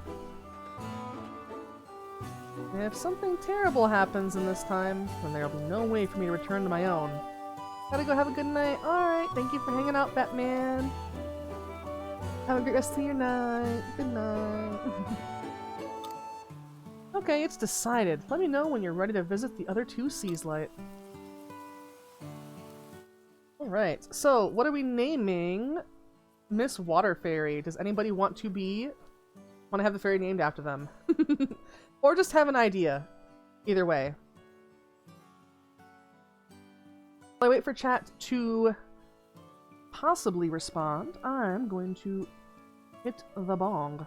If something terrible happens in this time, then there'll be no way for me to return to my own. Gotta go have a good night. Alright, thank you for hanging out, Batman. Have a great rest of your night. Good night. Okay, it's decided. Let me know when you're ready to visit the other two Seas Light. Alright, so what are we naming Miss Water Fairy? Does anybody want to have the fairy named after them? Or just have an idea. Either way. While I wait for chat to possibly respond, I'm going to hit the bong.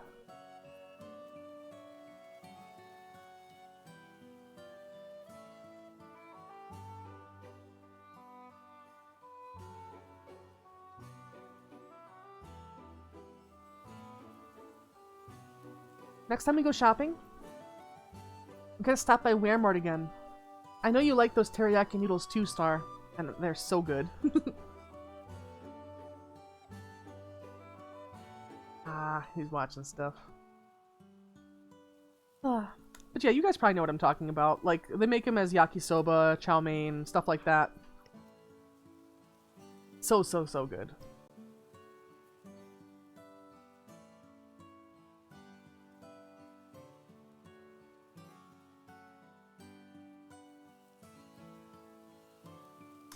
Next time we go shopping, I'm gonna stop by Weremart again. I know you like those teriyaki noodles too, Star, and they're so good. Ah, he's watching stuff. But yeah, you guys probably know what I'm talking about. Like, they make them as yakisoba, chow mein, stuff like that. So good.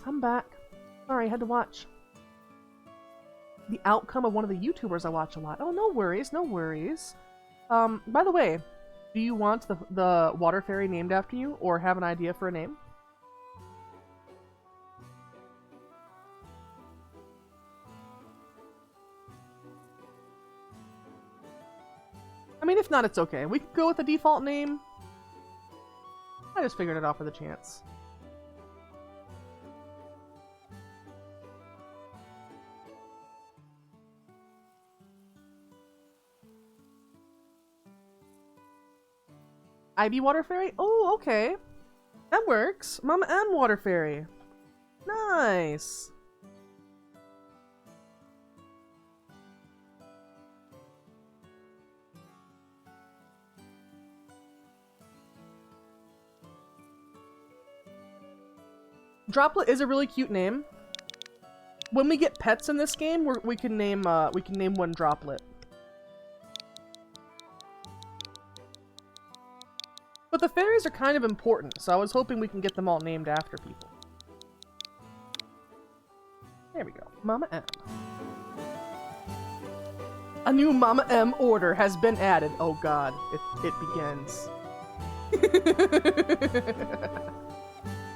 I'm back. Sorry, I had to watch the outcome of one of the YouTubers I watch a lot. Oh, no worries, no worries. By the way, do you want the water fairy named after you, or have an idea for a name? I mean, if not, it's okay. We could go with the default name. I just figured it out for the chance. Ivy Water Fairy? Oh, okay. That works. Mama M Water Fairy. Nice. Droplet is a really cute name. When we get pets in this game, we can name one Droplet. But the fairies are kind of important, so I was hoping we can get them all named after people. There we go. Mama M. A new Mama M order has been added. Oh god, it begins.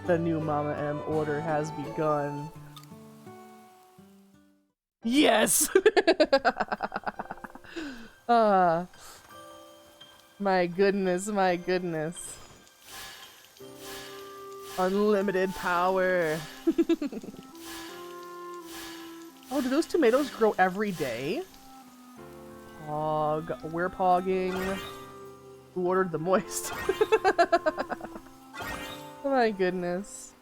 The new Mama M order has begun. Yes! My goodness, my goodness. Unlimited power. Oh, do those tomatoes grow every day? Pog. We're pogging. Who ordered the moist? Oh my goodness.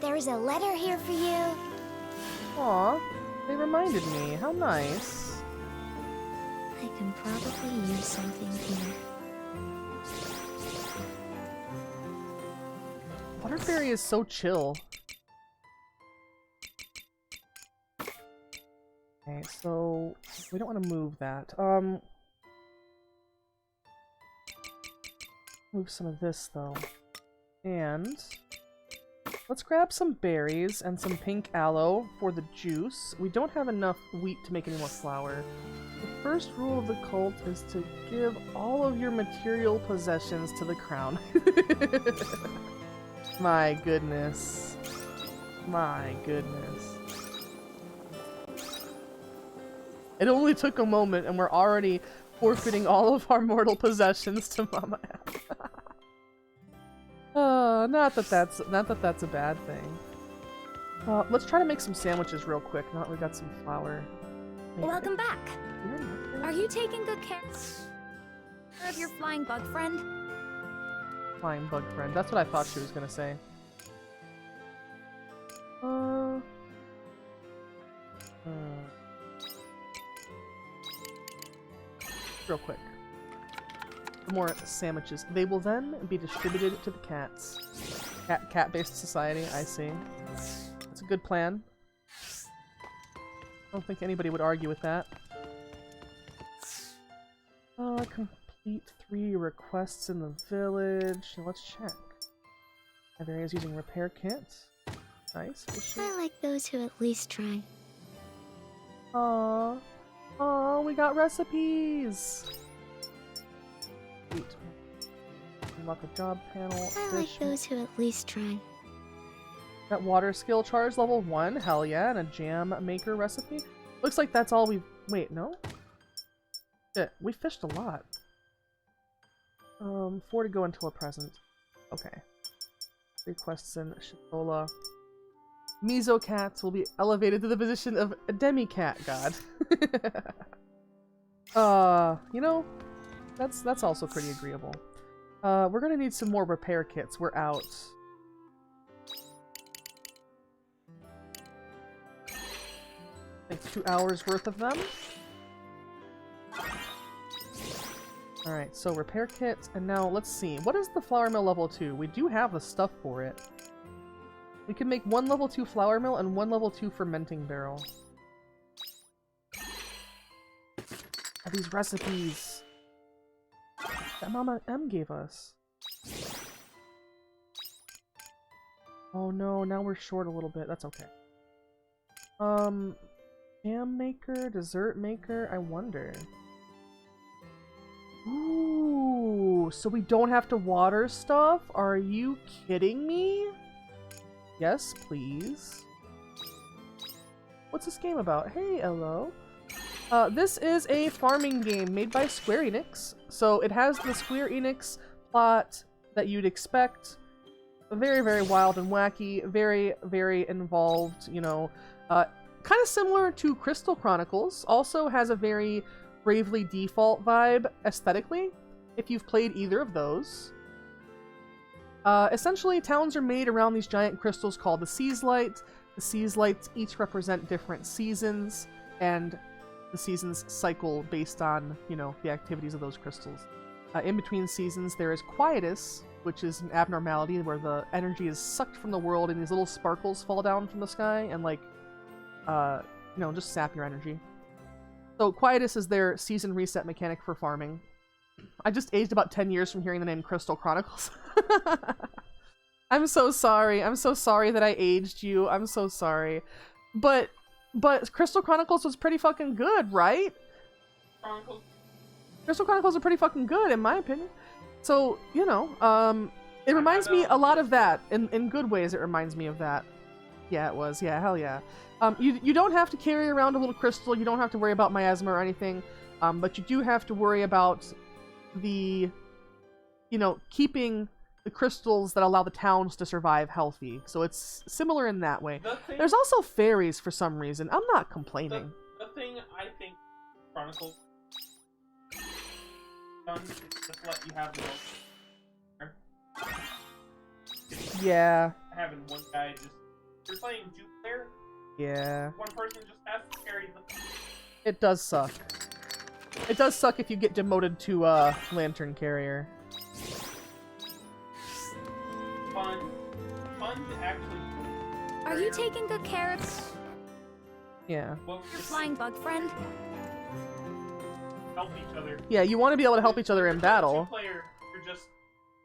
There's a letter here for you. Aw, they reminded me. How nice. I can probably use something here. Water Fairy is so chill. Okay, so we don't want to move that. Move some of this though. And let's grab some berries and some pink aloe for the juice. We don't have enough wheat to make any more flour. The first rule of the cult is to give all of your material possessions to the crown. My goodness. My goodness. It only took a moment and we're already forfeiting all of our mortal possessions to Mama M. Not that that's a bad thing. Let's try to make some sandwiches real quick. Now that we got some flour. Welcome back. Yeah. Are you taking good care of your flying bug friend? Flying bug friend. That's what I thought she was gonna say. Real quick. More sandwiches. They will then be distributed to the cats. Cat-based society, I see. That's a good plan. I don't think anybody would argue with that. Complete 3 requests in the village. Let's check. Have areas using repair kits. Nice. I like those who at least try. Aww. Aww, we got recipes! Sweet. Unlock a job panel. I like those who at least try. That water skill charge level 1, hell yeah, and a jam maker recipe. Looks like that's all we've... Wait, no? Shit, we fished a lot. 4 to go until a present. Okay. 3 quests in Shitola. Mizo cats will be elevated to the position of a demi-cat god. You know, that's also pretty agreeable. We're gonna need some more repair kits. We're out. Like 2 hours worth of them. Alright, so repair kits, and now let's see. What is the flour mill level 2? We do have the stuff for it. We can make 1 level 2 flour mill and 1 level 2 fermenting barrel. These recipes that Mama M gave us. Oh no, now we're short a little bit. That's okay. Jam maker, dessert maker, I wonder. Ooh, so we don't have to water stuff? Are you kidding me? Yes, please. What's this game about? Hey, hello. This is a farming game made by Square Enix. So it has the Square Enix plot that you'd expect. Very, very wild and wacky. Very, very involved, you know. Kind of similar to Crystal Chronicles. Also has a very Bravely Default vibe aesthetically, if you've played either of those. Essentially, towns are made around these giant crystals called the Seaslight. The Seaslights each represent different seasons, and the seasons cycle based on, you know, the activities of those crystals. In between seasons, there is Quietus, which is an abnormality where the energy is sucked from the world and these little sparkles fall down from the sky and, like, you know, just sap your energy. So Quietus is their season reset mechanic for farming. I just aged about 10 years from hearing the name Crystal Chronicles. I'm so sorry. I'm so sorry that I aged you. I'm so sorry. But Crystal Chronicles was pretty fucking good, right? Crystal Chronicles are pretty fucking good, in my opinion. So, you know, it reminds me a lot of that. In good ways, it reminds me of that. Yeah, it was. Yeah, hell yeah. You don't have to carry around a little crystal. You don't have to worry about miasma or anything. But you do have to worry about the, you know, keeping the crystals that allow the towns to survive healthy. So it's similar in that way. There's also fairies for some reason. I'm not complaining. The thing I think Chronicles done is just let you have the Yeah. having one guy just... You're playing 2-player? Yeah. One person just has to carry the... It does suck. It does suck if you get demoted to Lantern Carrier. Fun to actually... Are you taking good care of Yeah. Well, your flying bug friend? help each other. Yeah, you want to be able to help each other in battle. Two-player, you're just...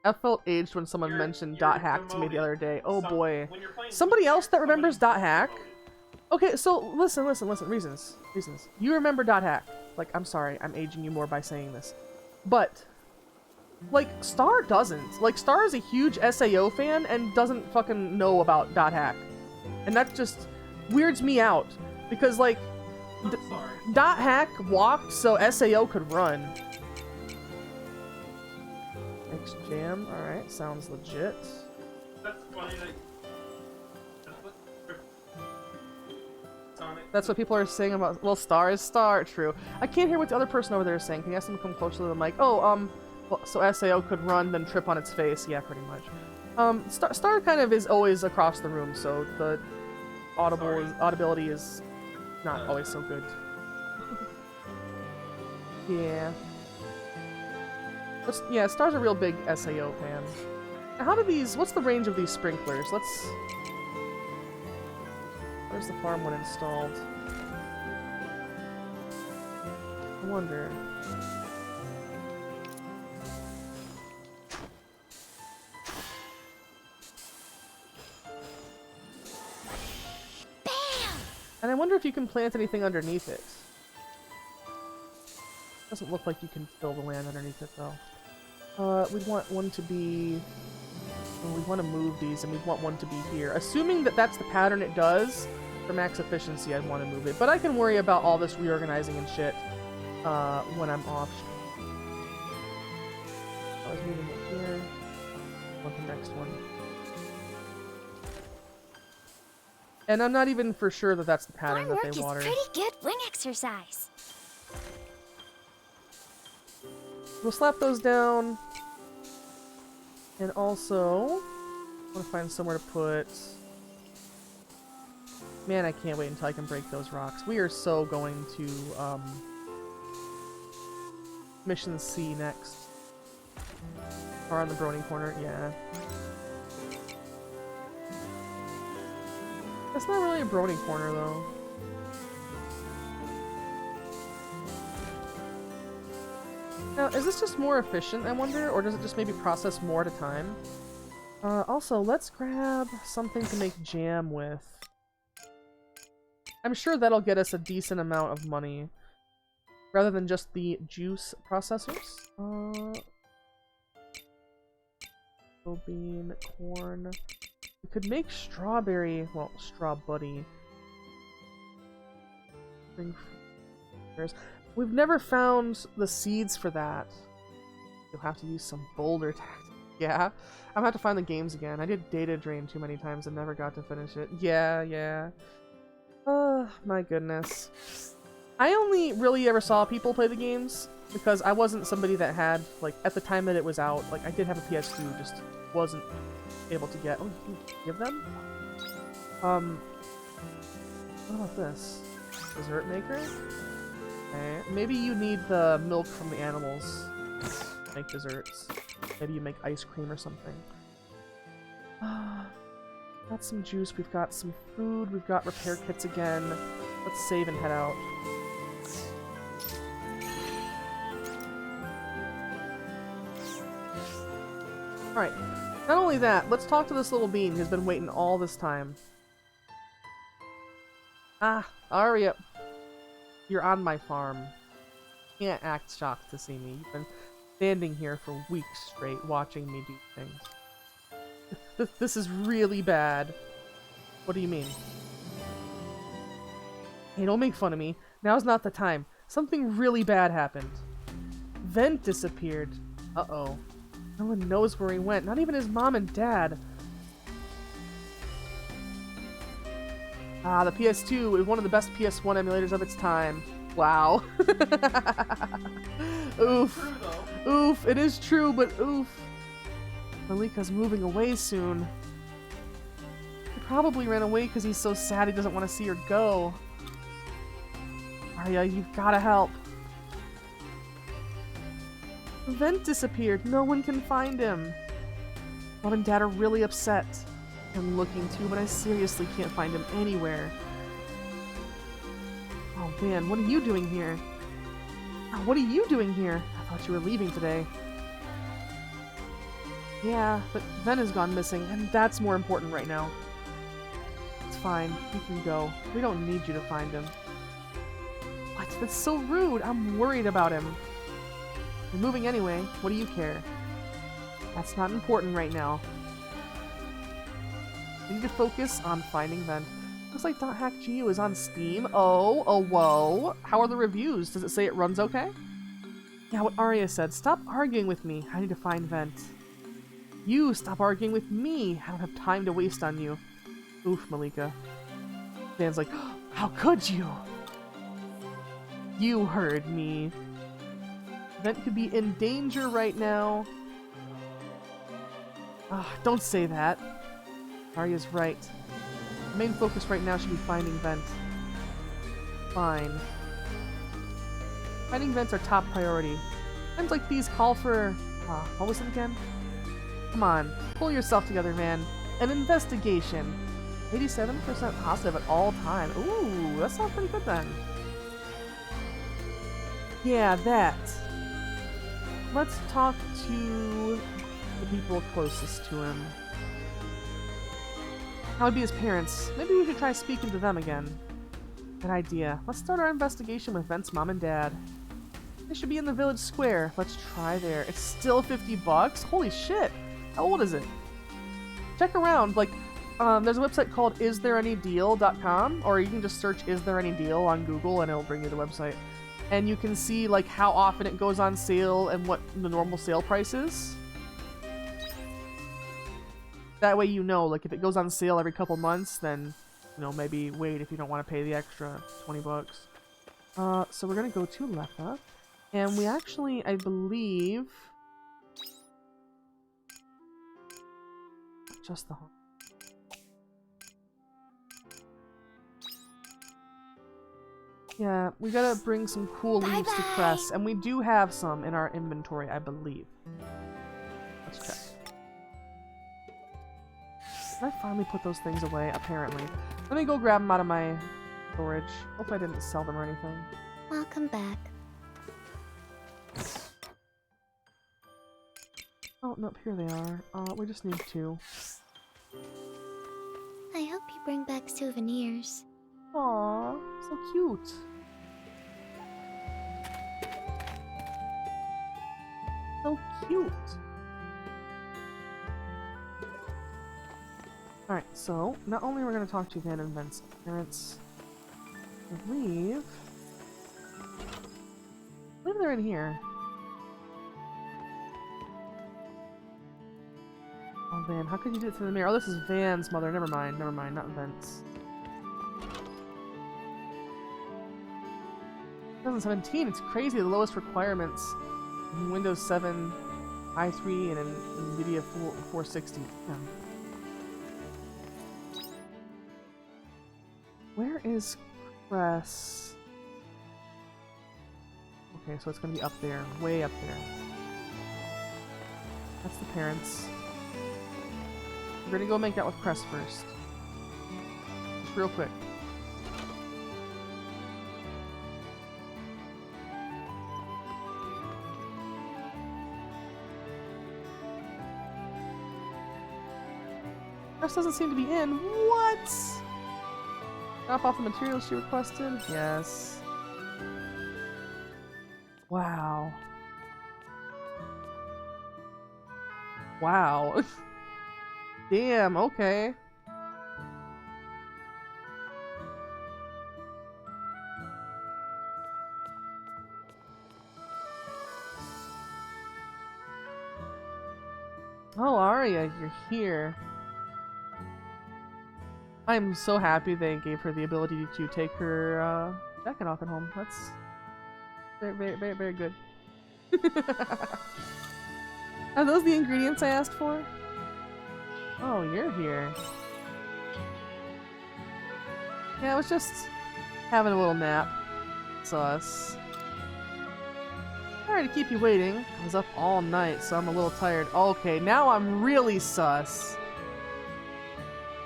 I felt aged when someone mentioned Dot Hack to me the other day. Oh boy. When you're playing Somebody else that remembers Dot Hack? demoted. Okay, so listen. Reasons. You remember Dot Hack. Like, I'm sorry, I'm aging you more by saying this. But, like, Star doesn't. Like, Star is a huge SAO fan and doesn't fucking know about Dot Hack. And that just weirds me out. Because, like, I'm sorry. Dot Hack walked so SAO could run. X Jam, alright, sounds legit. That's funny that that's what Sonic. That's what people are saying about. Well, Star is Star. True. I can't hear what the other person over there is saying. Can you ask them to come closer to the mic? Oh, well, so SAO could run, then trip on its face. Yeah, pretty much. Star kind of is always across the room, so the audibility is not always so good. Yeah. Yeah, Star's a real big SAO fan. Now, how do these... What's the range of these sprinklers? Let's... Where's the farm one installed? I wonder... And I wonder if you can plant anything underneath it. Doesn't look like you can fill the land underneath it, though. We'd want one to be... Well, we want to move these, and we want one to be here. Assuming that that's the pattern it does, for max efficiency, I'd want to move it. But I can worry about all this reorganizing and shit when I'm off. I was moving it here. Want the next one. And I'm not even for sure that that's the pattern Farm that work they is water. pretty good wing exercise. We'll slap those down. And also, I want to find somewhere to put... Man, I can't wait until I can break those rocks. We are so going to, Mission C next. Or on the Brony corner, yeah. That's not really a Brony corner, though. Now, is this just more efficient, I wonder? Or does it just maybe process more at a time? Also, let's grab something to make jam with. I'm sure that'll get us a decent amount of money. Rather than just the juice processors. Bean, corn... We could make strawberry... Well, straw buddy. We've never found the seeds for that. You'll have to use some boulder tactics. Yeah, I'm gonna have to find the games again. I did Data Drain too many times and never got to finish it. Yeah. Oh, my goodness. I only really ever saw people play the games because I wasn't somebody that had, like, at the time that it was out, like, I did have a PS2, just wasn't able to get... Oh, you can give them? What about this? Dessert maker? Okay. Maybe you need the milk from the animals to make desserts. Maybe you make ice cream or something. Got some juice, we've got some food, we've got repair kits again. Let's save and head out. Alright, not only that, let's talk to this little bean who's been waiting all this time. Ah, Aria. You're on my farm. You can't act shocked to see me. You've been standing here for weeks straight watching me do things. This is really bad. What do you mean? Hey, don't make fun of me. Now's not the time. Something really bad happened. Vent disappeared. Uh-oh. No one knows where he went. Not even his mom and dad. Ah, the PS2 is one of the best PS1 emulators of its time. Wow. Oof. True, though. Oof. It is true, but oof. Malika's moving away soon. He probably ran away because he's so sad he doesn't want to see her go. Arya, you've got to help. The vent disappeared. No one can find him. Mom and Dad are really upset. I'm looking too, but I seriously can't find him anywhere. Oh man, what are you doing here? Oh, what are you doing here? I thought you were leaving today. Yeah, but Ven has gone missing, and that's more important right now. It's fine. You can go. We don't need you to find him. What? That's so rude. I'm worried about him. You're moving anyway. What do you care? That's not important right now. We need to focus on finding Ven. Looks like .hack GU is on Steam. Oh, whoa. How are the reviews? Does it say it runs okay? Yeah, what Arya said. Stop arguing with me. I need to find Vent. You stop arguing with me. I don't have time to waste on you. Oof, Malika. Dan's like, how could you? You heard me. Vent could be in danger right now. Don't say that. Arya's right. The main focus right now should be finding Vent. Fine. Finding Vents are top priority. Times like these call for... what was it again? Come on, pull yourself together, man. An investigation. 87% positive at all time. Ooh, that sounds pretty good then. Yeah, that. Let's talk to the people closest to him. That would be his parents. Maybe we should try speaking to them again. Good idea. Let's start our investigation with Vent's mom and dad. They should be in the village square. Let's try there. It's still 50 bucks? Holy shit! How old is it? Check around. Like, there's a website called isthereanydeal.com, or you can just search "Is there any deal" on Google and it'll bring you the website. And you can see like how often it goes on sale and what the normal sale price is. That way you know, like if it goes on sale every couple months, then you know, maybe wait if you don't want to pay the extra 20 bucks. So we're gonna go to Letha, and we actually, I believe, just the home. Yeah, we gotta bring some cool leaves to Cress, and we do have some in our inventory, I believe. Let's check. Did I finally put those things away? Apparently. Let me go grab them out of my storage. Hope I didn't sell them or anything. Welcome back. Oh, nope, here they are. We just need 2. I hope you bring back souvenirs. Aww, so cute. So cute. Alright, so not only we're going to talk to Van and Vent's parents, I believe they're in here. Oh, Van, how could you do it through the mirror? Oh, this is Van's mother. Never mind, not Vent's. 2017, it's crazy, the lowest requirements in Windows 7, i3, and in NVIDIA 460. Yeah. Where is Cress? Okay, so it's gonna be up there, way up there. That's the parents. We're gonna go make out with Cress first. Just real quick. Cress doesn't seem to be in. What? Drop off the materials she requested? Yes. Wow. Wow. Damn, okay. Oh, Arya, you're here. I'm so happy they gave her the ability to take her jacket off at home. That's very, very, very, very good. Are those the ingredients I asked for? Oh, you're here. Yeah, I was just having a little nap. Sus. Sorry to keep you waiting. I was up all night, so I'm a little tired. Okay, now I'm really sus.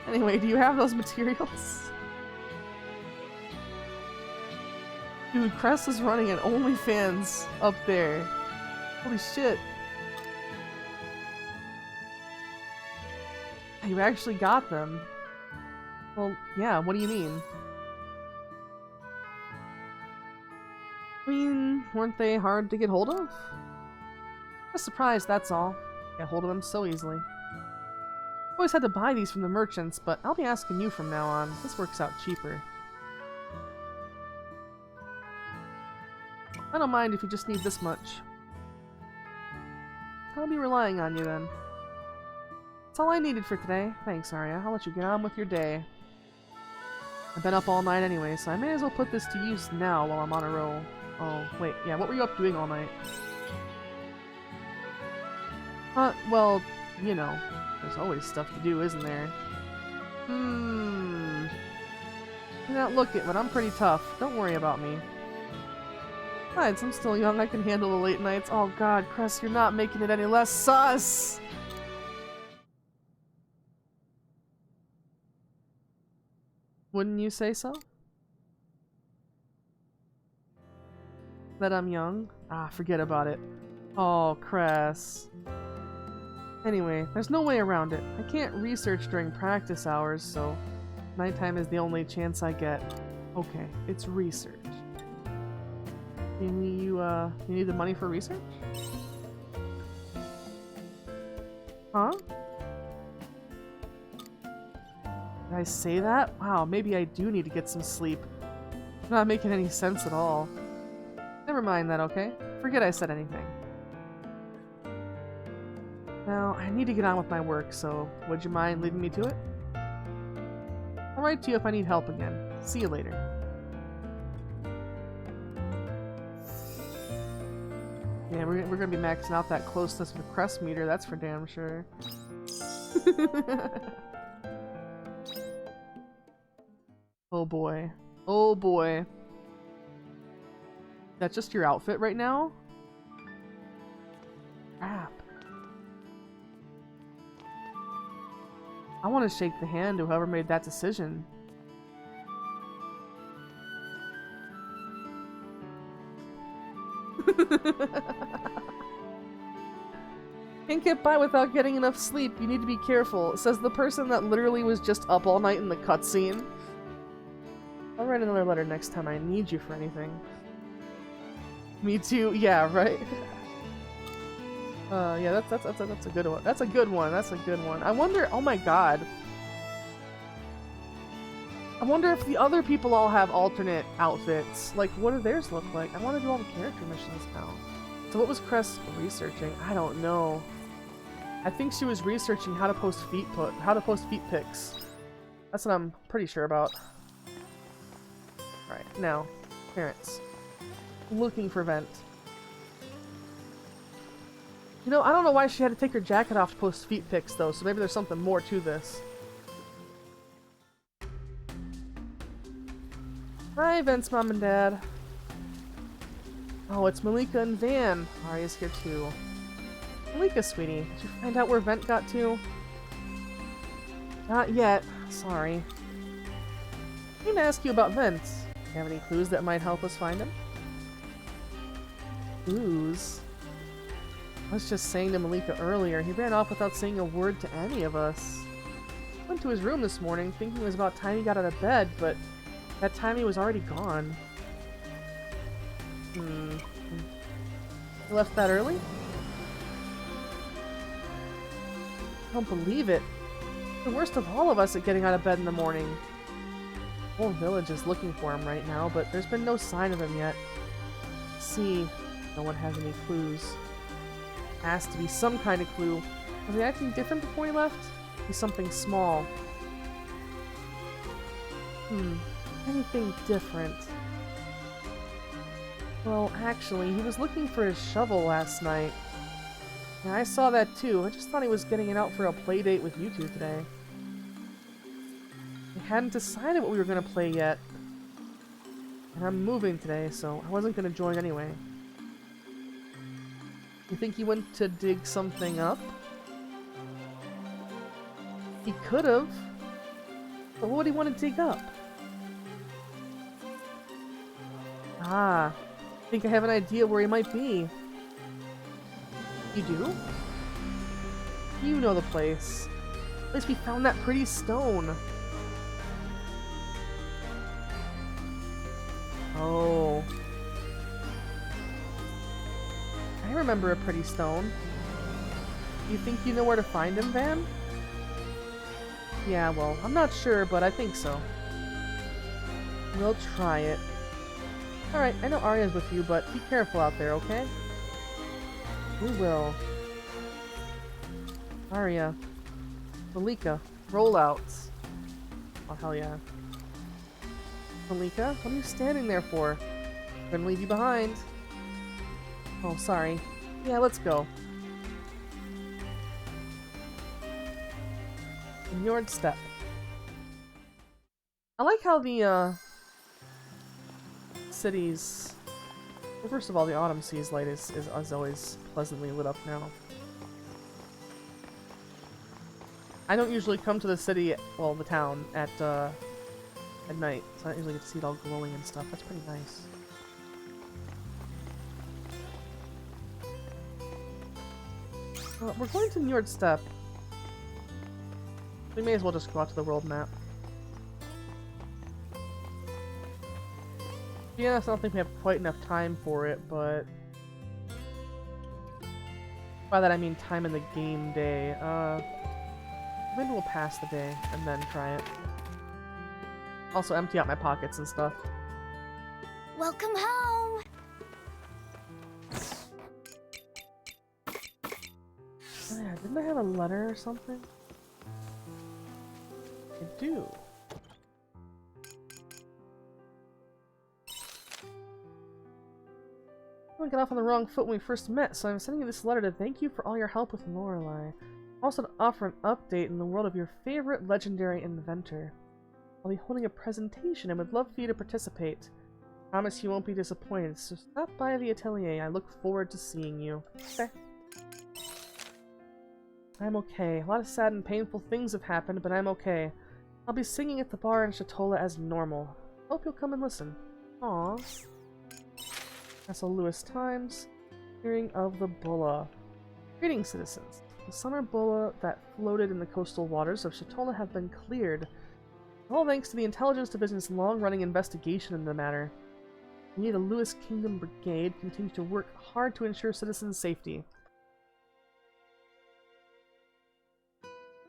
Anyway, do you have those materials? Dude, Cress is running an OnlyFans up there. Holy shit. You actually got them. Well, yeah, what do you mean? I mean, weren't they hard to get hold of? Just surprised, that's all. Get hold of them so easily. Always had to buy these from the merchants, but I'll be asking you from now on. This works out cheaper. I don't mind if you just need this much. I'll be relying on you then. That's all I needed for today. Thanks, Arya. I'll let you get on with your day. I've been up all night anyway, so I may as well put this to use now while I'm on a roll. Oh, wait, yeah, what were you up doing all night? Well, you know, there's always stuff to do, isn't there? Now look it, but I'm pretty tough. Don't worry about me. Besides, I'm still young, I can handle the late nights. Oh god, Cress, you're not making it any less sus! Wouldn't you say so? That I'm young? Ah, forget about it. Oh, Cress. Anyway, there's no way around it. I can't research during practice hours, so nighttime is the only chance I get. Okay, it's research. You need the money for research? Huh? Did I say that? Wow, maybe I do need to get some sleep. It's not making any sense at all. Never mind that, okay? Forget I said anything. Now, I need to get on with my work, so would you mind leaving me to it? I'll write to you if I need help again. See you later. Yeah, we're gonna be maxing out that closeness with the crest meter, that's for damn sure. Oh boy. Oh boy. That's just your outfit right now? Crap. I want to shake the hand of whoever made that decision. Can't get by without getting enough sleep. You need to be careful. Says the person that literally was just up all night in the cutscene. I'll write another letter next time I need you for anything. Me too. Yeah, right? Yeah, that's a good one. That's a good one. That's a good one. I wonder, oh my god. I wonder if the other people all have alternate outfits. Like, what do theirs look like? I want to do all the character missions now. So what was Cress researching? I don't know. I think she was researching how to post feet pics. That's what I'm pretty sure about. Alright, now, parents. Looking for Vent. You know, I don't know why she had to take her jacket off to post feet pics, though, so maybe there's something more to this. Hi, Vent's mom and dad. Oh, it's Malika and Van. Arya's here, too. Malika, sweetie, did you find out where Vent got to? Not yet. Sorry. I need to ask you about Vent. Do you have any clues that might help us find him? Clues? I was just saying to Malika earlier, he ran off without saying a word to any of us. Went to his room this morning, thinking it was about time he got out of bed, but that time he was already gone. He left that early? I don't believe it. The worst of all of us at getting out of bed in the morning. The whole village is looking for him right now, but there's been no sign of him yet. See, no one has any clues. Has to be some kind of clue. Was he acting different before he left? He's something small. Anything different? Well, actually, he was looking for his shovel last night. Yeah, I saw that too. I just thought he was getting it out for a play date with you two today. We hadn't decided what we were gonna play yet. And I'm moving today, so I wasn't gonna join anyway. You think he went to dig something up? He could've. But what would he want to dig up? Ah, I think I have an idea where he might be. You do? You know the place. The place we found that pretty stone. Oh. I remember a pretty stone. You think you know where to find him, Van? Yeah, well, I'm not sure, but I think so. We'll try it. Alright, I know Arya's with you, but be careful out there, okay? We will. Arya. Malika, rollouts. Oh, hell yeah. Malika, what are you standing there for? I'm gonna leave you behind. Oh, sorry. Yeah, let's go. Ignored step. I like how the, cities... Well, first of all, the Autumn Seas light is always pleasantly lit up now. I don't usually come to the city, well, the town, at night, so I don't usually get to see it all glowing and stuff. That's pretty nice. We're going to Njord Step. We may as well just go out to the world map. Yeah, I don't think we have quite enough time for it, but... By that I mean time in the game day. Maybe we'll pass the day and then try it. Also empty out my pockets and stuff. Welcome home! Oh yeah, didn't I have a letter or something? I do. I got off on the wrong foot when we first met, so I'm sending you this letter to thank you for all your help with Lorelei. Also to offer an update in the world of your favorite legendary inventor. I'll be holding a presentation and would love for you to participate. Promise you won't be disappointed, so stop by the atelier. I look forward to seeing you. Okay. I'm okay. A lot of sad and painful things have happened, but I'm okay. I'll be singing at the bar in Shatola as normal. Hope you'll come and listen. Aww. Castle Lewis Times. Hearing of the Bulla. Greetings, citizens. The summer bulla that floated in the coastal waters of Shatola have been cleared. All thanks to the Intelligence Division's long-running investigation in the matter. We, the Lewis Kingdom Brigade, continue to work hard to ensure citizens' safety.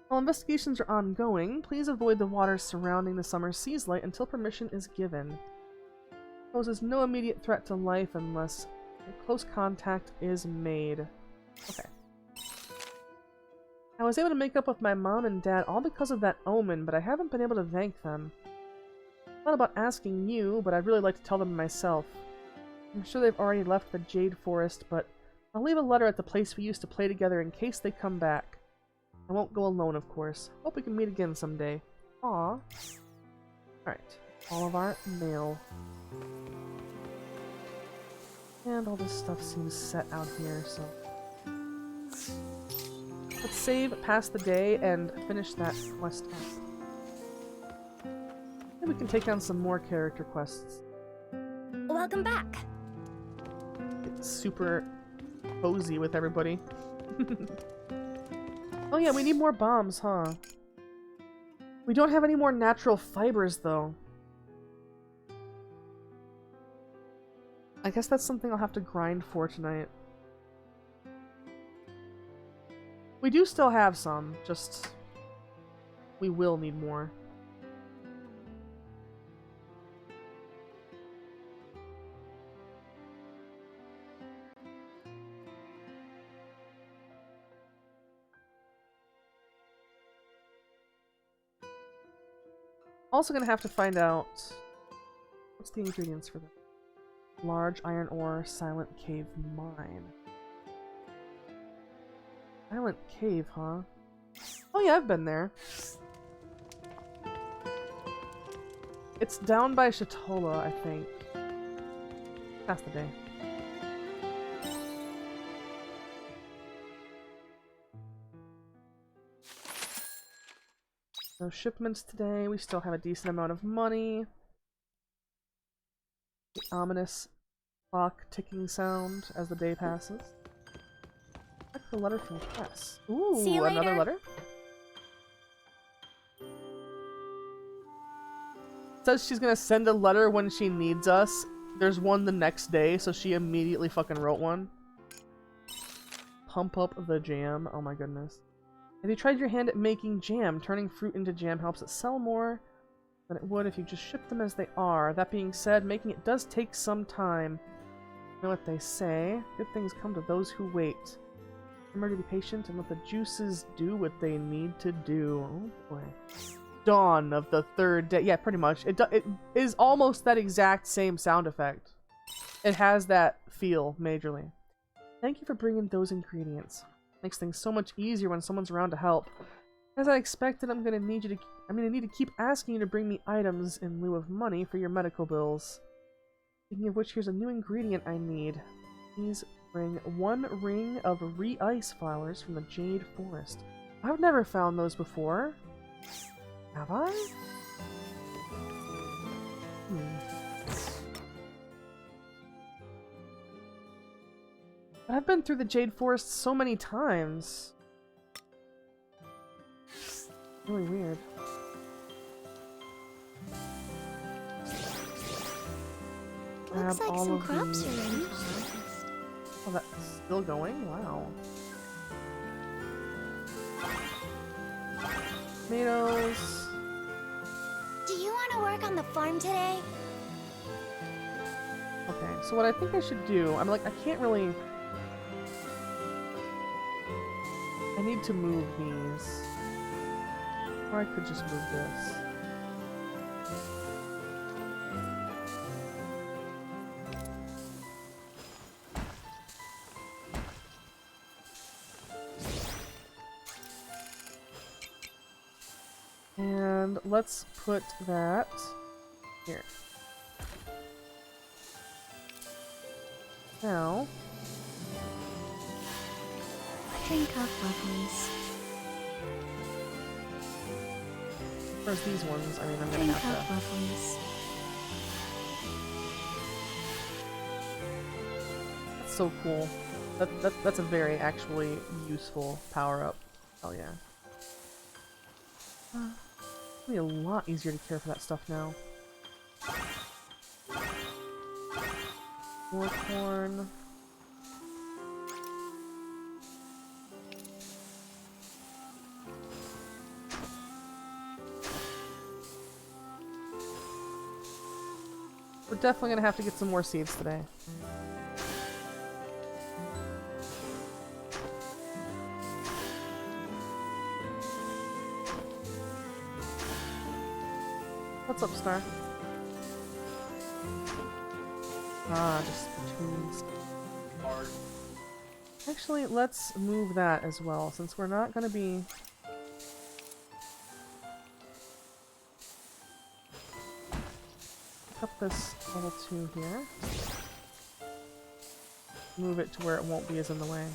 While investigations are ongoing, please avoid the waters surrounding the summer seas light until permission is given. It poses no immediate threat to life unless close contact is made. Okay. I was able to make up with my mom and dad all because of that omen, but I haven't been able to thank them. I thought about asking you, but I'd really like to tell them myself. I'm sure they've already left the Jade Forest, but I'll leave a letter at the place we used to play together in case they come back. I won't go alone, of course. Hope we can meet again someday. Aww. Alright. All of our mail. And all this stuff seems set out here, so... Let's save, pass the day, and finish that quest up. Maybe we can take on some more character quests. Welcome back. Get super cozy with everybody. Oh yeah, we need more bombs, huh? We don't have any more natural fibers, though. I guess that's something I'll have to grind for tonight. We do still have some, just... we will need more. Also gonna have to find out... what's the ingredients for this? Large iron ore, silent cave mine. Silent cave, huh? Oh yeah, I've been there. It's down by Shatola, I think. Pass the day. No shipments today. We still have a decent amount of money. The ominous clock ticking sound as the day passes. Check the letter from Tess. Ooh, See you another later. letter? Says she's gonna send a letter when she needs us. There's one the next day, so she immediately fucking wrote one. Pump up the jam. Oh my goodness. Have you tried your hand at making jam? Turning fruit into jam helps it sell more than it would if you just shipped them as they are. That being said, making it does take some time. You know what they say? Good things come to those who wait. Remember to be patient and let the juices do what they need to do. Oh boy. Dawn of the third day. Yeah, pretty much. It is almost that exact same sound effect. It has that feel, majorly. Thank you for bringing those ingredients. Makes things so much easier when someone's around to help. As I expected, I'm gonna need to keep asking you to bring me items in lieu of money for your medical bills. Speaking of which, here's a new ingredient I need. Please bring 1 ring of re-ice flowers from the Jade Forest. I've never found those before. Have I? I've been through the Jade Forest so many times. Really weird. Looks like all some of crops the... are ready for harvest. Oh, that's still going? Wow. Tomatoes. Do you want to work on the farm today? Okay, so what I think I should do, I'm like, I can't really... I need to move these. Or I could just move this. And let's put that here. Now, Drink up, lovelies. where's these ones? I mean, I'm gonna Drink have up, to... lovelies. That's so cool. That's a very actually useful power-up. Oh yeah. It'll be a lot easier to care for that stuff now. More corn. We're definitely gonna have to get some more seeds today. What's up, Star? Ah, just tunes. Hard. Actually, let's move that as well, since we're not gonna be... Pick up this level 2 here. Move it to where it won't be as in the way.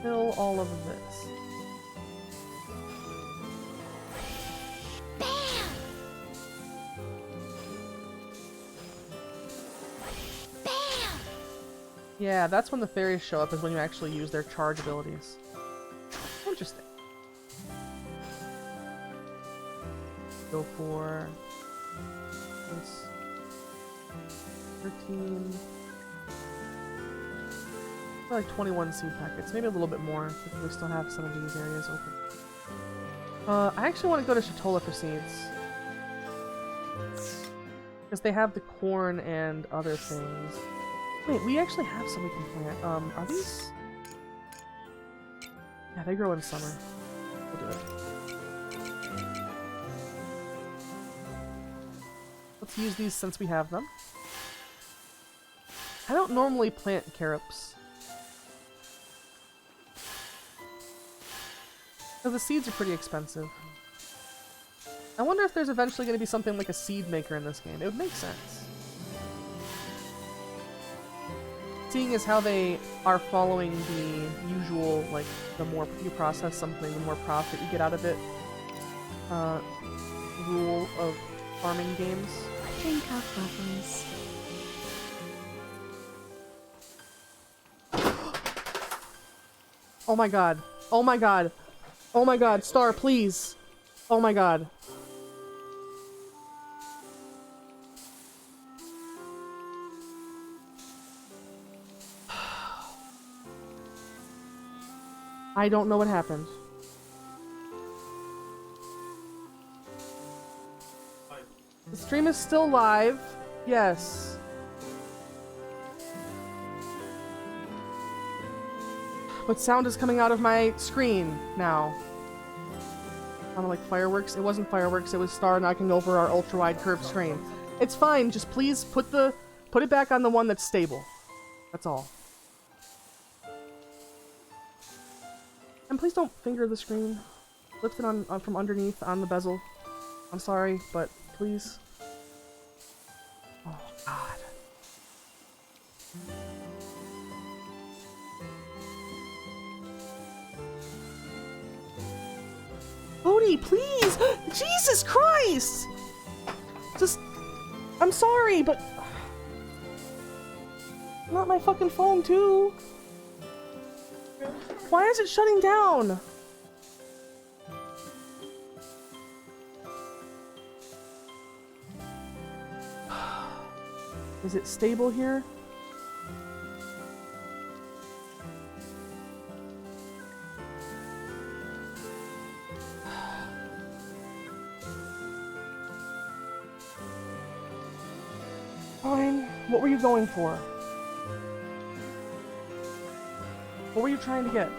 Fill all of this. Bam! Bam! Yeah, that's when the fairies show up, is when you actually use their charge abilities. Interesting. Go for this 13. Like 21 seed packets, maybe a little bit more, because we still have some of these areas open. I actually want to go to Shatola for seeds. Because they have the corn and other things. Wait, we actually have some we can plant. Are these? Yeah, they grow in summer. We'll do it. Let's use these since we have them. I don't normally plant carrots. Because the seeds are pretty expensive. I wonder if there's eventually going to be something like a seed maker in this game. It would make sense. Seeing as how they are following the usual, like, the more you process something, the more profit you get out of it, rule of farming games. Drink up, lovelies. Oh my god. Oh my god. Oh my god, Star, please. Oh my god. I don't know what happened. The stream is still live. Yes. But sound is coming out of my screen now. Sounded like fireworks. It wasn't fireworks, it was Star knocking over our ultra-wide curved screen. It's fine, just please put it back on the one that's stable. That's all. And please don't finger the screen. Lift it on from underneath on the bezel. I'm sorry, but please. Oh, God. Cody, please! Jesus Christ! Just... I'm sorry, but... Not my fucking phone, too! Why is it shutting down? Is it stable here? Fine. What were you going for? What were you trying to get?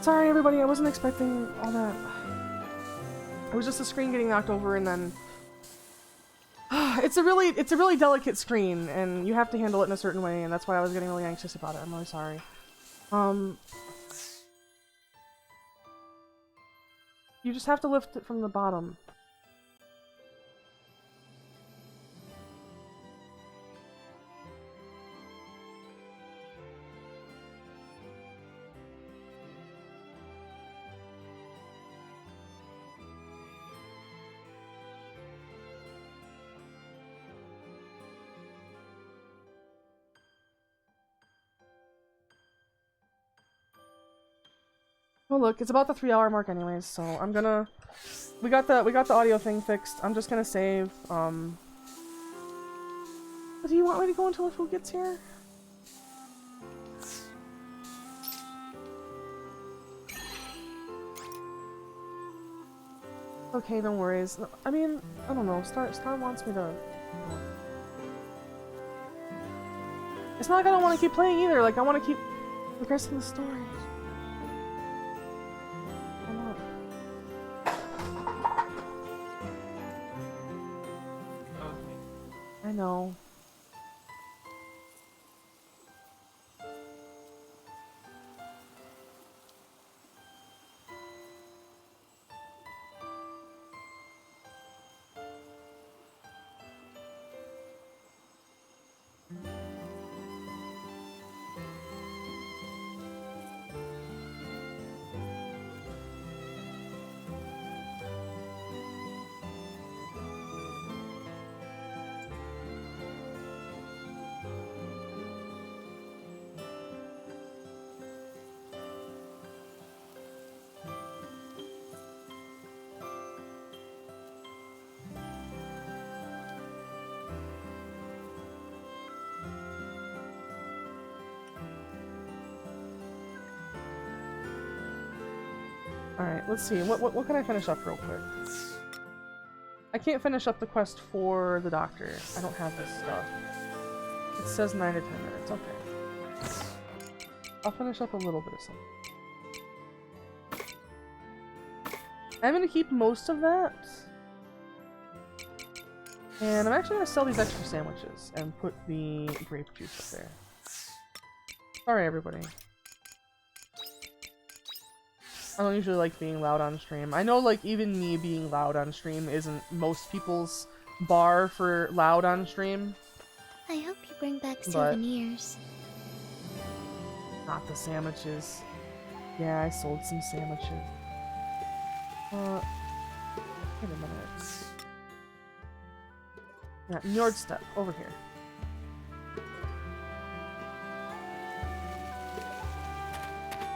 Sorry, everybody. I wasn't expecting all that. It was just the screen getting knocked over, and then it's a really delicate screen, and you have to handle it in a certain way, and that's why I was getting really anxious about it. I'm really sorry. You just have to lift it from the bottom. Oh look, it's about the 3-hour mark anyways, so I'm gonna... We got the audio thing fixed. I'm just gonna save, But do you want me to go until the food gets here? Okay, no worries. I mean, I don't know, Star wants me to... It's not like I don't want to keep playing either, like I want to keep progressing the story. I know. Alright, let's see. What can I finish up real quick? I can't finish up the quest for the doctor. I don't have this stuff. It says 9 to 10 minutes. Okay. I'll finish up a little bit of something. I'm gonna keep most of that. And I'm actually gonna sell these extra sandwiches and put the grape juice up there. Sorry, everybody. I don't usually like being loud on stream. I know, like, even me being loud on stream isn't most people's bar for loud on stream. I hope you bring back souvenirs. Not the sandwiches. Yeah, I sold some sandwiches. Wait a minute. Yeah, Njord step, over here.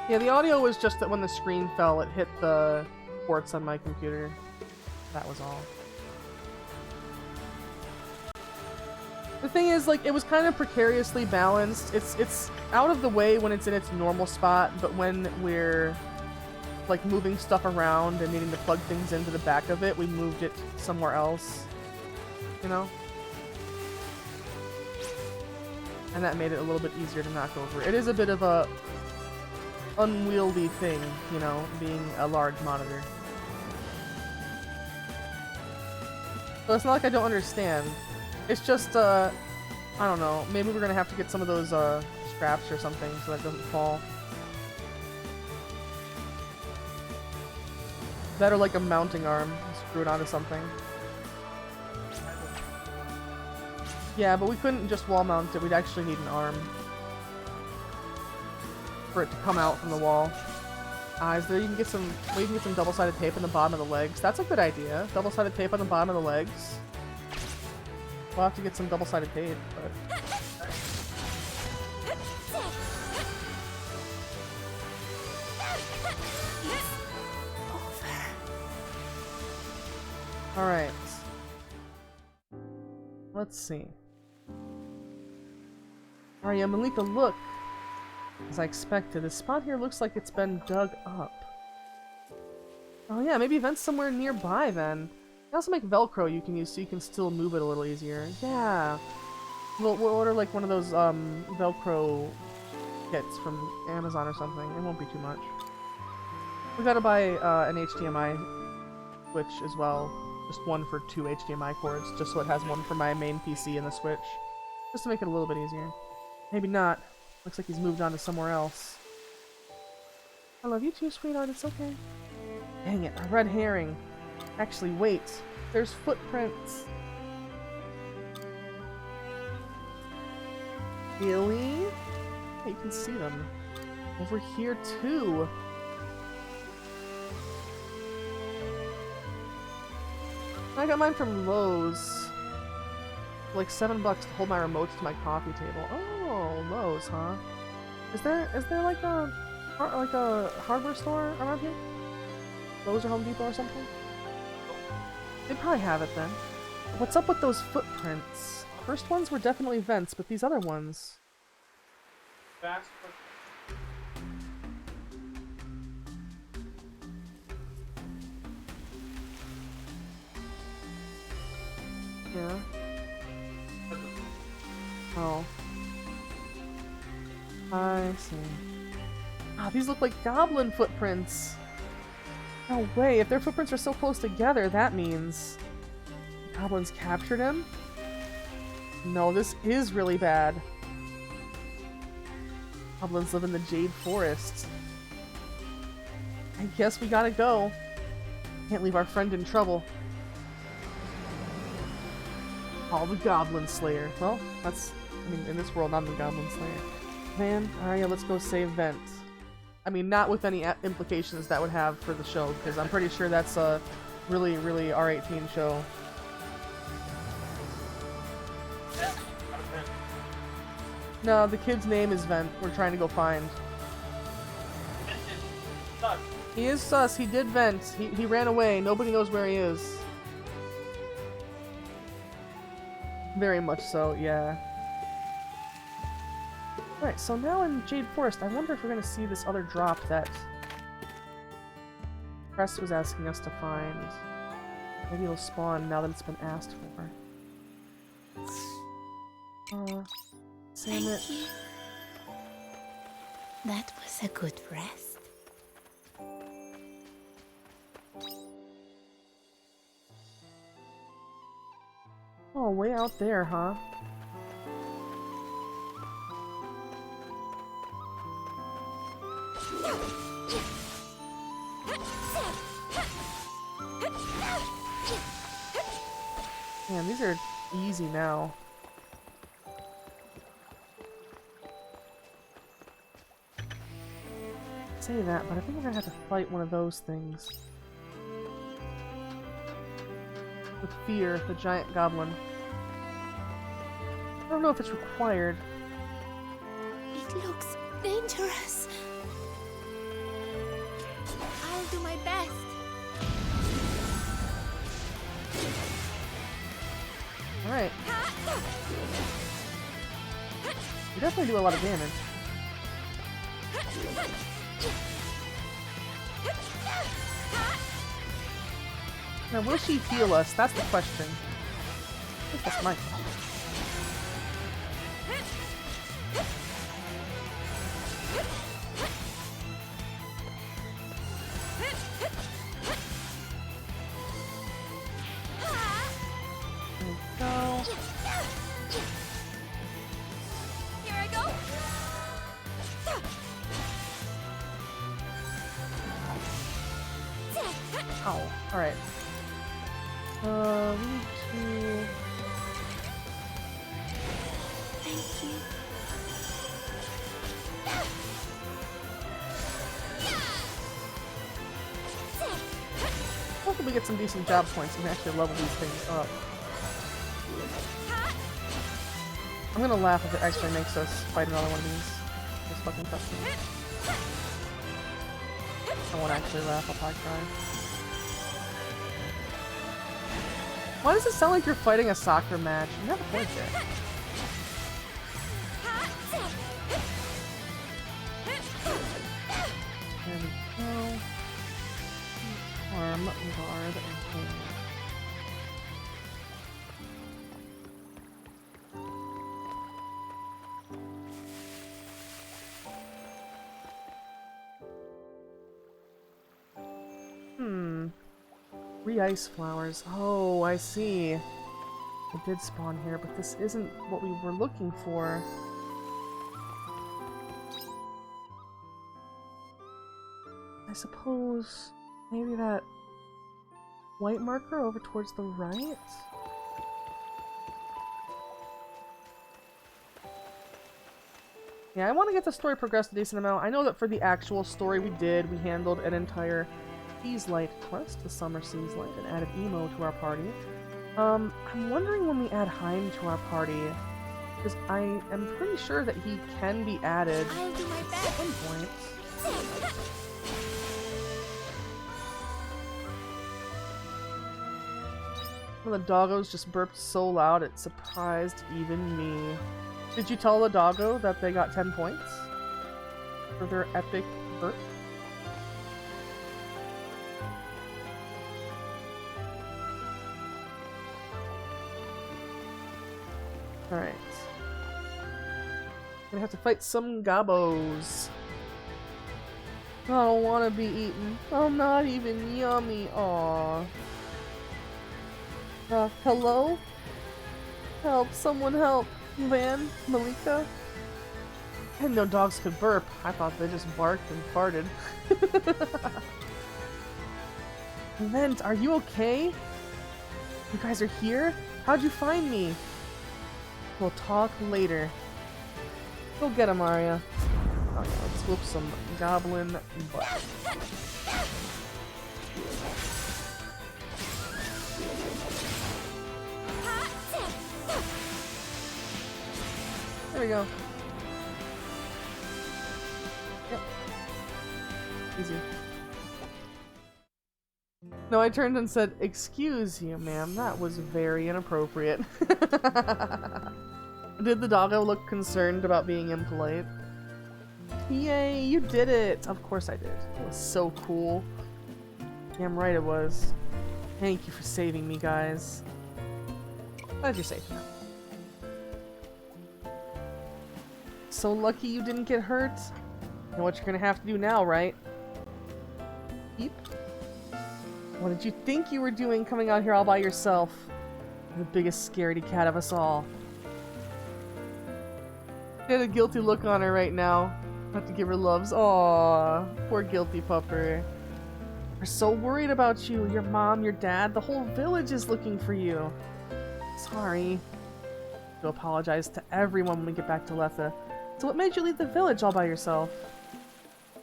Yeah, the audio was just that when the screen fell, it hit the ports on my computer. That was all. The thing is, like, it was kind of precariously balanced. It's out of the way when it's in its normal spot, but when we're like moving stuff around and needing to plug things into the back of it, we moved it somewhere else. You know? And that made it a little bit easier to knock over. It is a bit of a unwieldy thing, you know, being a large monitor. So it's not like I don't understand. It's just, I don't know, maybe we're gonna have to get some of those, scraps or something so that it doesn't fall. That or like a mounting arm, screw it onto something. Yeah, but we couldn't just wall mount it, we'd actually need an arm for it to come out from the wall. Is there, you can get some double-sided tape on the bottom of the legs. That's a good idea. Double-sided tape on the bottom of the legs. We'll have to get some double-sided tape, but... Alright. Let's see. Alright, Malika, look! As I expected, this spot here looks like it's been dug up. Oh yeah, maybe vents somewhere nearby then. They also make Velcro you can use so you can still move it a little easier. Yeah. We'll order like one of those Velcro kits from Amazon or something. It won't be too much. We gotta buy an HDMI switch as well. Just one for 2 HDMI cords, just so it has one for my main PC and the Switch. Just to make it a little bit easier. Maybe not. Looks like he's moved on to somewhere else. I love you too, sweetheart. It's okay. Dang it, a red herring. Actually, wait. There's footprints. Really? Yeah, you can see them. Over here, too. I got mine from Lowe's. Like $7 to hold my remote to my coffee table. Oh, Lowe's, huh? Is there like a hardware store around here? Lowe's or Home Depot or something? They probably have it then. What's up with those footprints? First ones were definitely vents, but these other ones... Fast. Yeah. Oh. I see. Ah, these look like goblin footprints! No way, if their footprints are so close together, that means... the goblins captured him? No, this is really bad. Goblins live in the Jade Forest. I guess we gotta go. Can't leave our friend in trouble. Oh, the Goblin Slayer. Well, that's... I mean, in this world, I'm the Goblin Slayer. Man, alright, yeah, let's go save Vent. I mean, not with any implications that would have for the show, because I'm pretty sure that's a really, really R18 show. No, the kid's name is Vent. We're trying to go find. He is sus. He did vent. He ran away. Nobody knows where he is. Very much so, yeah. Alright, so now in Jade Forest, I wonder if we're going to see this other drop that Crest was asking us to find. Maybe it'll spawn now that it's been asked for. Damn it. Thank you. That was a good rest. Oh, way out there, huh? Man, these are easy now. Say that, but I think we're gonna have to fight one of those things. With Fear, the giant goblin. I don't know if it's required. It looks dangerous. I'll do my best. Alright. You definitely do a lot of damage. Now, will she heal us? That's the question. I think that's my question. There we go. Here I go. Oh, alright. We need to... Thank you. Hopefully we get some decent job points and we actually level these things up. I'm gonna laugh if it actually makes us fight another one of these fucking cutscenes. I won't actually laugh, I'll probably cry. Why does it sound like you're fighting a soccer match? You have a point there. There we go. Arm, guard, and hold. Ice flowers. Oh, I see. It did spawn here, but this isn't what we were looking for. I suppose maybe that white marker over towards the right? Yeah, I want to get the story progressed a decent amount. I know that for the actual story we handled an entire Seas Light quest, the Summer Seas Light, and added Emo to our party. I'm wondering when we add Heim to our party, because I am pretty sure that he can be added I'll do my at best. some point. One of the doggos just burped so loud it surprised even me. Did you tell the doggo that they got 10 points for their epic burp? Alright. Gonna have to fight some gobos. I don't want to be eaten. I'm not even yummy. Aww. Hello? Help, someone help. Van? Malika? I didn't know dogs could burp. I thought they just barked and farted. Vent, are you okay? You guys are here? How'd you find me? We'll talk later. Go get him, Arya. Okay, let's whoop some goblin butt. There we go. Yep. Easy. No, I turned and said, "Excuse you, ma'am, that was very inappropriate." Did the doggo look concerned about being impolite? Yay, you did it! Of course I did. It was so cool. Damn right it was. Thank you for saving me, guys. Glad you're safe now. So lucky you didn't get hurt. You know what you're gonna have to do now, right? Peep. What did you think you were doing coming out here all by yourself? You're the biggest scaredy cat of us all. She had a guilty look on her right now. Have to give her loves. Aww, poor guilty pupper. We're so worried about you. Your mom, your dad, the whole village is looking for you. Sorry. You'll apologize to everyone when we get back to Letha. So what made you leave the village all by yourself?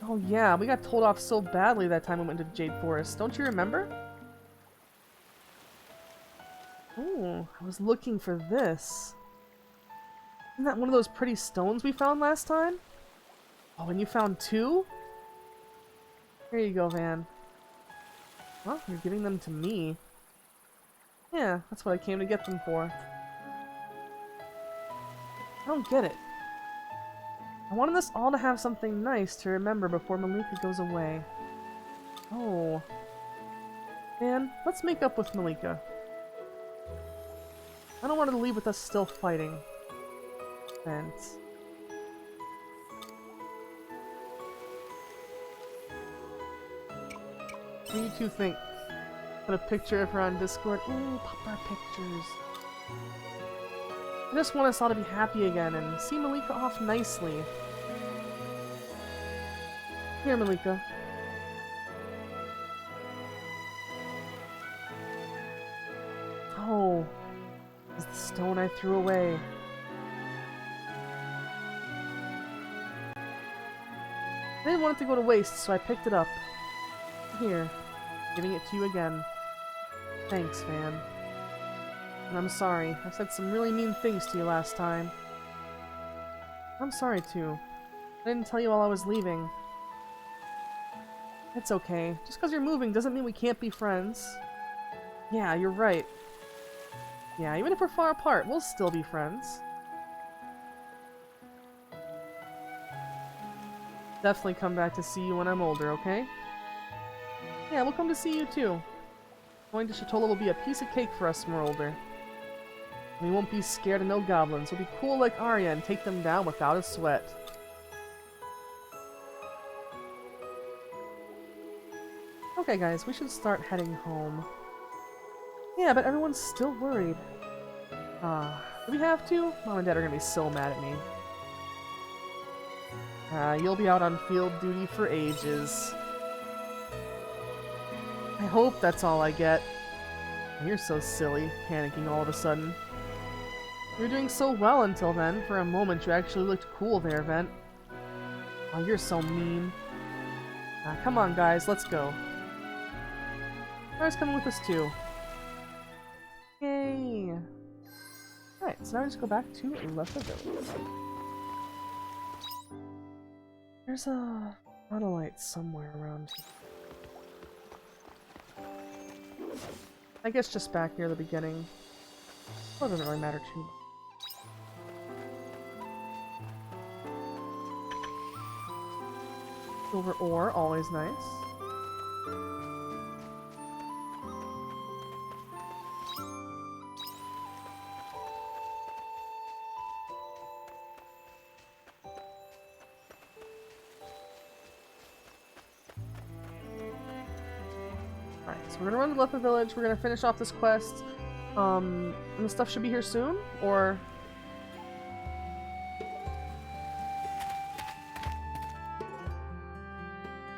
Oh yeah, we got told off so badly that time we went to the Jade Forest. Don't you remember? Ooh, I was looking for this. Isn't that one of those pretty stones we found last time? Oh, and you found two? Here you go, Van. Well, you're giving them to me. Yeah, that's what I came to get them for. I don't get it. I wanted us all to have something nice to remember before Malika goes away. Oh. Man, let's make up with Malika. I don't want her to leave with us still fighting. Thanks. What do you two think? Put a picture of her on Discord. Ooh, pop our pictures. I just want us all to be happy again and see Malika off nicely. Here, Malika. Oh, it's the stone I threw away. I didn't want it to go to waste, so I picked it up. Here, giving it to you again. Thanks, man. And I'm sorry, I said some really mean things to you last time. I'm sorry, too. I didn't tell you while I was leaving. It's okay. Just because you're moving doesn't mean we can't be friends. Yeah, you're right. Yeah, even if we're far apart, we'll still be friends. Definitely come back to see you when I'm older, okay? Yeah, we'll come to see you too. Going to Shatola will be a piece of cake for us when we're older. We won't be scared of no goblins. We'll be cool like Arya and take them down without a sweat. Okay guys, we should start heading home. Yeah, but everyone's still worried. Do we have to? Mom and Dad are gonna be so mad at me. You'll be out on field duty for ages. I hope that's all I get. You're so silly, panicking all of a sudden. You were doing so well until then. For a moment, you actually looked cool there, Vent. Oh, you're so mean. Come on, guys, let's go. Tara's coming with us, too. Yay! Alright, so now we just go back to Letha Village. There's a monolith somewhere around here. I guess just back near the beginning. Well, it doesn't really matter too much. Silver ore, always nice. So we're gonna run to Letha Village, we're gonna finish off this quest, and the stuff should be here soon, or...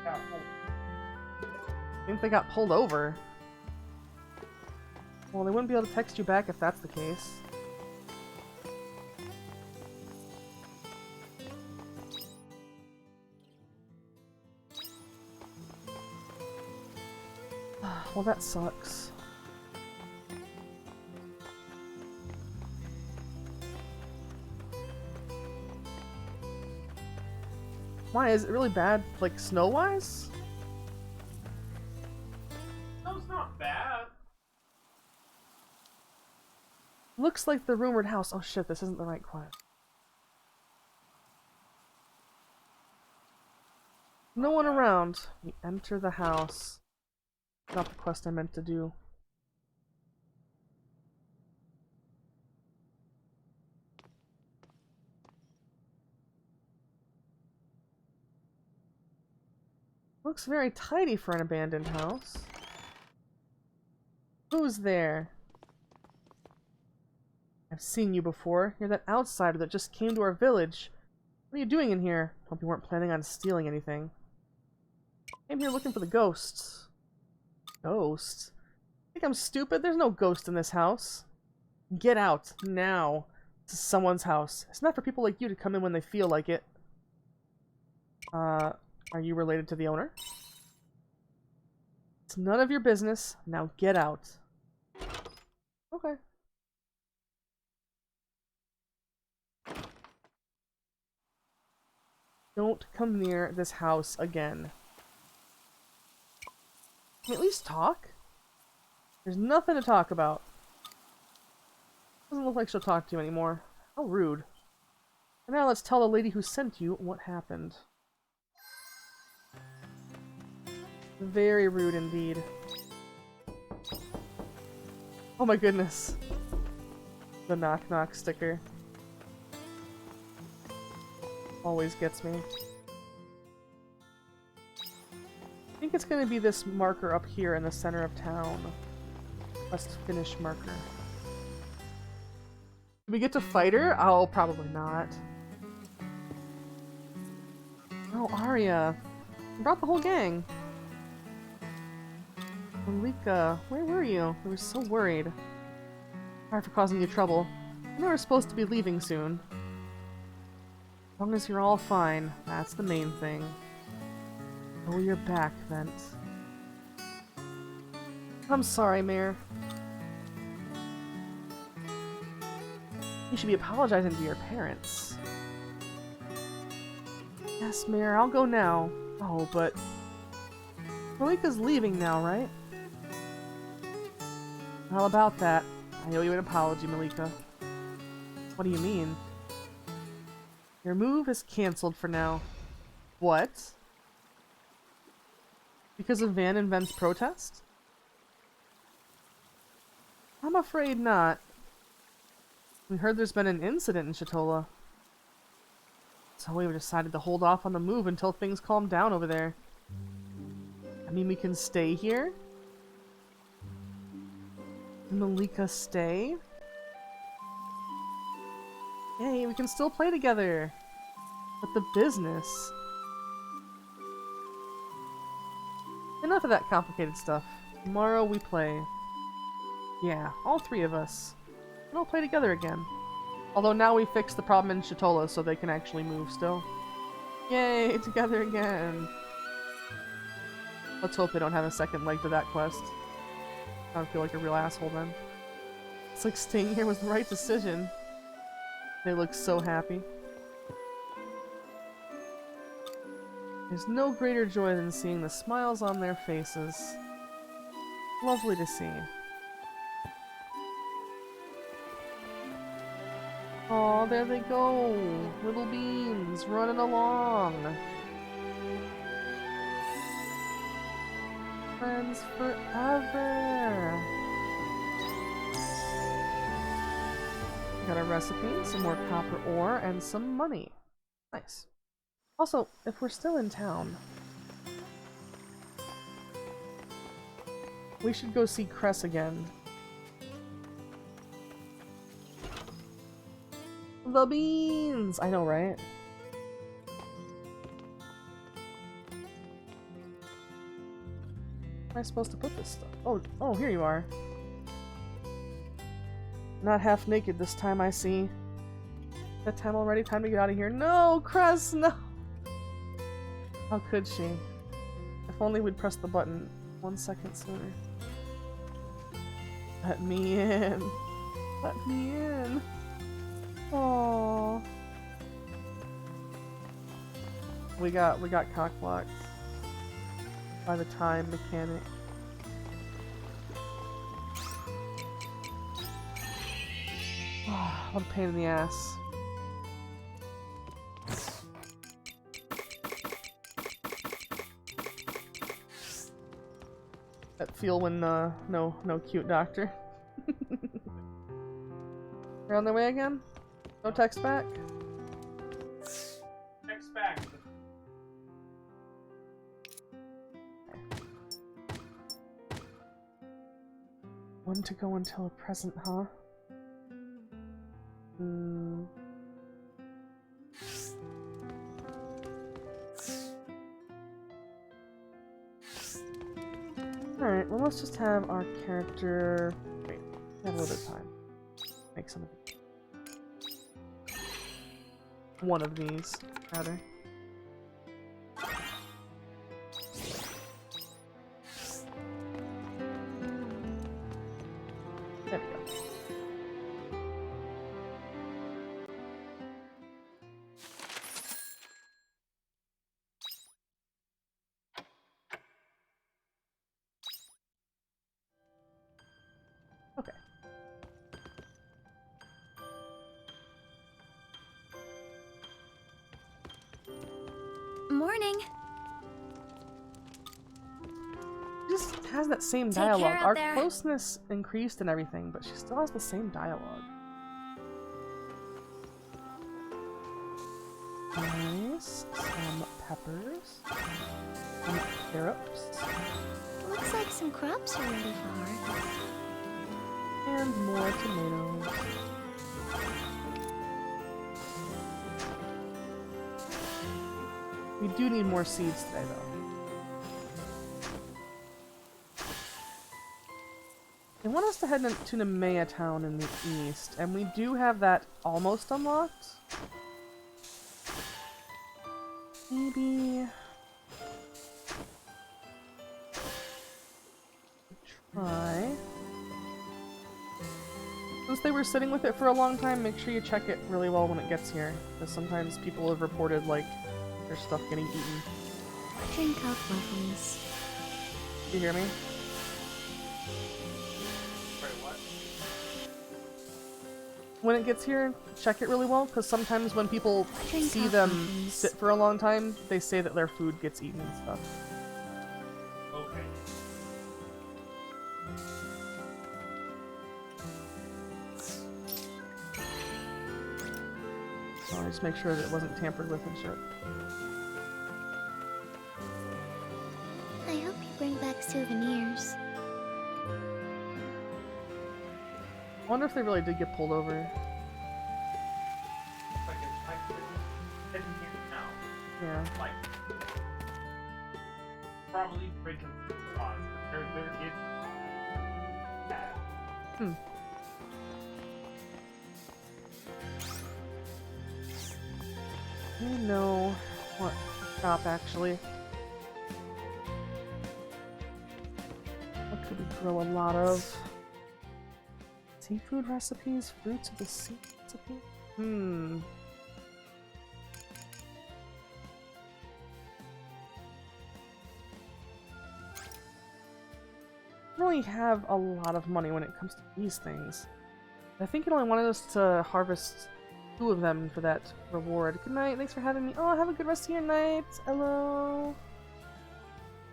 I think they got pulled over. Well, they wouldn't be able to text you back if that's the case. Well, that sucks. Why? Is it really bad, like, snow-wise? No, it's not bad. Looks like the rumored house. Oh shit, this isn't the right quest. No one around. We enter the house. Not the quest I meant to do. Looks very tidy for an abandoned house. Who's there? I've seen you before. You're that outsider that just came to our village. What are you doing in here? Hope you weren't planning on stealing anything. Came here looking for the ghosts. Ghost? Think I'm stupid? There's no ghost in this house. Get out, now. This is someone's house. It's not for people like you to come in when they feel like it. Are you related to the owner? It's none of your business. Now get out. Okay. Don't come near this house again. Can we at least talk? There's nothing to talk about. Doesn't look like she'll talk to you anymore. How rude. And now let's tell the lady who sent you what happened. Very rude indeed. Oh my goodness. The knock knock sticker. Always gets me. I think it's gonna be this marker up here in the center of town. Must finish marker. Do we get to fight her? Oh, probably not. Oh, Arya. You brought the whole gang. Malika, where were you? I was so worried. Sorry for causing you trouble. I know we're supposed to be leaving soon. As long as you're all fine, that's the main thing. Oh, you're back, Vent. I'm sorry, Mayor. You should be apologizing to your parents. Yes, Mayor, I'll go now. Oh, but... Malika's leaving now, right? How about that? I owe you an apology, Malika. What do you mean? Your move is cancelled for now. What? Because of Van and Ven's protest? I'm afraid not. We heard there's been an incident in Shatola. So we decided to hold off on the move until things calm down over there. I mean, we can stay here? Malika stay? Hey, we can still play together! But the business... Enough of that complicated stuff. Tomorrow we play. Yeah, all three of us. And I'll play together again. Although now we fixed the problem in Shatola so they can actually move still. Yay, together again! Let's hope they don't have a second leg to that quest. I don't feel like a real asshole then. It's like staying here was the right decision. They look so happy. There's no greater joy than seeing the smiles on their faces. Lovely to see. Aw, there they go! Little beans running along! Friends forever! Got a recipe, some more copper ore, and some money. Nice. Also, if we're still in town, we should go see Cress again. The beans! I know, right? Where am I supposed to put this stuff? Oh, here you are. Not half naked this time, I see. That time already? Time to get out of here. No, Cress, no! How could she? If only we'd pressed the button 1 second sooner. Let me in. Let me in. Aww. We got cockblocked by the time mechanic. What a pain in the ass. That feel when no cute doctor. They're on their way again? No text back? Text back. One to go until present, huh? Alright, well let's just have our character... Wait, we have a little bit of time. Make some of these. One of these, rather. There we go. Okay. Morning. just has that same Take care dialogue. out Our there. closeness increased and everything, but she still has the same dialogue. Nice. Some peppers. Some carrots. Looks like some crops are ready for harvest. And more tomatoes. We do need more seeds today, though. They want us to head to Nemea Town in the east, and we do have that almost unlocked. Maybe... try... Since they were sitting with it for a long time, make sure you check it really well when it gets here, because sometimes people have reported, like, their stuff getting eaten. Drink up, lovelies. You hear me? Wait, what? When it gets here, check it really well, because sometimes when people Drink see up, them lovelies. sit for a long time, they say that their food gets eaten and stuff. Okay. So I just make sure that it wasn't tampered with and shit. I hope you bring back souvenirs. I wonder if they really did get pulled over. Like it's like heading here now. Yeah. Like probably breaking laws. They're getting bad. I know what to shop actually. What could we grow a lot of? Seafood recipes? Fruits of the sea recipe? I don't really have a lot of money when it comes to these things. I think it only wanted us to harvest 2 of them for that reward. Good night, thanks for having me. Oh, have a good rest of your night. Hello.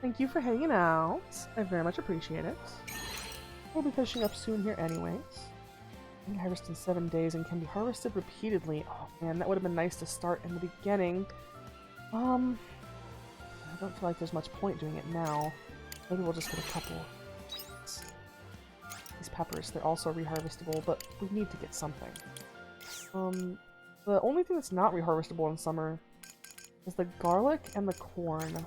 Thank you for hanging out. I very much appreciate it. We'll be finishing up soon here anyways. I can harvest in 7 days and can be harvested repeatedly. Oh man, that would have been nice to start in the beginning. I don't feel like there's much point doing it now. Maybe we'll just get a couple. These peppers, they're also reharvestable, but we need to get something. The only thing that's not reharvestable in summer is the garlic and the corn.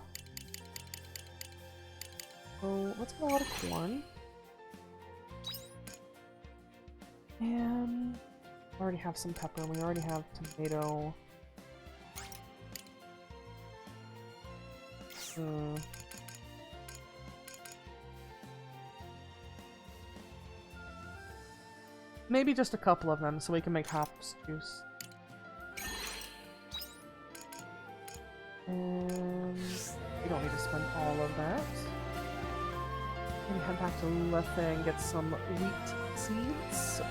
So let's get a lot of corn. And we already have some pepper, we already have tomato. Maybe just a couple of them so we can make hops juice. And we don't need to spend all of that. And head back to Lethe and get some wheat seeds.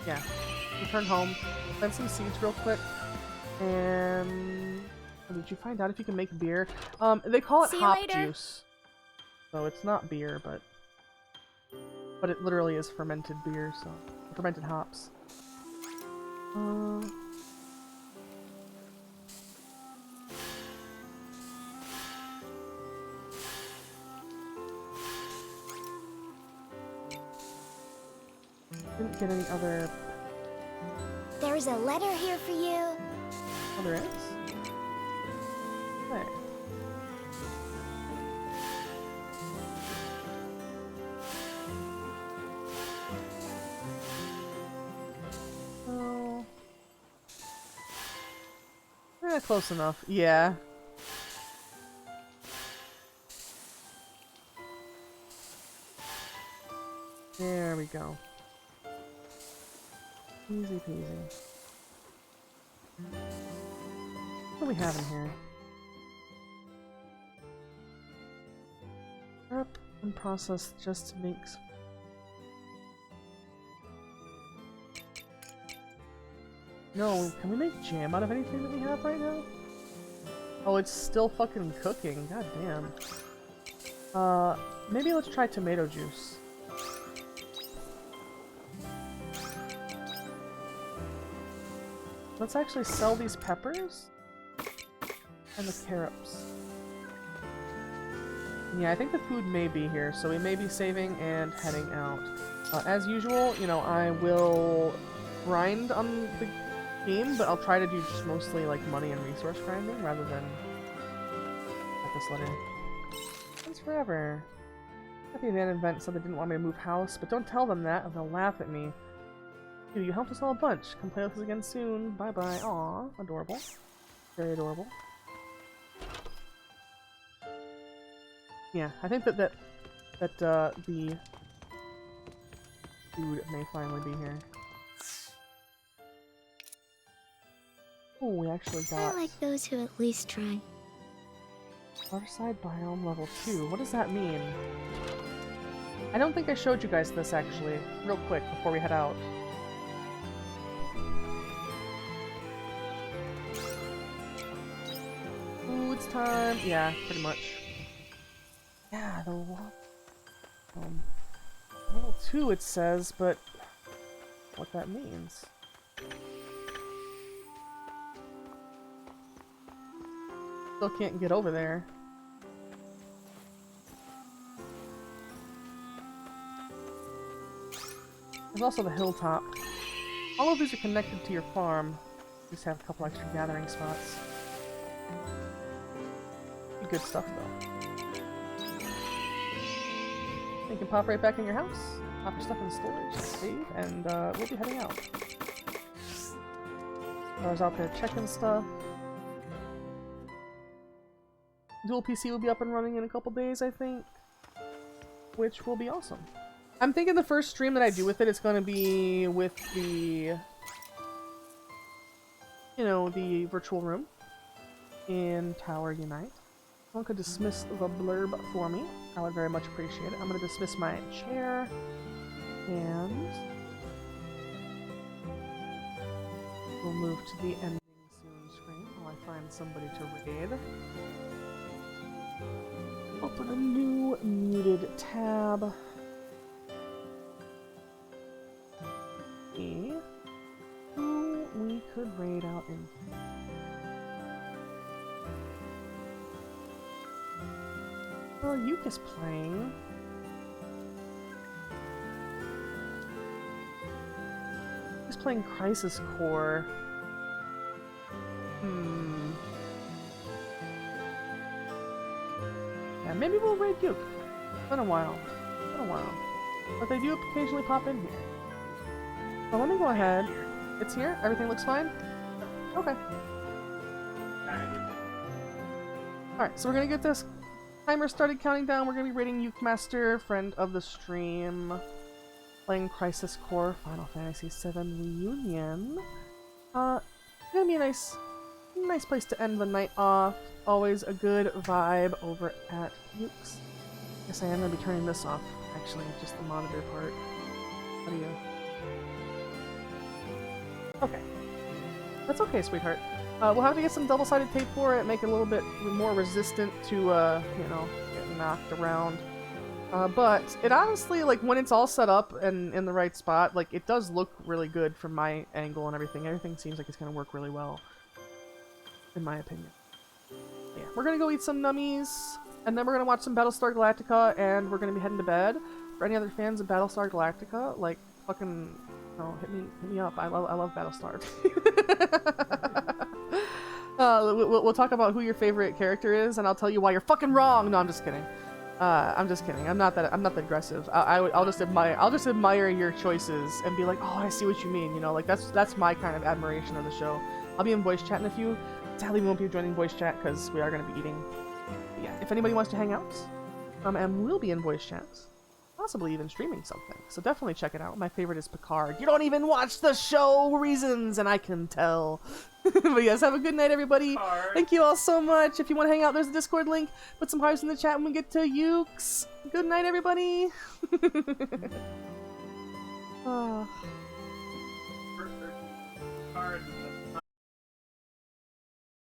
Yeah. Return home, plant some seeds real quick, and did you find out if you can make beer? They call it See you hop later. juice. So it's not beer, but it literally is fermented beer, so fermented hops. Didn't get any other. There's a letter here for you. Oh, there is? Where? Oh. Close enough. Yeah. There we go. Easy peasy. What do we have in here? Prep and process just makes. No, can we make jam out of anything that we have right now? Oh, it's still fucking cooking. God damn. Maybe let's try tomato juice. Let's actually sell these peppers and the carrots. Yeah, I think the food may be here, so we may be saving and heading out. As usual, you know, I will grind on the game, but I'll try to do just mostly like money and resource grinding rather than like this letter. Thanks forever. Happy Van Event said they didn't want me to move house, but don't tell them that or they'll laugh at me. Dude, you helped us all a bunch. Come play with us again soon. Bye bye. Aw, adorable. Very adorable. Yeah, I think that the food may finally be here. Oh, we actually got... I like those who at least try. Waterside biome level 2. What does that mean? I don't think I showed you guys this actually, real quick before we head out. Food's time. Yeah, pretty much. Yeah, the level 2 it says, but what that means. Still can't get over there. There's also the hilltop. All of these are connected to your farm. Just have a couple extra gathering spots. Good stuff though. You can pop right back in your house, pop your stuff in storage, save, and we'll be heading out. I was out there checking stuff. Dual PC will be up and running in a couple days, I think, which will be awesome. I'm thinking the first stream that I do with it is going to be with the, you know, the virtual room in Tower Unite. Someone could dismiss the blurb for me. I would very much appreciate it. I'm going to dismiss my chair, and we'll move to the ending soon screen while I find somebody to raid. Open a new muted tab. See who we could raid out in. Oh, Yuka's playing. He's playing Crisis Core. Yeah, maybe we'll raid Yuke. It's been a while. It's been a while. But they do occasionally pop in here. So let me go ahead. It's here? Everything looks fine? Okay. Alright, so we're gonna get this timer started counting down. We're gonna be rating Yuke Master, friend of the stream. Playing Crisis Core, Final Fantasy VII Reunion. Gonna be a nice place to end the night off. Always a good vibe over at Yuke's. Guess I am gonna be turning this off, actually, just the monitor part. Audio. Okay. That's okay, sweetheart. We'll have to get some double-sided tape for it, make it a little bit more resistant to, you know, getting knocked around. But it honestly, like, when it's all set up and in the right spot, like, it does look really good from my angle and everything. Everything seems like it's gonna work really well, in my opinion. Yeah, we're gonna go eat some nummies, and then we're gonna watch some Battlestar Galactica, and we're gonna be heading to bed. For any other fans of Battlestar Galactica, like, fucking, no, hit me up. I love Battlestar. We'll talk about who your favorite character is, and I'll tell you why you're fucking wrong. No, I'm just kidding. I'm just kidding. I'm not that aggressive. I'll just admire your choices and be like, oh, I see what you mean. You know, like that's my kind of admiration of the show. I'll be in voice chat in a few. Sadly, we won't be joining voice chat because we are going to be eating. But yeah, if anybody wants to hang out, and we'll be in voice chat, possibly even streaming something. So definitely check it out. My favorite is Picard. You don't even watch the show, reasons, and I can tell. But yes, have a good night, everybody. Picard. Thank you all so much. If you want to hang out, there's a Discord link. Put some hearts in the chat when we get to Yuke's. Good night, everybody. Ah.